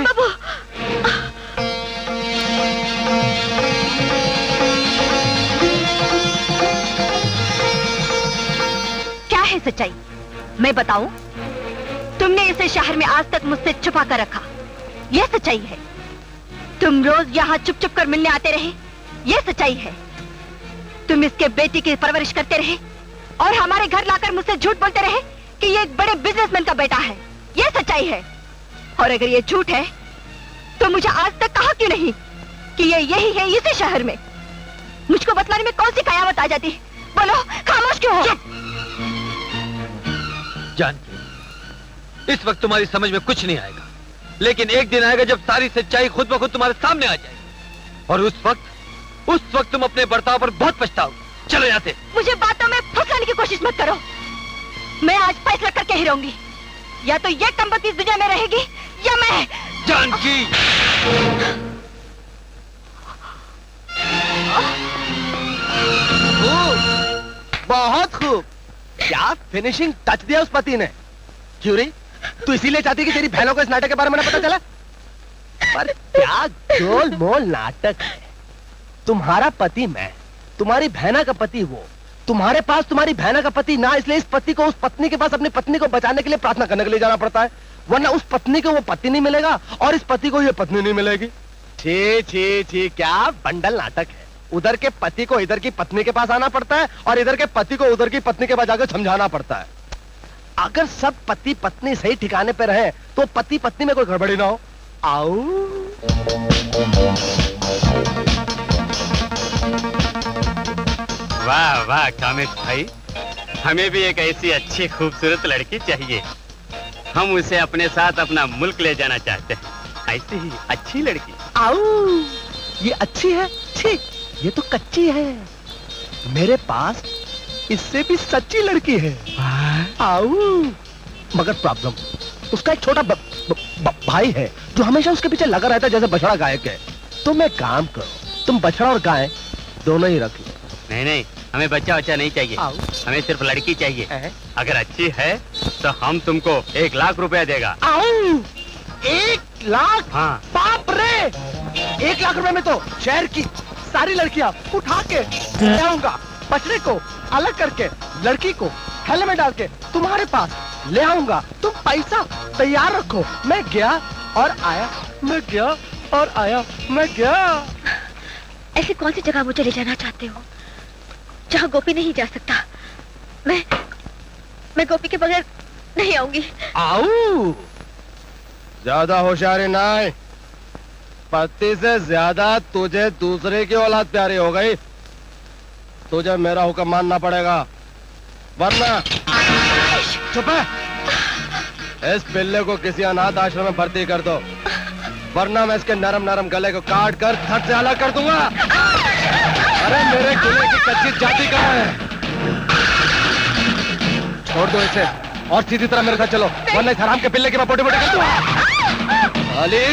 S1: क्या है सच्चाई? मैं बताऊं? तुमने इसे शहर में आज तक मुझसे छुपा कर रखा, यह सच्चाई है। तुम रोज यहाँ चुप चुप कर मिलने आते रहे, यह सच्चाई है। तुम इसके बेटी की परवरिश करते रहे और हमारे घर लाकर मुझसे झूठ बोलते रहे कि ये एक बड़े बिजनेसमैन का बेटा है, यह सच्चाई है। और अगर ये झूठ है तो मुझे आज तक कहा क्यों नहीं कि ये यही है इसी शहर में? मुझको बतलाने में कौन सी कयामत आ जाती? बोलो, खामोश क्यों हो?
S2: जानकी, इस वक्त तुम्हारी समझ में कुछ नहीं आएगा, लेकिन एक दिन आएगा जब सारी सच्चाई खुद ब खुद तुम्हारे सामने आ जाएगी और उस वक्त तुम अपने बर्ताव पर बहुत पछताओगे। चलो यहाँ से।
S1: मुझे बातों में फंसाने की कोशिश मत करो। मैं आज फैसला करके ही रहूंगी, या तो ये कंबती इस दुनिया में रहेगी या मैं।
S2: जानकी,
S4: बहुत खूब। क्या फिनिशिंग टच दिया उस पति ने। क्यों रे, तू इसीलिए चाहती कि तेरी बहनों को इस नाटक के बारे में ना पता चला? पर क्या गोलमोल नाटक है। तुम्हारा पति मैं, तुम्हारी बहना का पति वो। तुम्हारे पास तुम्हारी बहना का पति ना, इसलिए इस पति को उस पत्नी के पास अपनी पत्नी को बचाने के लिए प्रार्थना करने के लिए जाना पड़ता है, वरना उस पत्नी को वो पति नहीं मिलेगा और इस पति को ये पत्नी नहीं मिलेगी। छी छी छी, क्या बंडल नाटक है। उधर के पति को इधर की पत्नी के पास आना पड़ता है और इधर के पति को उधर की पत्नी के पास जाकर समझाना पड़ता है। अगर सब पति पत्नी सही ठिकाने पे रहे तो पति पत्नी में कोई गड़बड़ी ना हो। आओ,
S11: वाह वाह कामेश भाई, हमें भी एक ऐसी अच्छी खूबसूरत लड़की चाहिए। हम उसे अपने साथ अपना मुल्क ले जाना चाहते हैं। ऐसी ही अच्छी लड़की।
S4: आओ, ये अच्छी है? छी, ये तो कच्ची है। मेरे पास इससे भी सच्ची लड़की है। आओ, मगर प्रॉब्लम, उसका एक छोटा भाई है जो हमेशा उसके पीछे लगा रहता है जैसे बछड़ा गाय के। तुम एक काम करो, तुम बछड़ा और गाय दोनों ही रख लो।
S11: नहीं नहीं, हमें बच्चा नहीं चाहिए, हमें सिर्फ लड़की चाहिए। अगर अच्छी है तो हम तुमको 1 लाख रुपया देगा।
S4: 1 लाख? हाँ। बाप रे, 1 लाख रुपए में तो शहर की सारी लड़कियां उठा के ले आऊंगा। बछड़े को अलग करके, लड़की को थैले में डाल के तुम्हारे पास ले आऊंगा। तुम पैसा तैयार रखो। मैं गया और आया, मैं गया और आया, मैं गया।
S8: ऐसी कौन सी जगह मुझे ले जाना चाहते हो जहाँ गोपी नहीं जा सकता? मैं गोपी के बगैर नहीं आऊंगी।
S4: आओ, ज्यादा होशियारी नहीं। पति से ज्यादा तुझे दूसरे की औलाद प्यारी हो गई। तुझे मेरा हुक्म मानना पड़ेगा, वरना चुप है। इस पिल्ले को किसी अनाथ आश्रम में भर्ती कर दो, वरना मैं इसके नरम नरम गले को काट कर धड़ से अलग कर दूंगा। अरे मेरे गले की कच्ची जाति कहाँ है? छोड़ दो इसे और सीधी तरह मेरे साथ चलो, वरना इस हराम के पिल्ले की मैं पोटी पोटी कर दूंगा। अली,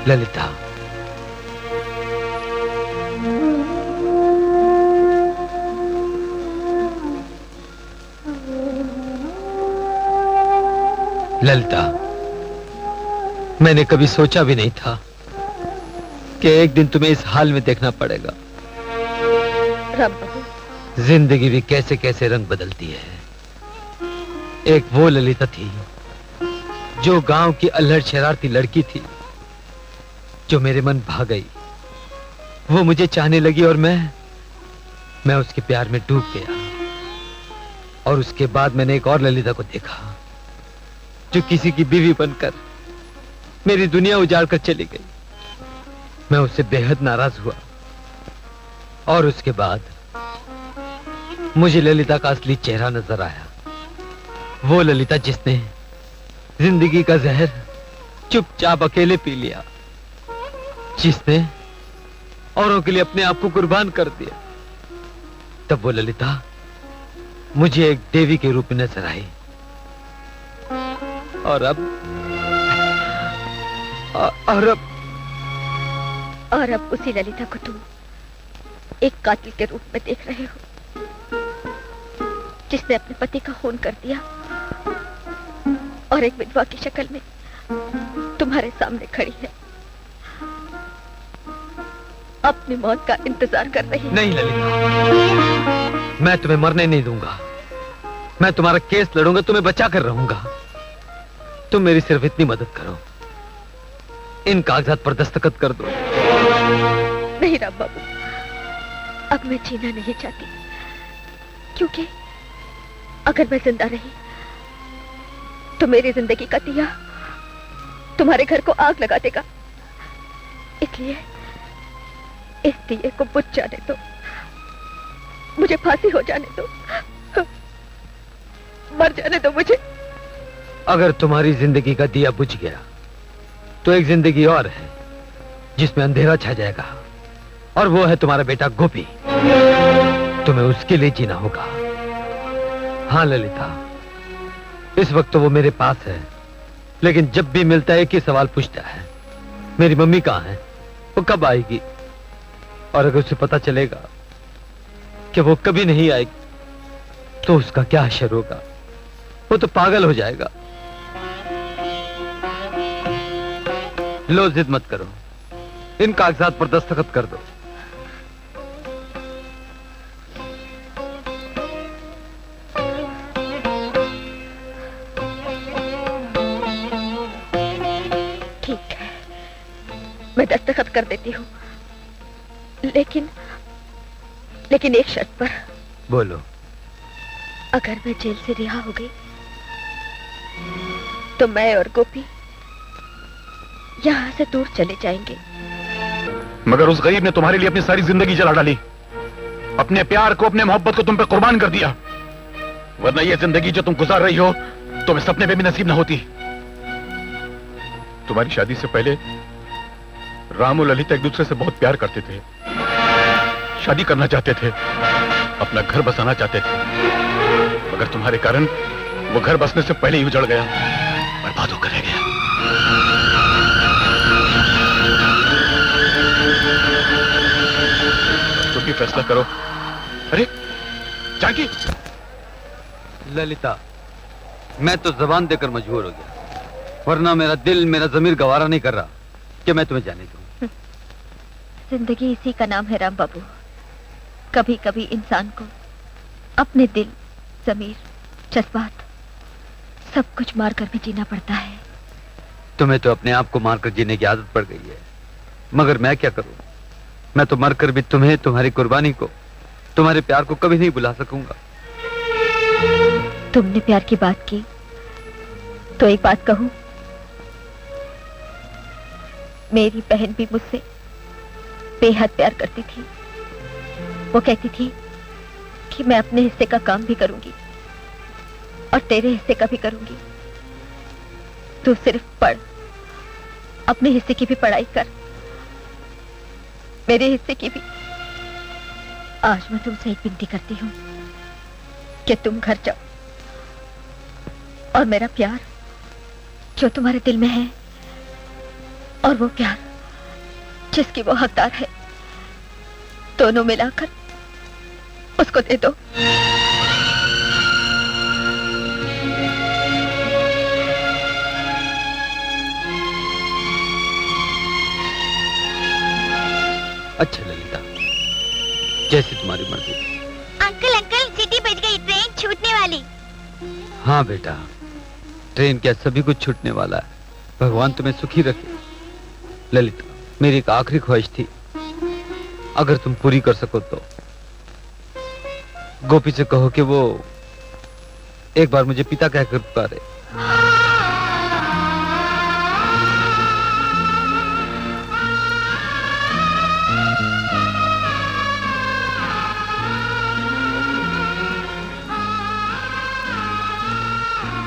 S2: ललिता, ललिता, मैंने कभी सोचा भी नहीं था कि एक दिन तुम्हें इस हाल में देखना पड़ेगा।
S1: राम बाबू,
S2: जिंदगी भी कैसे कैसे रंग बदलती है। एक वो ललिता थी जो गांव की अल्हड़ शरारती लड़की थी, जो मेरे मन भा गई। वो मुझे चाहने लगी और मैं उसके प्यार में डूब गया। और उसके बाद मैंने एक और ललिता को देखा जो किसी की बीवी बनकर मेरी दुनिया उजाड़ कर चली गई। मैं उससे बेहद नाराज हुआ और उसके बाद मुझे ललिता का असली चेहरा नजर आया। वो ललिता जिसने जिंदगी का जहर चुपचाप अकेले पी लिया, जिसने औरों के लिए अपने आप को कुर्बान कर दिया। तब वो ललिता मुझे एक देवी के रूप में नजर आई। और अब
S1: उसी ललिता को तुम एक कातिल के रूप में देख रहे हो, जिसने अपने पति का खून कर दिया और एक विधवा की शक्ल में तुम्हारे सामने खड़ी है, अपनी मौत का इंतजार कर रही है।
S2: नहीं ललिता, मैं तुम्हें मरने नहीं दूंगा। मैं तुम्हारा केस लड़ूंगा, तुम्हें बचा कर रहूंगा। तुम मेरी सिर्फ इतनी मदद करो, इन कागजात पर दस्तखत कर दो।
S1: नहीं राम बाबू, अब मैं जीना नहीं चाहती, क्योंकि अगर मैं जिंदा रही तो मेरी जिंदगी का दिया तुम्हारे घर को आग लगा देगा। इसलिए इस दिए को बुझ जाने दो, मुझे फांसी हो जाने दो, मर जाने दो मुझे।
S2: अगर तुम्हारी जिंदगी का दिया बुझ गया तो एक जिंदगी और है जिसमें अंधेरा छा जाएगा, और वो है तुम्हारा बेटा गोपी। तुम्हें उसके लिए जीना होगा। हाँ ललिता, इस वक्त तो वो मेरे पास है, लेकिन जब भी मिलता है एक ही सवाल पूछता है, मेरी मम्मी कहाँ है, वो कब आएगी? और अगर उसे पता चलेगा कि वो कभी नहीं आएगी तो उसका क्या असर होगा? वो तो पागल हो जाएगा। लो, जिद मत करो, इन कागजात पर दस्तखत कर दो।
S1: ठीक है, मैं दस्तखत कर देती हूँ, लेकिन एक शर्त पर।
S2: बोलो।
S1: अगर मैं जेल से रिहा हो गई तो मैं और गोपी यहाँ से दूर चले जाएंगे।
S3: मगर उस गरीब ने तुम्हारे लिए अपनी सारी जिंदगी जला डाली, अपने प्यार को, अपने मोहब्बत को तुम पे कुर्बान कर दिया। वरना ये जिंदगी जो तुम गुजार रही हो तुम्हें सपने में भी नसीब न होती। तुम्हारी शादी से पहले राम और ललिता एक दूसरे से बहुत प्यार करते थे, शादी करना चाहते थे, अपना घर बसाना चाहते थे। मगर तुम्हारे कारण वो घर बसने से पहले ही उजड़ गया, बर्बाद होकर रह गया। तुम भी फैसला करो। अरे जानकी!
S2: ललिता, मैं तो जबान देकर मजबूर हो गया, वरना मेरा दिल, मेरा जमीर गवारा नहीं कर रहा कि मैं तुम्हें जाने दूं।
S1: जिंदगी इसी का नाम है राम बाबू। कभी कभी इंसान को अपने दिल, जमीर, जज्बात सब कुछ मारकर भी जीना पड़ता है।
S2: तुम्हें तो अपने आप को मारकर जीने की आदत पड़ गई है, मगर मैं क्या करूं? मैं तो मरकर भी तुम्हें, तुम्हारी कुर्बानी को, तुम्हारे प्यार को कभी नहीं भुला सकूंगा।
S1: तुमने प्यार की बात की तो एक बात कहूं, मेरी बहन भी मुझसे बेहद प्यार करती थी। वो कहती थी कि मैं अपने हिस्से का काम भी करूंगी और तेरे हिस्से का भी करूंगी। तू सिर्फ पढ़, अपने हिस्से की भी पढ़ाई कर, मेरे हिस्से की भी। आज मैं तुमसे एक विनती करती हूँ कि तुम घर जाओ और मेरा प्यार जो तुम्हारे दिल में है, और वो प्यार जिसकी वो हकदार है, दोनों मिलाकर उसको दे दो।
S2: अच्छा ललिता, जैसी तुम्हारी मर्जी।
S8: अंकल अंकल, सीटी बज गई, ट्रेन छूटने वाली।
S2: हाँ बेटा, ट्रेन क्या सभी कुछ छूटने वाला है। भगवान तुम्हें सुखी रखे। ललिता, मेरी एक आखिरी ख्वाहिश थी, अगर तुम पूरी कर सको तो गोपी से कहो कि वो एक बार मुझे पिता कहकर पुकारे।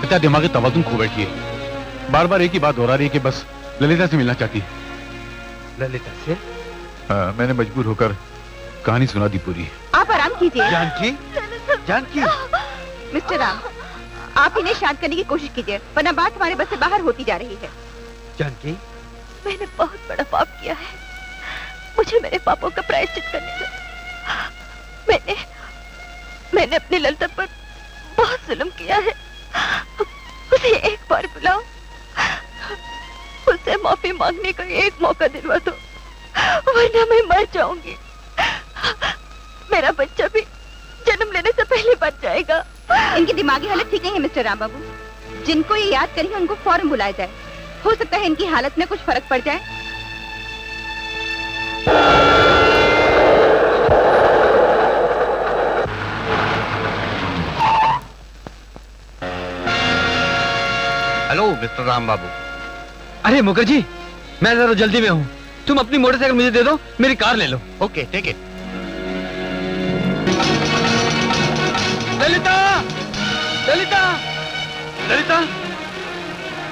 S3: पिता दिमागी तवाज़ुन खो बैठी है। बार बार एक ही बात दोहरा रही है कि बस ललिता से मिलना चाहती है।
S2: ललिता से?
S3: हाँ, मैंने मजबूर होकर कहानी सुना दी पूरी।
S1: आप आराम कीजिए।
S4: जानकी, जानकी।
S1: मिस्टर राम, आप इन्हें शांत करने की कोशिश कीजिए, वरना बात हमारे बस से बाहर होती जा रही है।
S2: जानकी,
S1: मैंने बहुत बड़ा पाप किया है, मुझे मेरे पापों का प्रायश्चित करने दो। मैंने अपनी ललिता पर बहुत जुल्म किया है। उसे एक बार बुलाओ, उसे माफी मांगने का एक मौका दिलवा दो, वरना मैं मर जाऊंगी। मेरा बच्चा भी जन्म लेने से पहले बच जाएगा। इनकी दिमागी हालत ठीक नहीं है मिस्टर राम बाबू, जिनको ये याद करेंगे उनको फौरन बुलाया जाए। हो सकता है इनकी हालत में कुछ फर्क पड़ जाए।
S11: हेलो मिस्टर राम बाबू।
S2: अरे मुखर्जी, मैं जरा जल्दी में हूँ, तुम अपनी मोटरसाइकिल मुझे दे दो, मेरी कार ले लो।
S9: Okay, take it.
S2: Lalita, Lalita, Lalita,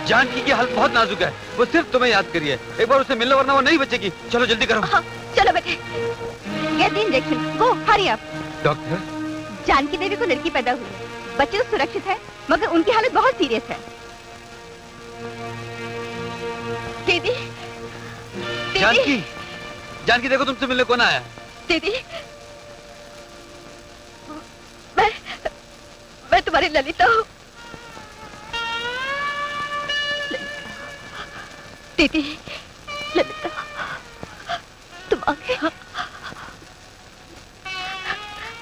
S2: Janaki की हालत बहुत नाजुक है, वो सिर्फ तुम्हें याद करी है। एक बार उसे मिल लो वरना वो नहीं बचेगी। चलो जल्दी करो।
S1: हाँ, चलो बेटे, गेट इंजेक्शन, गो हरी अप।
S2: डॉक्टर,
S1: जानकी देवी को लड़की पैदा हुई, बच्चे तो सुरक्षित है, मगर उनकी हालत बहुत सीरियस है। दीदी,
S2: जानकी, जानकी देखो तुमसे मिलने कौन आया है।
S1: दीदी, मैं तुम्हारी ललिता हूँ। दीदी, ललिता, तुम आ गए।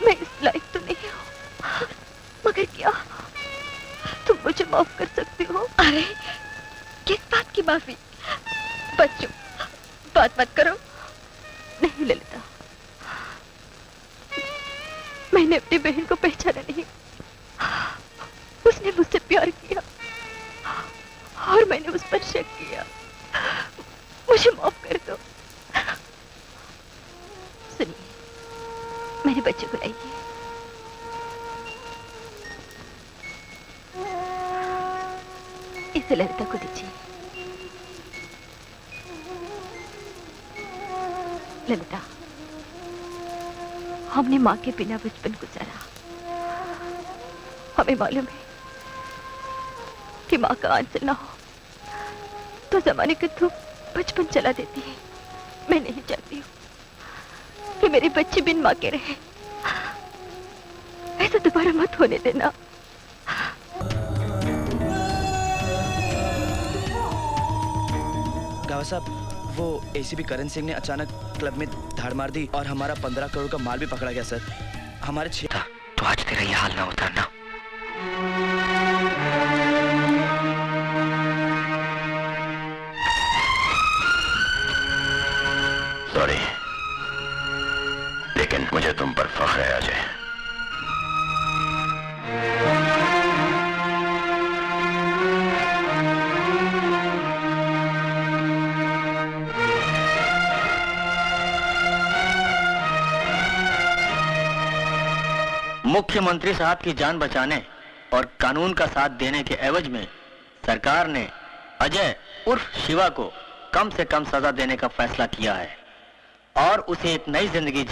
S1: मैं इस लायक तो नहीं हूँ, मगर क्या तुम मुझे माफ कर सकती हो? अरे किस बात की माफी? बच्चों, बात मत करो। नहीं ललिता, मैंने अपनी बहन को पहचाना नहीं, उसने मुझसे प्यार किया और मैंने उस पर शक किया। मुझे माफ कर दो। सुनिए, मेरे बच्चे को लाइए। इसे ललिता को दीजिए। ललिता, हमने माँ के बिना बचपन गुजारा। हमें मालूम है कि माँ का आंचल ना हो तो जमाने की धूप बचपन चला देती है। मैं नहीं चाहती हूँ कि मेरे बच्चे बिन माँ के रहे। ऐसा दोबारा मत होने देना।
S13: गावा साहब, वो एसीपी करण सिंह ने अचानक क्लब में धाड़ मार दी और हमारा 15 करोड़ का माल भी पकड़ा गया सर। हमारे
S14: तो आज तेरा ये हाल ना होता ना।
S3: सॉरी, लेकिन मुझे तुम पर फख्र है अजय।
S6: मुख्यमंत्री साहब की जान बचाने और कानून का साथ देने के एवज में सरकार ने अजय उर्फ शिवा को कम से कम सजा देने का फैसला किया है और उसे एक नई जिंदगी